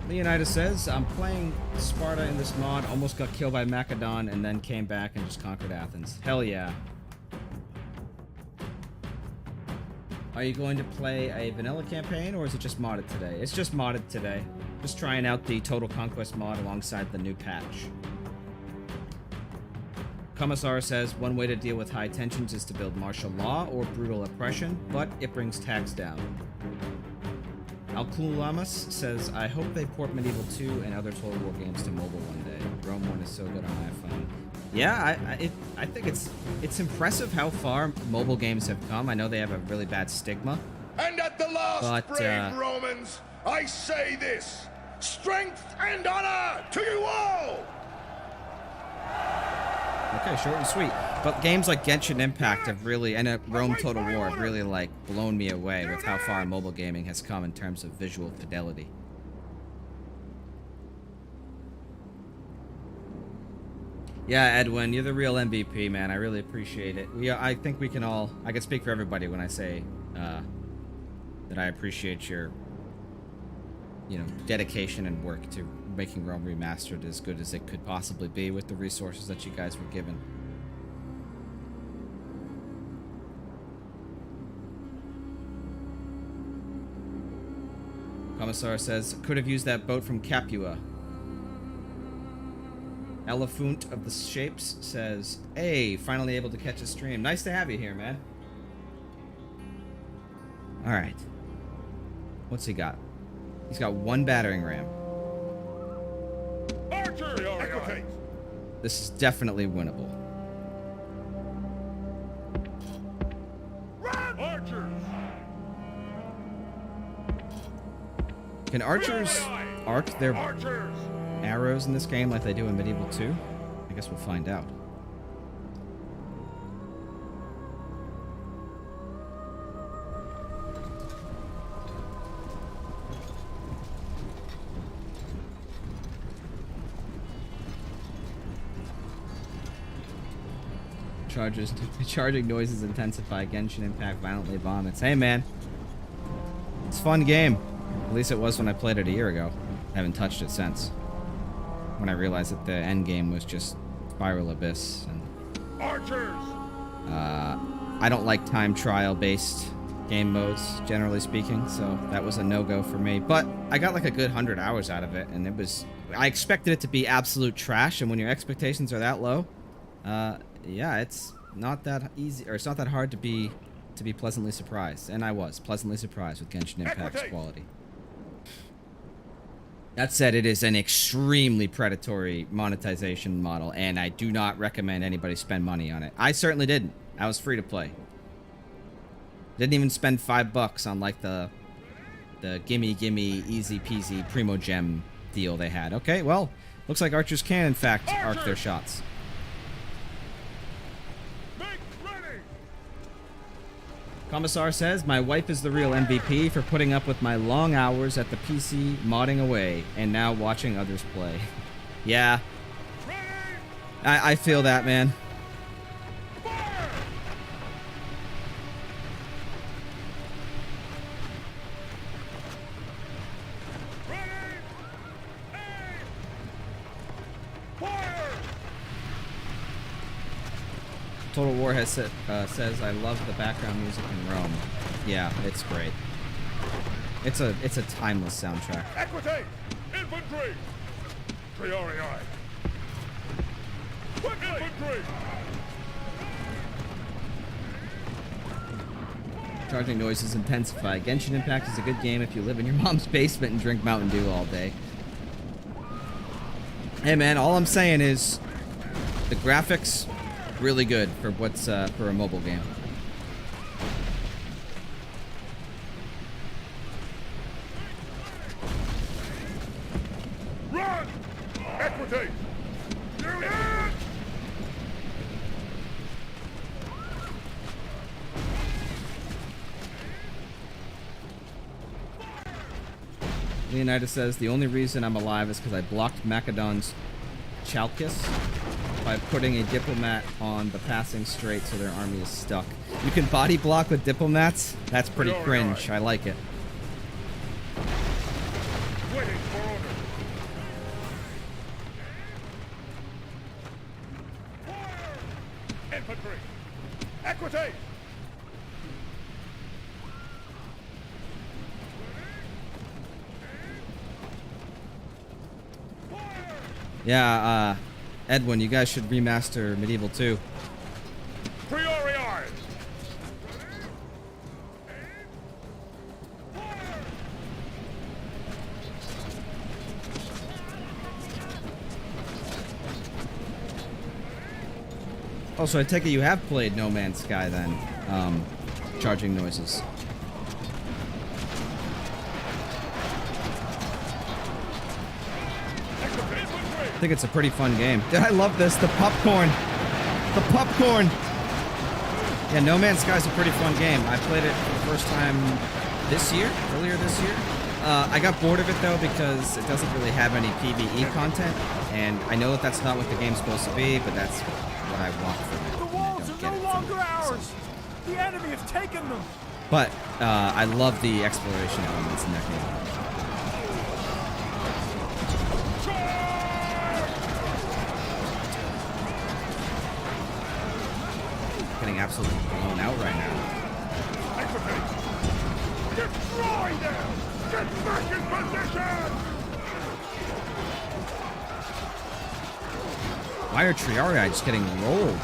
Leonidas says, I'm playing Sparta in this mod, almost got killed by Macedon, and then came back and just conquered Athens. Hell yeah. Are you going to play a vanilla campaign, or is it just modded today? It's just modded today. Just trying out the Total Conquest mod alongside the new patch. Commissar says one way to deal with high tensions is to build martial law or brutal oppression, but it brings tax down. Alkulamas says, I hope they port Medieval 2 and other Total War games to mobile one day. Rome 1 is so good on iPhone. Yeah, I think it's impressive how far mobile games have come. I know they have a really bad stigma. And at the last, brave Romans, I say this: strength and honor to you all! Okay, short and sweet. But games like Genshin Impact have really, and Rome Total War have really, like, blown me away with how far mobile gaming has come in terms of visual fidelity. Yeah, Edwin, you're the real MVP, man. I really appreciate it. I think we can all, I can speak for everybody when I say that I appreciate your, dedication and work to making Rome Remastered as good as it could possibly be with the resources that you guys were given. Commissar says, could have used that boat from Capua. Elephant of the Shapes says, hey, finally able to catch a stream. Nice to have you here, man. Alright. What's he got? He's got 1 battering ram. Archer! This is definitely winnable. Run! Archers! Can archers arc their arrows in this game like they do in Medieval 2? I guess we'll find out. Charging noises intensify. Genshin Impact violently vomits. Hey, man. It's a fun game. At least it was when I played it a year ago. I haven't touched it since. When I realized that the end game was just Spiral Abyss. And, Archers! I don't like time trial based game modes, generally speaking, so that was a no-go for me. But I got like a good 100 hours out of it, and it was... I expected it to be absolute trash, and when your expectations are that low, yeah, it's not that easy, or it's not that hard to be pleasantly surprised. And I was pleasantly surprised with Genshin Impact's quality. That said, it is an extremely predatory monetization model, and I do not recommend anybody spend money on it. I certainly didn't. I was free to play. Didn't even spend $5 on like the gimme easy peasy primo gem deal they had. Okay, well, looks like archers can in fact arc their shots. Commissar says, my wife is the real MVP for putting up with my long hours at the PC modding away and now watching others play. Yeah. I feel that, man. Total War has says, I love the background music in Rome. Yeah, it's great. It's a timeless soundtrack. Equity! Infantry! Priorii! Infantry! Charging noises intensify. Genshin Impact is a good game if you live in your mom's basement and drink Mountain Dew all day. Hey man, all I'm saying is the graphics really good for what's for a mobile game. Run! Equity! Leonidas says, the only reason I'm alive is because I blocked Macedon's Chalkis by putting a diplomat on the passing strait so their army is stuck. You can body block with diplomats? That's pretty cringe. I like it. Waiting for order. Infantry! Equity! Yeah, Edwin, you guys should remaster Medieval 2. Priori eyes! Oh, so I take it you have played No Man's Sky then. Charging noises. I think it's a pretty fun game. Dude, I love this. The popcorn. The popcorn. Yeah, No Man's Sky is a pretty fun game. I played it for the first time earlier this year. I got bored of it though because it doesn't really have any PvE content, and I know that that's not what the game's supposed to be, but that's what I want from it. The walls are no longer ours. The enemy have taken them. But I love the exploration elements in that game. Getting absolutely blown out right now. Destroy them! Get back in position! Why are Triarii just getting rolled?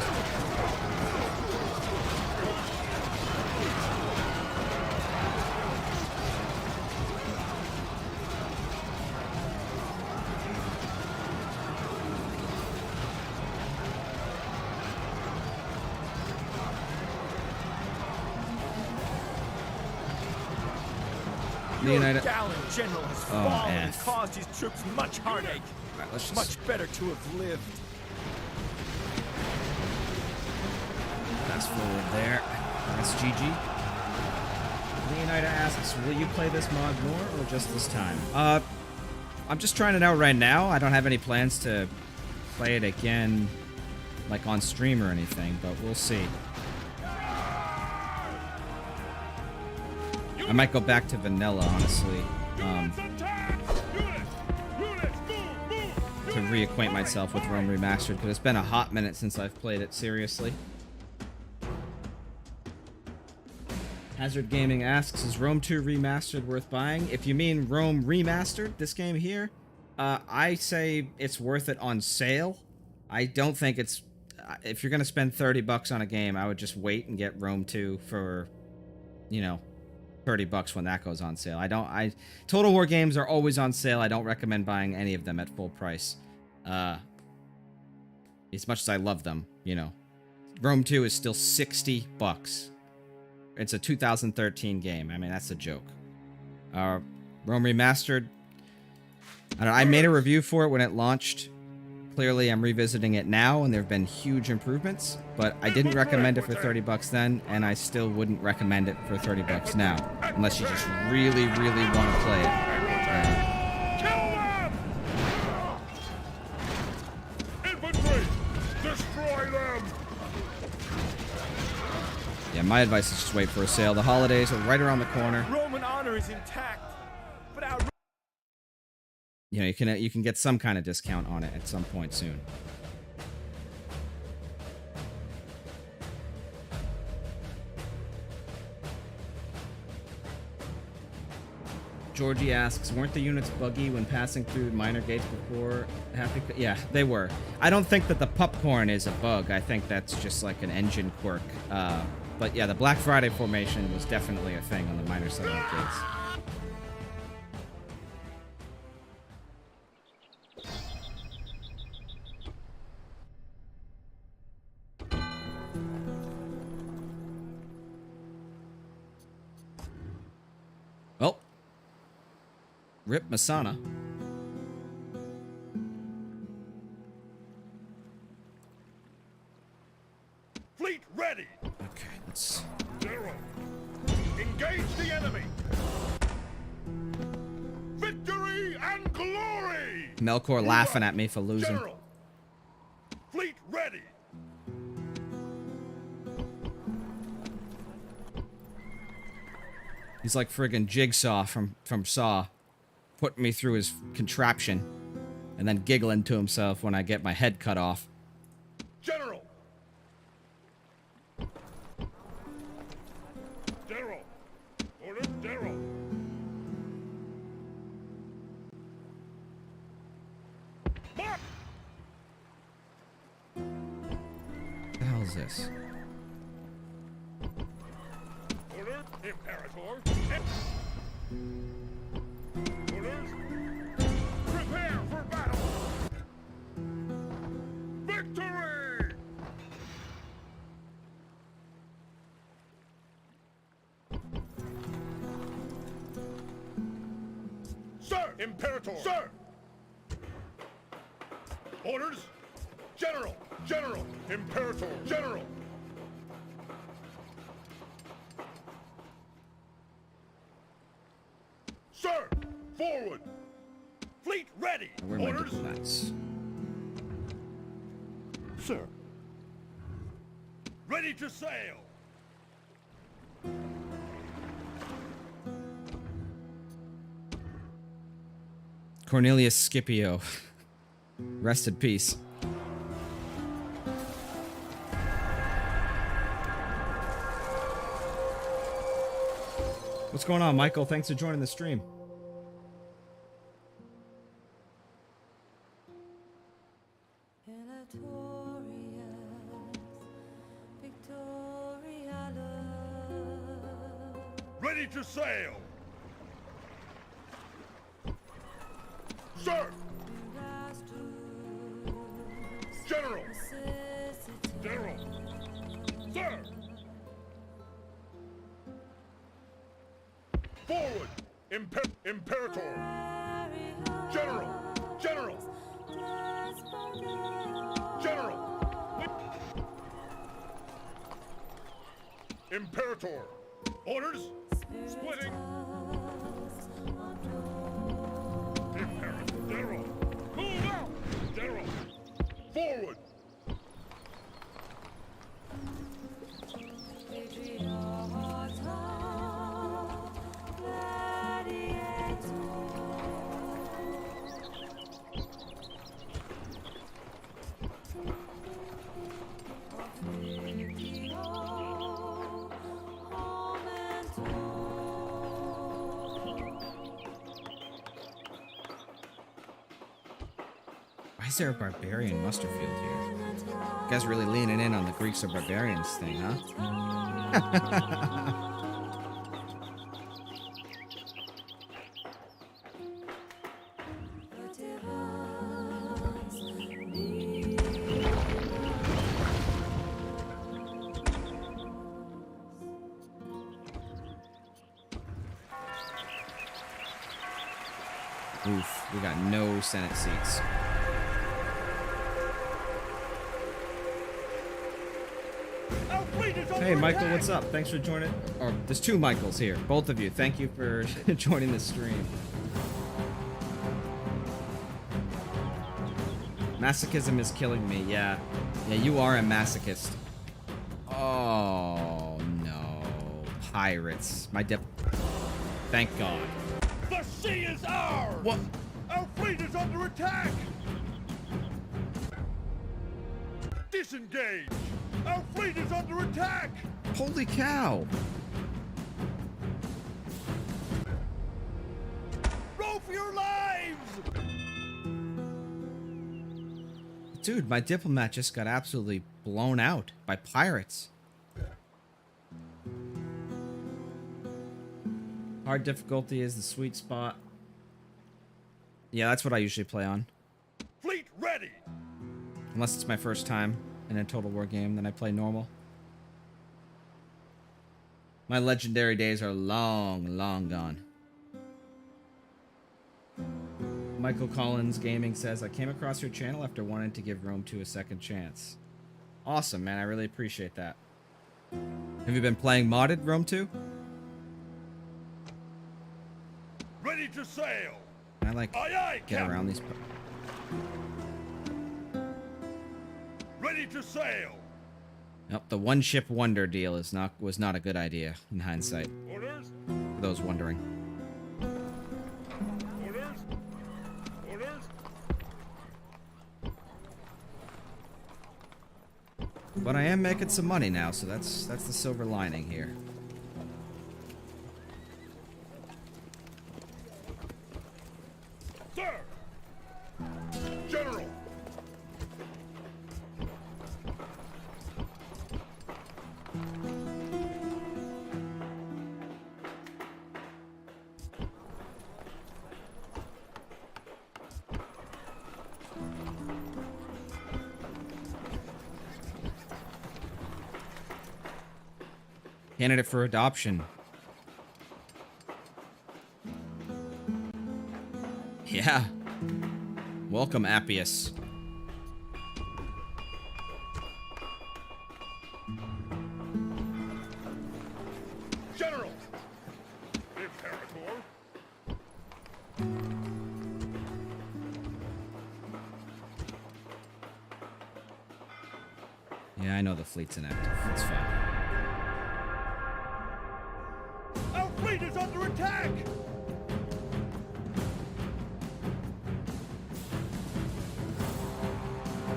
Your Leonidas. gallant general has Oh, fallen and F. caused his troops much heartache. Alright, let's just... Much better to have lived. Fast forward there. That's GG. Leonida asks, will you play this mod more or just this time? I'm just trying it out right now. I don't have any plans to play it again, like on stream or anything, but we'll see. I might go back to vanilla, honestly, to reacquaint myself with Rome Remastered, because it's been a hot minute since I've played it seriously. Hazard Gaming asks, is Rome 2 Remastered worth buying? If you mean Rome Remastered, this game here, I say it's worth it on sale. I don't think it's... if you're going to spend $30 on a game, I would just wait and get Rome 2 for, you know, $30 when that goes on sale. Total War games are always on sale. I don't recommend buying any of them at full price. As much as I love them, you know. Rome 2 is still $60. It's a 2013 game. I mean, that's a joke. Rome Remastered. I don't know, I made a review for it when it launched. Clearly, I'm revisiting it now, and there have been huge improvements. But I didn't recommend it for $30 then, and I still wouldn't recommend it for $30 now, unless you just really, really want to play it. Infantry! Destroy them! Yeah, my advice is just wait for a sale. The holidays are right around the corner. Roman honor is intact, but our You know, you can get some kind of discount on it at some point soon. Georgie asks, weren't the units buggy when passing through minor gates before happy? Yeah, they were. I don't think that the popcorn is a bug. I think that's just like an engine quirk. But yeah, the Black Friday formation was definitely a thing on the minor settlement gates. Well, rip Masana. Fleet ready! Okay, let's... General! Engage the enemy! Victory and glory! Melkor laughing at me for losing. General! Fleet ready! He's like friggin' Jigsaw from Saw, putting me through his contraption, and then giggling to himself when I get my head cut off. General! General! Order, General! Mark! the hell is this? Order, Imperator. Orders. Prepare for battle. Victory! Sir! Imperator! Sir! Orders! General! General! Imperator! General! Sir! Forward! Fleet ready! Where are my Orders! diplomats? Sir! Ready to sail! Cornelius Scipio. Rest in peace. What's going on, Michael? Thanks for joining the stream. Ready to sail! Sir! General! General! Sir! Forward! Imperator! General! General! General! Imperator! Orders? Splitting! Imperator! General! Move out! General! Forward! Why is there a barbarian muster field here? You guys really leaning in on the Greeks or barbarians thing, huh? Oof, we got no Senate seats. Hey, Michael, what's up? Thanks for joining. Or, there's two Michaels here. Both of you. Thank you for joining the stream. Masochism is killing me, yeah. Yeah, you are a masochist. Oh, no. Pirates. My dip. Thank God. The sea is ours! What? Our fleet is under attack! Disengage! Our fleet is under attack! Holy cow. Row for your lives! Dude, my diplomat just got absolutely blown out by pirates. Hard difficulty is the sweet spot. Yeah, that's what I usually play on. Fleet ready! Unless it's my first time in a Total War game, then I play normal. My legendary days are long, long gone. Michael Collins Gaming says, I came across your channel after wanting to give Rome 2 a second chance. Awesome, man. I really appreciate that. Have you been playing modded Rome 2? Ready to sail! I like Aye, aye, get Captain. around these. Ready to sail! Nope, the one ship wonder deal was not a good idea in hindsight. Orders? For those wondering. Orders? Orders? But I am making some money now, so that's the silver lining here. Sir! General! Candidate for adoption. Yeah. Welcome, Appius. General! Imperator! Yeah, I know the fleet's inactive. It's fine. Our fleet is under attack!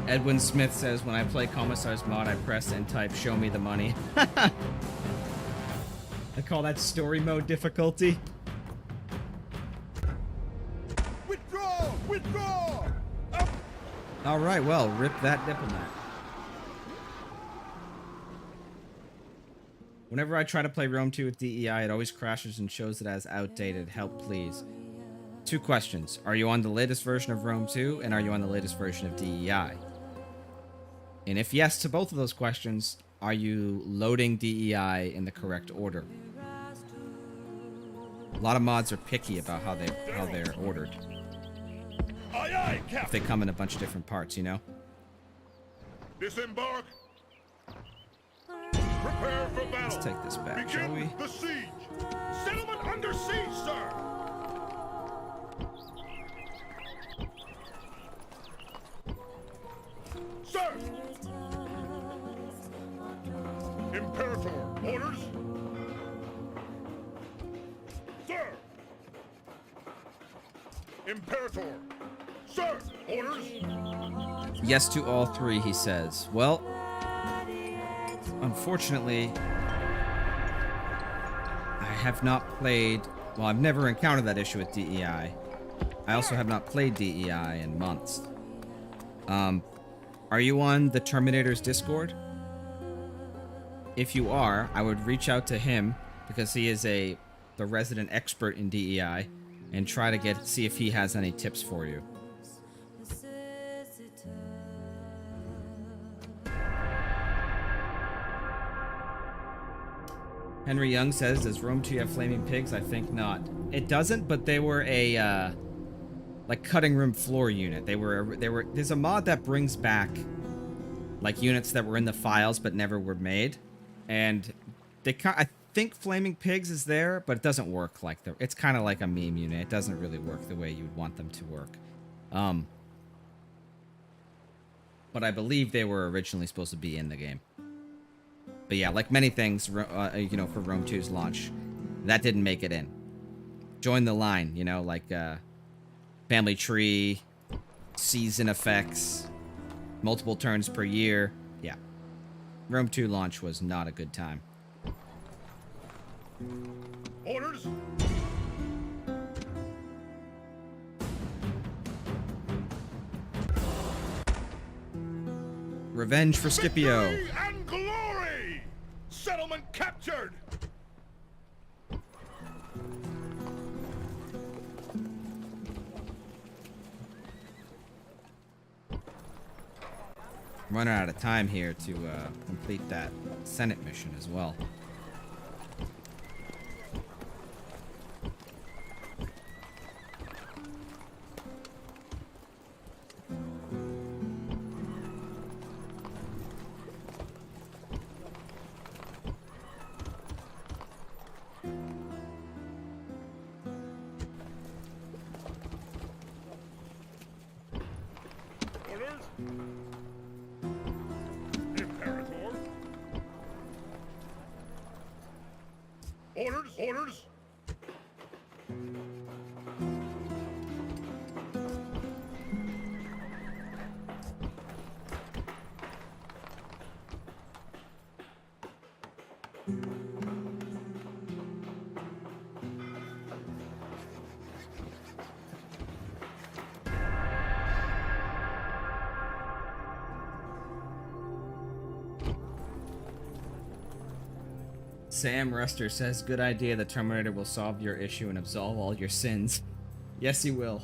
Edwin Smith says, when I play Commissar's mod, I press and type, show me the money. I call that story mode difficulty. Withdraw! Withdraw! Alright, well, rip that diplomat. Whenever I try to play Rome 2 with DEI, it always crashes and shows it as outdated. Help, please. 2 questions. Are you on the latest version of Rome 2, and are you on the latest version of DEI? And if yes to both of those questions, are you loading DEI in the correct order? A lot of mods are picky about how they're ordered. Aye, aye, If Captain! they come in a bunch of different parts, you know? Disembark! Prepare for battle! Let's take this back, Begin shall we? the siege! Settlement under siege, sir! Sir! Imperator, orders? Sir! Imperator! Sir! Orders? Yes to all 3, he says. Well, unfortunately, I have not played... Well, I've never encountered that issue with DEI. I also have not played DEI in months. Are you on the Terminator's Discord? If you are, I would reach out to him, because he is the resident expert in DEI, and try to see if he has any tips for you. Henry Young says, does Rome 2 have flaming pigs? I think not. It doesn't, but they were a like cutting room floor unit. There's a mod that brings back like units that were in the files but never were made. And I think flaming pigs is there, but it doesn't work like it's kind of like a meme unit. It doesn't really work the way you'd want them to work. But I believe they were originally supposed to be in the game. But yeah, like many things, you know, for Rome 2's launch, that didn't make it in. Join the line, you know, like family tree, season effects, multiple turns per year. Yeah. Rome 2 launch was not a good time. Orders? Revenge for Scipio. Victory and glory! Settlement captured! Running out of time here to complete that Senate mission as well. Orders? Imperator? Orders? Orders? Sam Rester says, good idea, the Terminator will solve your issue and absolve all your sins. Yes, he will.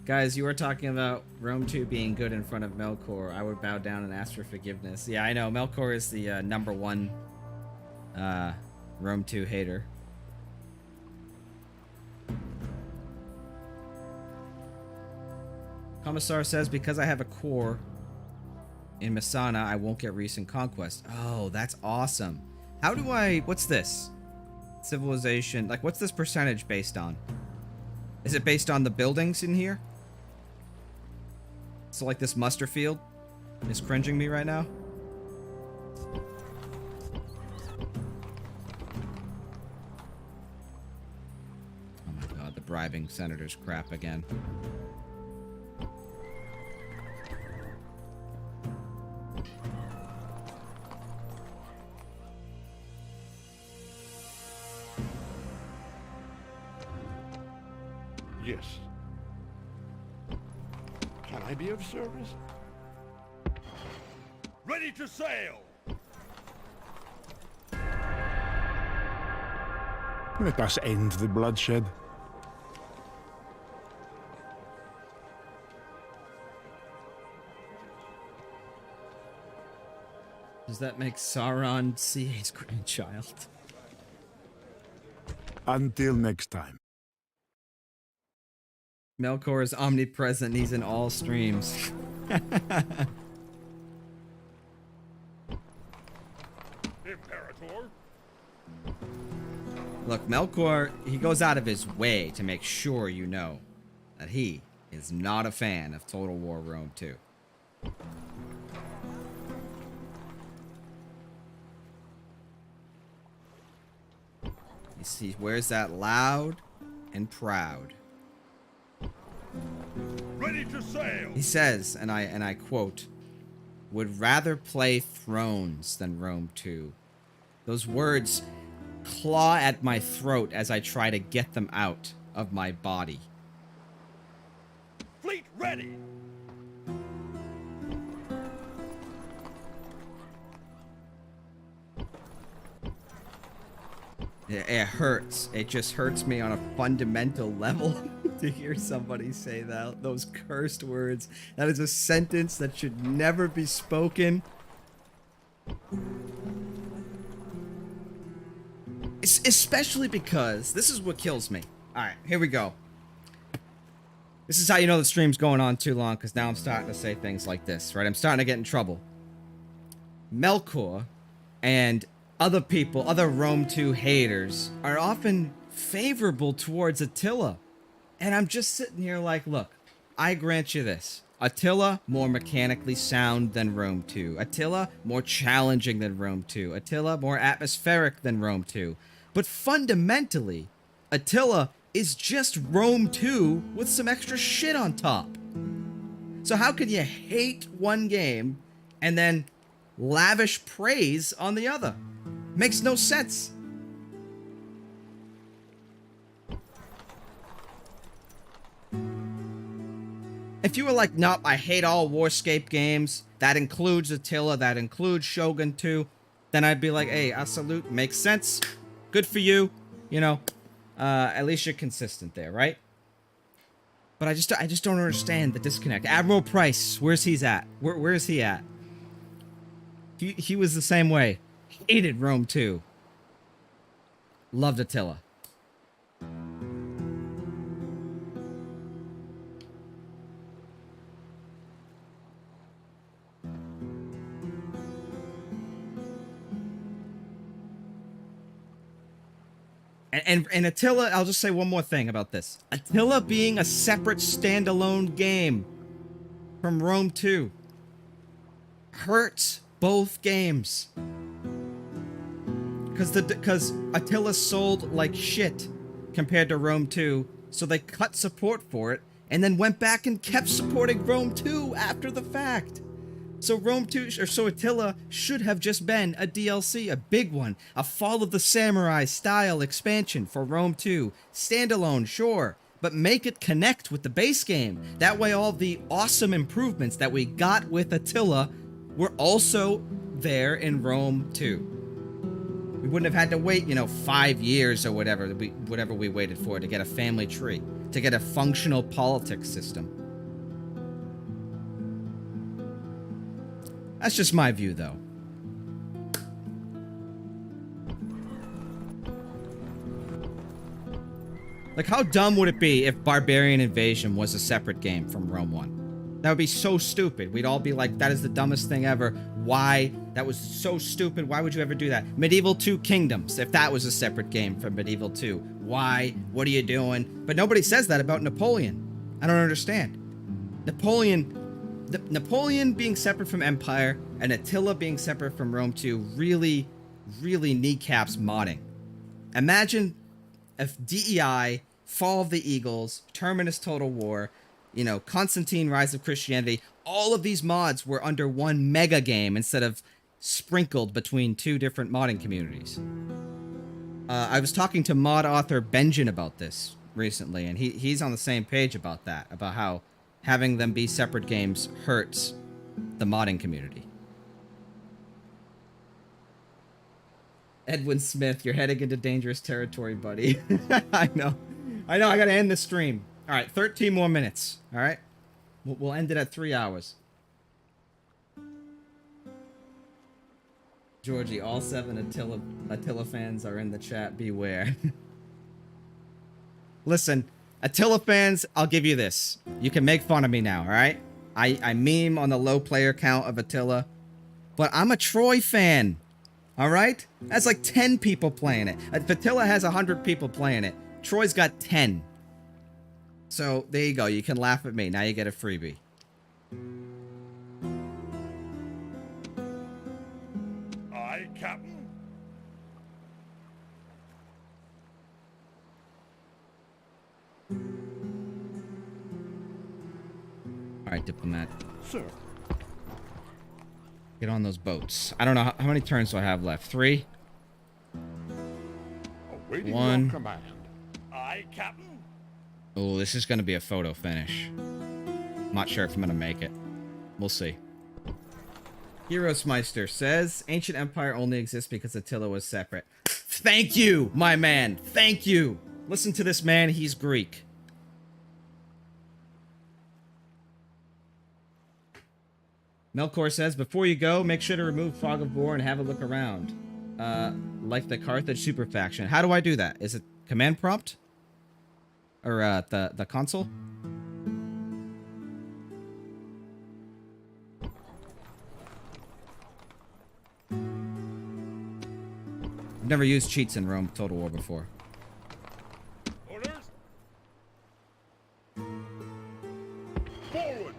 Guys, you were talking about Rome 2 being good in front of Melkor. I would bow down and ask for forgiveness. Yeah, I know. Melkor is the #1 Rome 2 hater. Commissar says, because I have a core in Masana, I won't get recent conquest. Oh, that's awesome. How do I... What's this? Civilization. Like, what's this percentage based on? Is it based on the buildings in here? So, like, this muster field is cringing me right now? Oh my god, the bribing senators crap again. Yes. Can I be of service? Ready to sail! Let us end the bloodshed. Does that make Sauron CA's grandchild? Until next time. Melkor is omnipresent. He's in all streams. Imperator? Look, Melkor, he goes out of his way to make sure you know that he is not a fan of Total War Rome 2. He wears that loud and proud. Ready to sail! He says, and I quote, would rather play Thrones than Rome 2. Those words claw at my throat as I try to get them out of my body. Fleet ready! It hurts. It just hurts me on a fundamental level to hear somebody say that. Those cursed words. That is a sentence that should never be spoken. Especially because this is what kills me. Alright, here we go. This is how you know the stream's going on too long, because now I'm starting to say things like this, right? I'm starting to get in trouble. Melkor and other people, other Rome 2 haters, are often favorable towards Attila. And I'm just sitting here like, look, I grant you this. Attila, more mechanically sound than Rome 2. Attila, more challenging than Rome 2. Attila, more atmospheric than Rome 2. But fundamentally, Attila is just Rome 2 with some extra shit on top. So how can you hate one game and then lavish praise on the other? Makes no sense. If you were like, nope, I hate all Warscape games, that includes Attila, that includes Shogun 2, then I'd be like, hey, I salute, makes sense, good for you, you know, at least you're consistent there, right? But I just don't understand the disconnect. Admiral Price, where's he at? Where's he at? He was the same way. Hated Rome 2. Loved Attila. And Attila, I'll just say one more thing about this. Attila being a separate standalone game from Rome 2 hurts both games. Because Attila sold like shit compared to Rome 2, so they cut support for it, and then went back and kept supporting Rome 2 after the fact. So so Attila should have just been a DLC, a big one, a Fall of the Samurai style expansion for Rome 2. Standalone, sure, but make it connect with the base game. That way all the awesome improvements that we got with Attila were also there in Rome 2. We wouldn't have had to wait, 5 years or whatever we waited for to get a family tree. to get a functional politics system. That's just my view, though. Like, how dumb would it be if Barbarian Invasion was a separate game from Rome 1? That would be so stupid. We'd all be like, that is the dumbest thing ever. Why? That was so stupid. Why would you ever do that? Medieval 2 Kingdoms, if that was a separate game from Medieval 2. Why? What are you doing? But nobody says that about Napoleon. I don't understand. Napoleon being separate from Empire and Attila being separate from Rome 2 really, really kneecaps modding. Imagine if DEI, Fall of the Eagles, Terminus Total War, you know, Constantine, Rise of Christianity, all of these mods were under one mega game instead of sprinkled between 2 different modding communities. I was talking to mod author Benjin about this recently, and he's on the same page about that, about how having them be separate games hurts the modding community. Edwin Smith, you're heading into dangerous territory, buddy. I know. I gotta end the stream. All right, 13 more minutes. All right? We'll end it at 3 hours. Georgie, all 7 Attila fans are in the chat. Beware. Listen, Attila fans, I'll give you this. You can make fun of me now, all right? I meme on the low player count of Attila, but I'm a Troy fan. All right? That's like 10 people playing it. If Attila has 100 people playing it, Troy's got 10. So, there you go. You can laugh at me. Now you get a freebie. Aye, Captain. All right, Diplomat. Sir. Get on those boats. I don't know. How many turns do I have left? 3? Awaiting 1. your command. Aye, Captain. Oh, this is going to be a photo finish. I'm not sure if I'm going to make it. We'll see. Heroesmeister says, Ancient Empire only exists because Attila was separate. Thank you, my man. Thank you. Listen to this man. He's Greek. Melkor says, before you go, make sure to remove Fog of War and have a look around. Like the Carthage super faction. How do I do that? Is it command prompt? Or the console? I've never used cheats in Rome Total War before. Orders. Forward.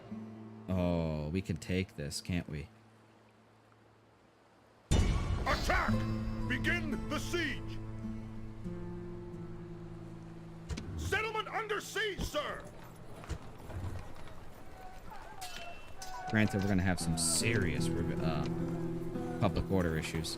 Oh, we can take this, can't we? Attack! Begin the siege! Settlement under siege, sir! Granted, we're gonna have some serious public order issues.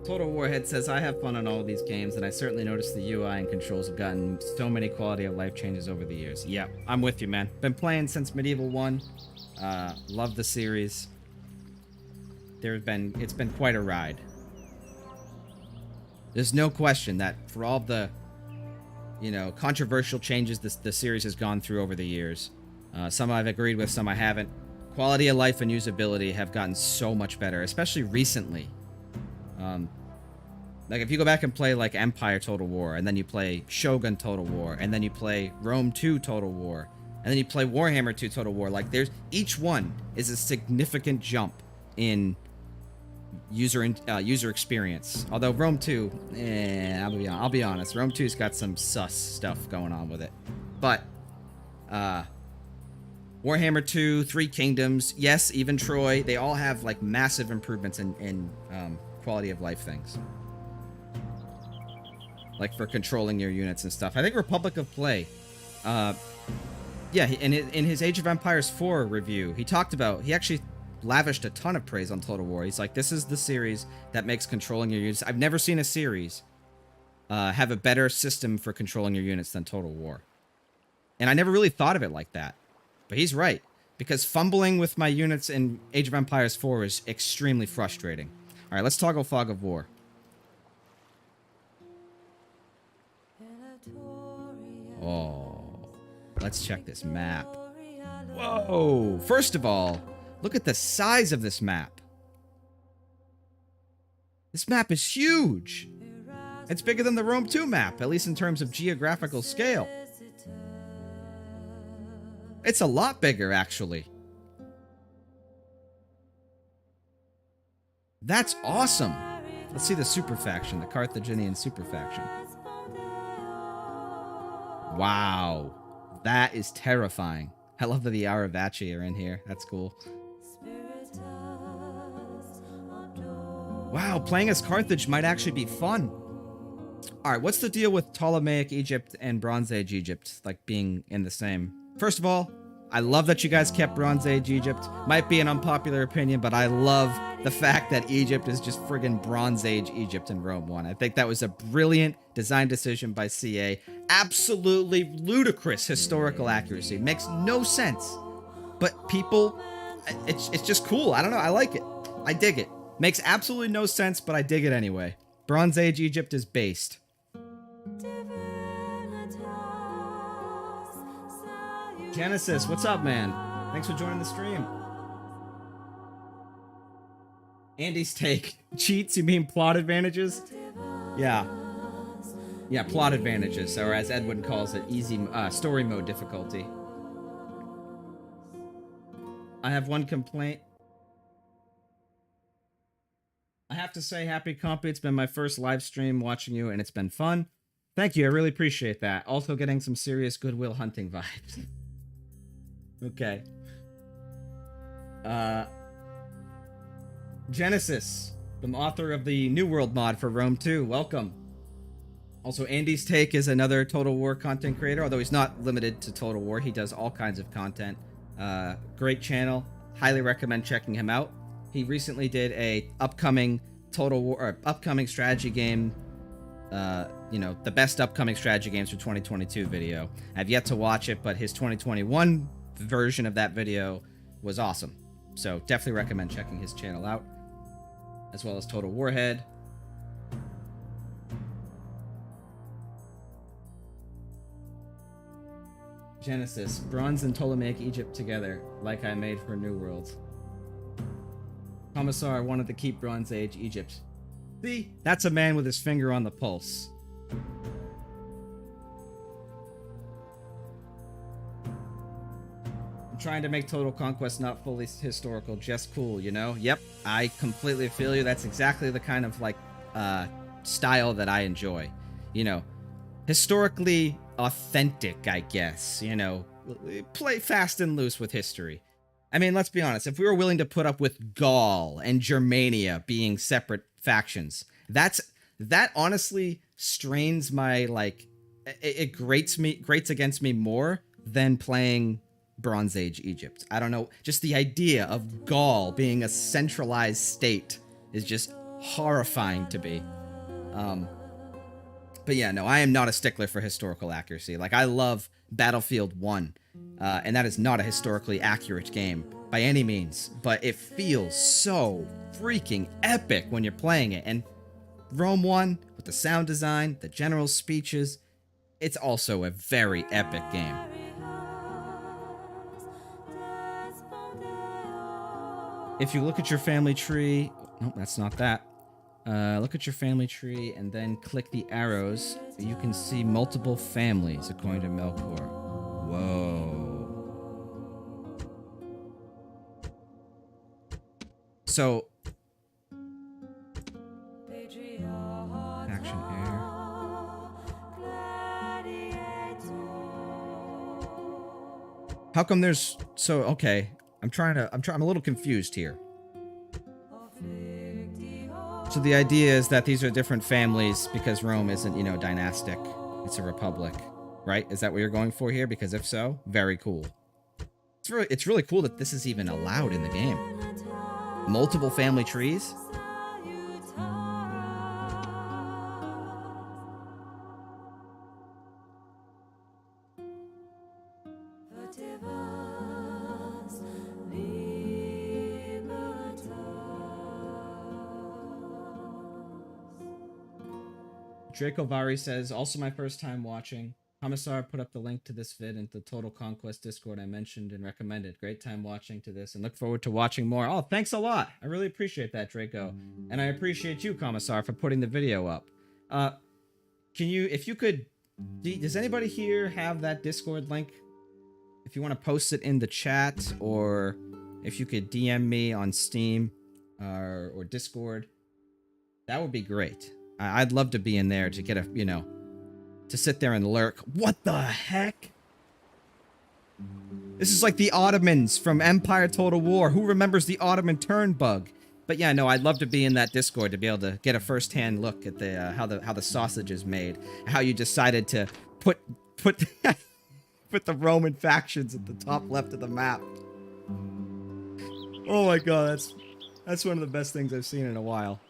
Total Warhead says, I have fun on all of these games, and I certainly noticed the UI and controls have gotten so many quality of life changes over the years. Yeah, I'm with you, man. Been playing since Medieval 1. Love the series. It's been quite a ride. There's no question that for all the, you know, controversial changes the series has gone through over the years, some I've agreed with, some I haven't, quality of life and usability have gotten so much better, especially recently. Like, if you go back and play, like, Empire Total War, and then you play Shogun Total War, and then you play Rome 2 Total War, and then you play Warhammer 2 Total War, like, each one is a significant jump in user experience. Although Rome 2, I'll be honest, Rome 2's got some sus stuff going on with it. But, Warhammer 2, 3 Kingdoms, yes, even Troy, they all have, like, massive improvements in quality of life things. Like for controlling your units and stuff. I think Republic of Play, yeah, in his Age of Empires 4 review, he actually lavished a ton of praise on Total War. He's like, this is the series that makes controlling your units. I've never seen a series have a better system for controlling your units than Total War. And I never really thought of it like that. But he's right, because fumbling with my units in Age of Empires 4 is extremely frustrating. All right, let's toggle Fog of War. Oh, let's check this map. Whoa! First of all, look at the size of this map. This map is huge. It's bigger than the Rome 2 map, at least in terms of geographical scale. It's a lot bigger, actually. That's awesome. Let's see the super faction, the Carthaginian super faction. Wow. That is terrifying. I love that the Aravaci are in here. That's cool. Wow, playing as Carthage might actually be fun. Alright, what's the deal with Ptolemaic Egypt and Bronze Age Egypt, like, being in the same? First of all, I love that you guys kept Bronze Age Egypt. Might be an unpopular opinion, but I love the fact that Egypt is just friggin' Bronze Age Egypt in Rome 1. I think that was a brilliant design decision by CA. Absolutely ludicrous historical accuracy. Makes no sense. But people, it's just cool. I don't know. I like it. I dig it. Makes absolutely no sense, but I dig it anyway. Bronze Age Egypt is based. Genesis, what's up, man? Thanks for joining the stream. Andy's take. Cheats, you mean plot advantages? Yeah. Yeah, plot advantages, or as Edwin calls it, easy story mode difficulty. I have one complaint. I have to say, Happy Compy, it's been my first live stream watching you, and it's been fun. Thank you, I really appreciate that. Also getting some serious Goodwill Hunting vibes. Okay. Genesis, the author of the New World mod for Rome 2, welcome. Also, Andy's Take is another Total War content creator, although he's not limited to Total War. He does all kinds of content. Great channel. Highly recommend checking him out. He recently did a upcoming Total War, or upcoming strategy game, the best upcoming strategy games for 2022 video. I've yet to watch it, but his 2021 version of that video was awesome. So definitely recommend checking his channel out, as well as Total Warhead. Genesis, Bronze and Ptolemaic Egypt together, like I made for New World. Commissar wanted to keep Bronze Age Egypt. See? That's a man with his finger on the pulse. I'm trying to make Total Conquest not fully historical, just cool, you know? Yep, I completely feel you. That's exactly the kind of, style that I enjoy. You know, historically authentic, I guess. You know, play fast and loose with history. I mean, let's be honest. If we were willing to put up with Gaul and Germania being separate factions, that honestly strains my, it grates against me more than playing Bronze Age Egypt. I don't know. Just the idea of Gaul being a centralized state is just horrifying to me. But yeah, no, I am not a stickler for historical accuracy. Like, I love Battlefield 1. And that is not a historically accurate game by any means, but it feels so freaking epic when you're playing it. And Rome 1, with the sound design, the general speeches, it's also a very epic game. If you look at your family tree, nope, that's not that. Look at your family tree and then click the arrows. You can see multiple families according to Melkor. Whoa. So, action air. How come there's okay. I'm a little confused here. So the idea is that these are different families because Rome isn't, dynastic. It's a republic, right? Is that what you're going for here? Because if so, very cool. It's really cool that this is even allowed in the game. Multiple family trees? Draco Vari says, also my first time watching. Commissar put up the link to this vid into the Total Conquest Discord I mentioned and recommended. Great time watching to this and look forward to watching more. Oh, thanks a lot. I really appreciate that, Draco. And I appreciate you, Commissar, for putting the video up. Can you, if you could, does anybody here have that Discord link? If you want to post it in the chat, or if you could DM me on Steam or Discord, that would be great. I'd love to be in there to get a, you know, to sit there and lurk. What the heck? This is like the Ottomans from Empire Total War. Who remembers the Ottoman turn bug? But yeah, no, I'd love to be in that Discord to be able to get a first-hand look at the how the sausage is made, how you decided to put put the Roman factions at the top left of the map. Oh my god, that's one of the best things I've seen in a while.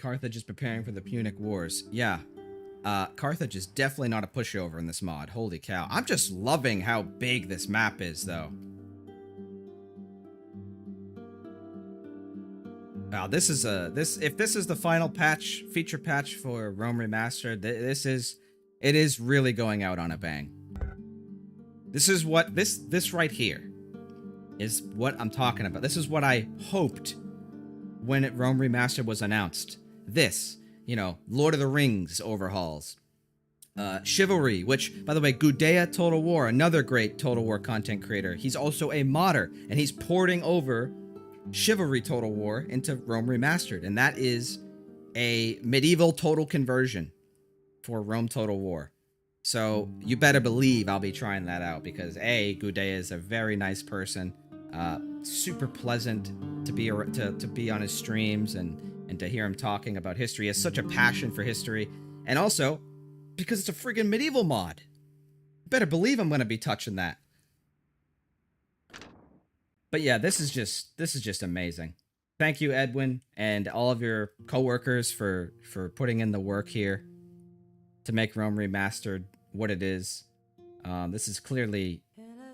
Carthage is preparing for the Punic Wars. Yeah. Carthage is definitely not a pushover in this mod. Holy cow. I'm just loving how big this map is, though. Wow, this is if this is the final patch, feature patch for Rome Remastered, it is really going out on a bang. This is what, this right here is what I'm talking about. This is what I hoped when Rome Remastered was announced. This, you know, Lord of the Rings overhauls. Chivalry, which, by the way, Gudea Total War, another great Total War content creator. He's also a modder, and he's porting over Chivalry Total War into Rome Remastered, and that is a medieval total conversion for Rome Total War. So you better believe I'll be trying that out, because A, Gudea is a very nice person, super pleasant to be on his streams and to hear him talking about history. He has such a passion for history, and also because it's a friggin' medieval mod. You better believe I'm gonna be touching that. But yeah, this is just amazing. Thank you, Edwin, and all of your coworkers for putting in the work here to make Rome Remastered what it is. This is clearly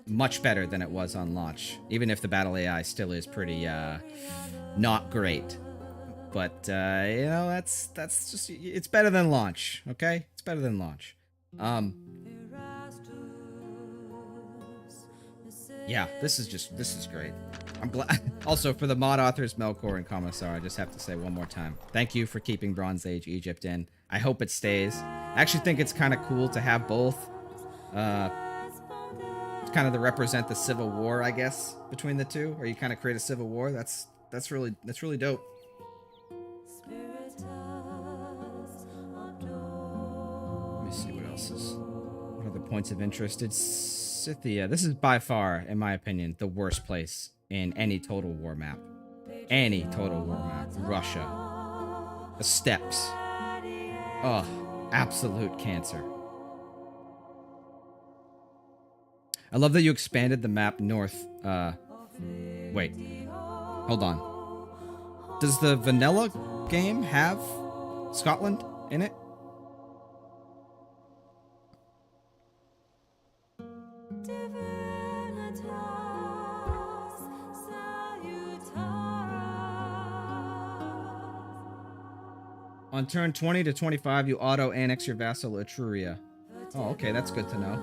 much better than it was on launch, even if the battle AI still is pretty not great. But you know, that's just, it's better than launch, okay? It's better than launch. Yeah, this is great. I'm glad. Also, for the mod authors Melkor and Commissar, I just have to say one more time, thank you for keeping Bronze Age Egypt in. I hope it stays. I actually think it's kind of cool to have both. Kind of to represent the Civil War, I guess, between the two, or you kind of create a civil war. That's really dope. Let me see what else is. What other points of interest? It's Scythia. This is by far, in my opinion, the worst place in any Total War map. Any Total War map. Russia. The steppes. Ugh, absolute cancer. I love that you expanded the map north. Wait. Hold on. Does the vanilla game have Scotland in it? On turn 20 to 25, you auto-annex your vassal Etruria. Oh, okay, that's good to know.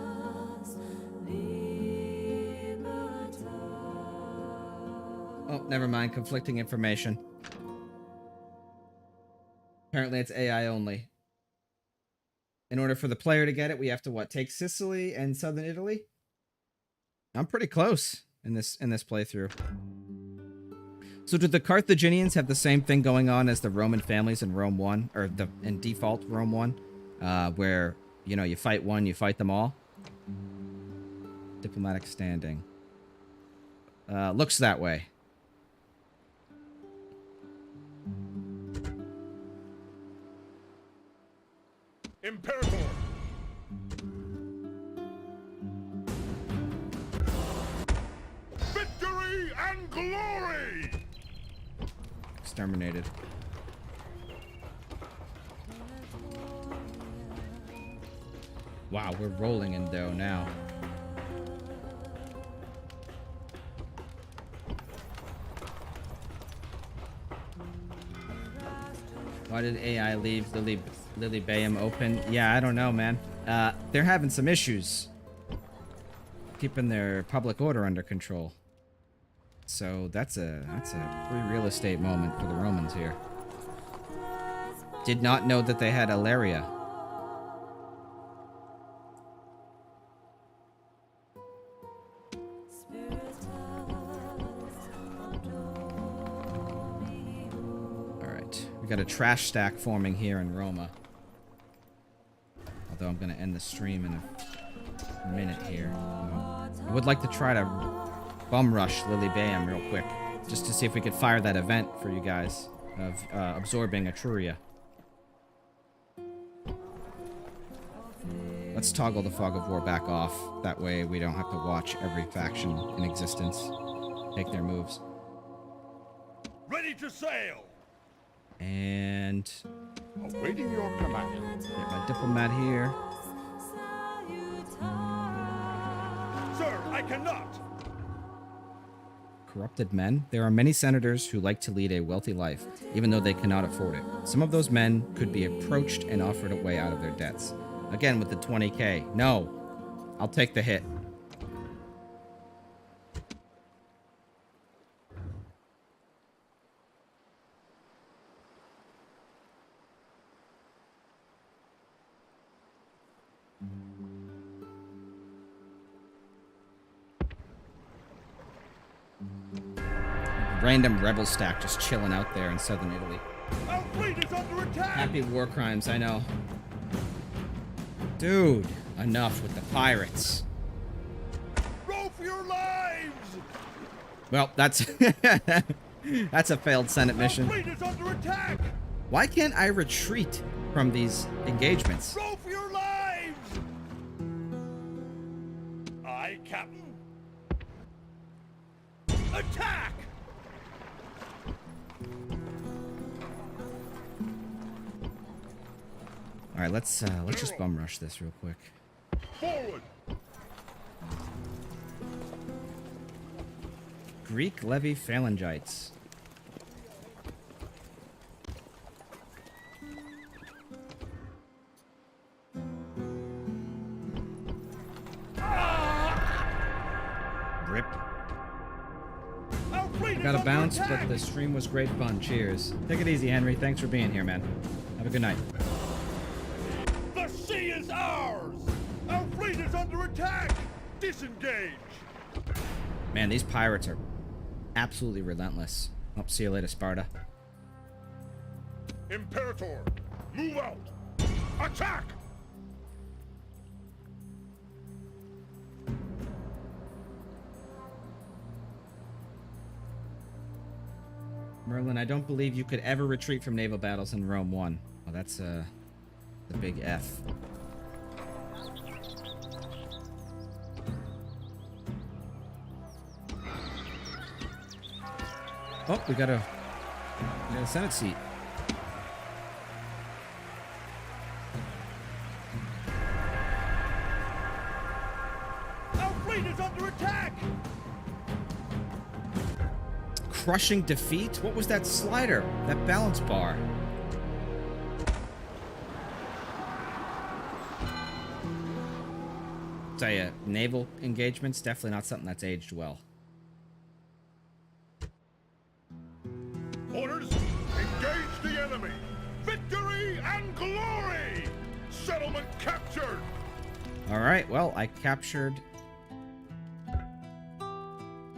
Oh, never mind. Conflicting information. Apparently it's AI only. In order for the player to get it, we have to what? Take Sicily and southern Italy? I'm pretty close in this playthrough. So did the Carthaginians have the same thing going on as the Roman families in Rome 1, or in default Rome 1, where, you know, you fight one, you fight them all? Diplomatic standing. Looks that way. Imperator! Victory and glory! Exterminated. Wow, we're rolling in dough now. Why did AI leave Lily Bayham open? Yeah, I don't know, man. They're having some issues keeping their public order under control. So that's a free real estate moment for the Romans here. Did not know that they had Ilaria. Alright, we got a trash stack forming here in Roma. Although I'm gonna end the stream in a minute here. I would like to try to bum rush Lily Bayham real quick, just to see if we could fire that event for you guys of absorbing Etruria. Let's toggle the Fog of War back off. That way we don't have to watch every faction in existence take their moves. Ready to sail! And Awaiting your command. get my diplomat here. Sir, I cannot! Corrupted men. There are many senators who like to lead a wealthy life, even though they cannot afford it. Some of those men could be approached and offered a way out of their debts. Again with the 20k. No. I'll take the hit. Random rebel stack just chilling out there in southern Italy. Our fleet is under attack! Happy war crimes, I know. Dude, enough with the pirates. Row for your lives! Well, that's that's a failed Senate Our mission. fleet is under attack! Why can't I retreat from these engagements? Row for your lives! Aye, Captain. Attack! All right, let's just bum rush this real quick. Forward! Greek levy phalangites. Rip. Our fleet is Got to under bounce, attack! but the stream was great fun. Cheers. Take it easy, Henry. Thanks for being here, man. Have a good night. The sea is ours! Our fleet is under attack! Disengage! Man, these pirates are absolutely relentless. Oh, see you later, Sparta. Imperator, move out! Attack! Merlin, I don't believe you could ever retreat from naval battles in Rome 1. Well, that's the big F. Oh, we got a Senate seat. Our fleet is under attack! Crushing defeat? What was that slider? That balance bar? Tell ya, naval engagements, definitely not something that's aged well. Orders, engage the enemy! Victory and glory! Settlement captured! Alright, well, I captured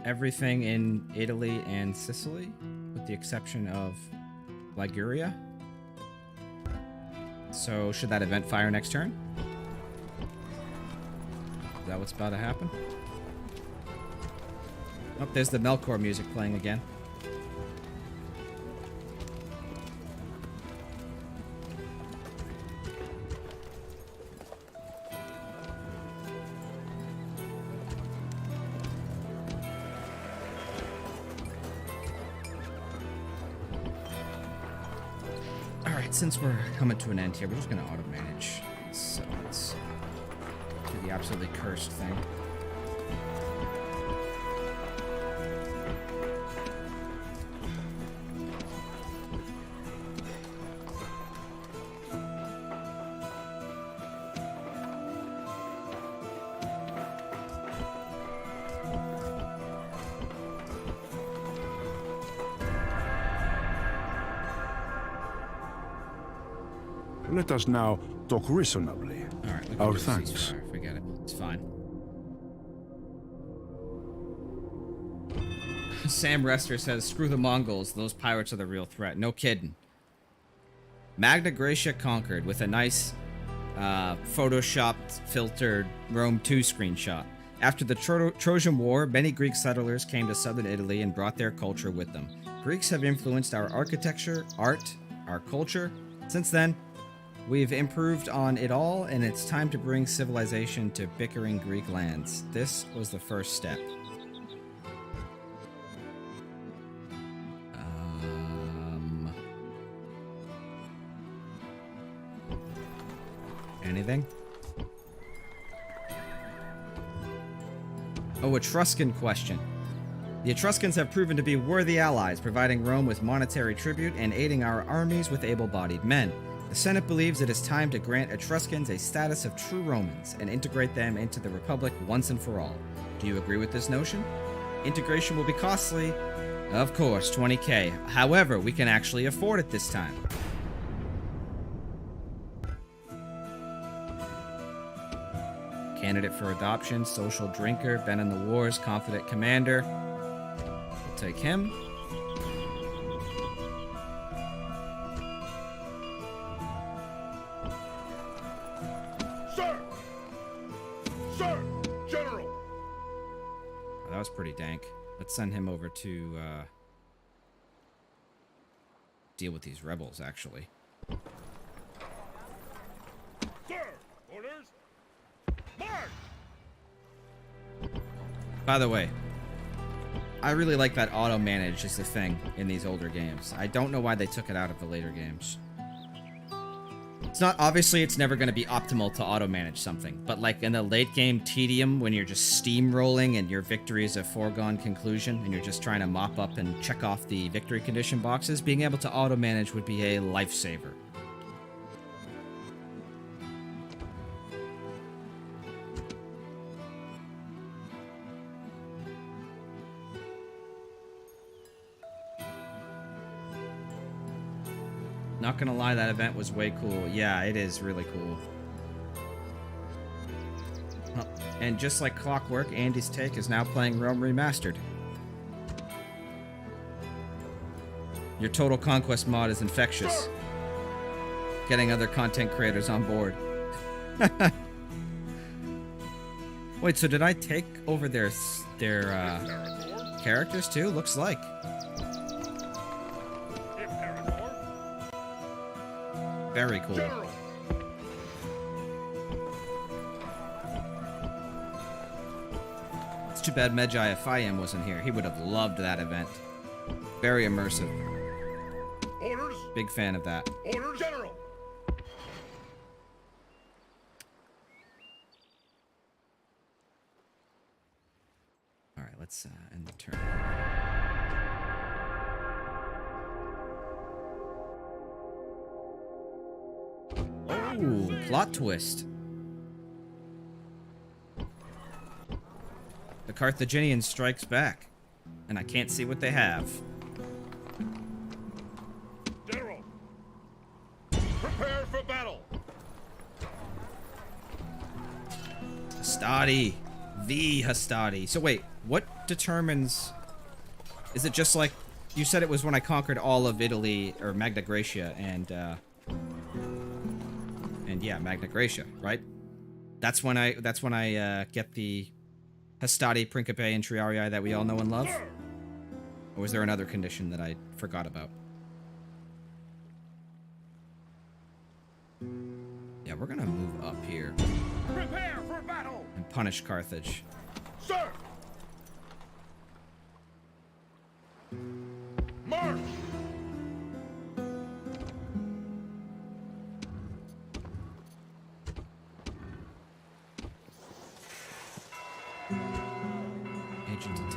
everything in Italy and Sicily, with the exception of Liguria. So, should that event fire next turn? Is that what's about to happen? Oh, there's the Melkor music playing again. Alright, since we're coming to an end here, we're just going to auto-manage. So let's to the absolutely cursed thing. Let us now talk reasonably. All right, we can Our do a thanks. ceasefire. Forget it. It's fine. Sam Rester says, "Screw the Mongols. Those pirates are the real threat." No kidding. Magna Graecia conquered with a nice, photoshopped, filtered Rome 2 screenshot. After the Trojan War, many Greek settlers came to southern Italy and brought their culture with them. Greeks have influenced our architecture, art, our culture. Since then, we've improved on it all, and it's time to bring civilization to bickering Greek lands. This was the first step. Anything? Oh, Etruscan question. The Etruscans have proven to be worthy allies, providing Rome with monetary tribute and aiding our armies with able-bodied men. The Senate believes it is time to grant Etruscans a status of true Romans and integrate them into the Republic once and for all. Do you agree with this notion? Integration will be costly. Of course, 20k. However, we can actually afford it this time. Candidate for adoption, social drinker, been in the wars, confident commander. We'll take him. Sir! Sir! General! Oh, that was pretty dank. Let's send him over to deal with these rebels, actually. Sir! Orders! March! By the way, I really like that auto manage is the thing in these older games. I don't know why they took it out of the later games. It's not, obviously it's never going to be optimal to auto manage something, but like in the late game tedium when you're just steamrolling and your victory is a foregone conclusion and you're just trying to mop up and check off the victory condition boxes, being able to auto manage would be a lifesaver. Not gonna lie, that event was way cool. Yeah, it is really cool. Oh, and just like clockwork, Andy's Take is now playing Rome Remastered. Your Total Conquest mod is infectious. Getting other content creators on board. Wait, so did I take over their characters too? Looks like. Very cool. General! It's too bad Medjai Afayim wasn't here. He would have loved that event. Very immersive. Orders! Big fan of that. Orders! General! All right, let's end the turn. Ooh, plot twist. The Carthaginian strikes back, and I can't see what they have. General! Prepare for battle! Hastati. The Hastati. So wait, what determines... Is it just like... You said it was when I conquered all of Italy, or Magna Graecia, and yeah, Magna Graecia, right? That's when I get the Hastati, Principe, and Triarii that we all know and love? Or was there another condition that I forgot about? Yeah, we're gonna move up here Prepare for battle! and punish Carthage. Sir! March!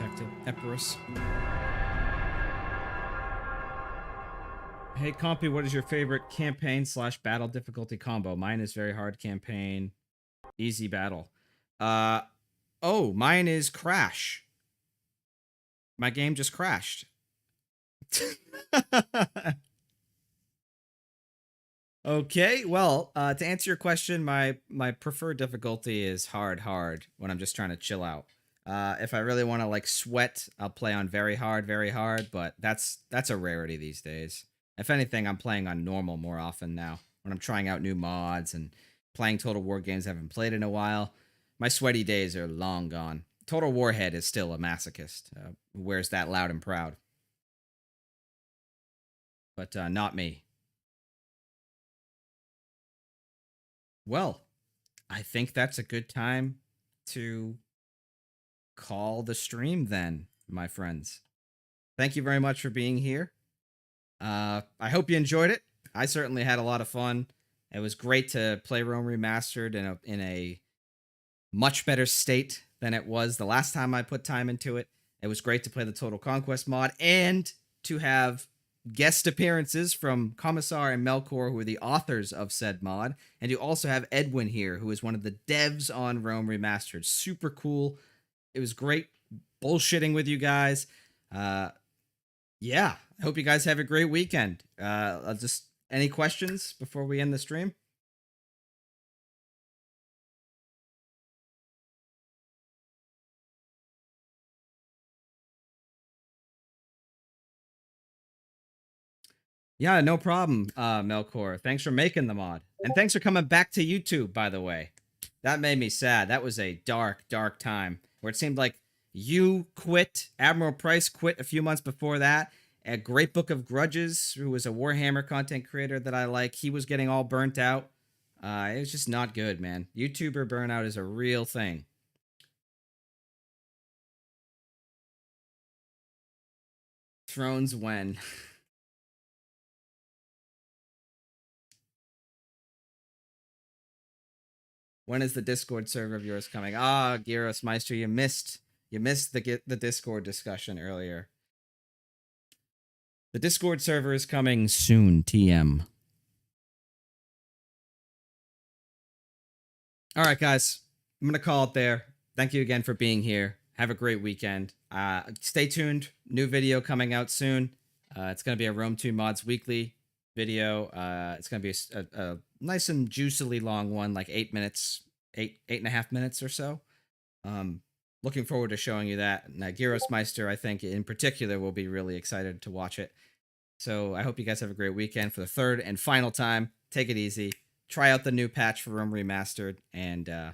back to Epirus. Hey, Compy, what is your favorite campaign / battle difficulty combo? Mine is very hard campaign, easy battle. Oh, mine is Crash. My game just crashed. Okay, well, to answer your question, my preferred difficulty is hard when I'm just trying to chill out. If I really want to like sweat, I'll play on very hard, but that's a rarity these days. If anything, I'm playing on normal more often now when I'm trying out new mods and playing Total War games I haven't played in a while. My sweaty days are long gone. Total Warhead is still a masochist, who wears that loud and proud. But not me. Well, I think that's a good time to call the stream then, my friends. Thank you very much for being here. I hope you enjoyed it. I certainly had a lot of fun. It was great to play Rome Remastered in a much better state than it was the last time I put time into it. It was great to play the Total Conquest mod and to have guest appearances from Commissar and Melkor, who are the authors of said mod, and you also have Edwin here, who is one of the devs on Rome Remastered. Super cool. It was great bullshitting with you guys. Yeah, I hope you guys have a great weekend. Any questions before we end the stream? Yeah, no problem, Melkor. Thanks for making the mod. And thanks for coming back to YouTube, by the way. That made me sad. That was a dark time where it seemed like you quit, Admiral Price quit a few months before that. A Great Book of Grudges, who was a Warhammer content creator that I like, he was getting all burnt out. It was just not good, man. YouTuber burnout is a real thing. Thrones when? When is the Discord server of yours coming? Ah, Gyros Meister, you missed the Discord discussion earlier. The Discord server is coming soon, TM. All right, guys. I'm going to call it there. Thank you again for being here. Have a great weekend. Stay tuned. New video coming out soon. It's going to be a Rome 2 Mods Weekly video. It's going to be a nice and juicily long one, like 8 minutes, eight and a half minutes or so. Looking forward to showing you that. And Gyros Meister, I think, in particular, will be really excited to watch it. So I hope you guys have a great weekend for the third and final time. Take it easy. Try out the new patch for Rome Remastered, and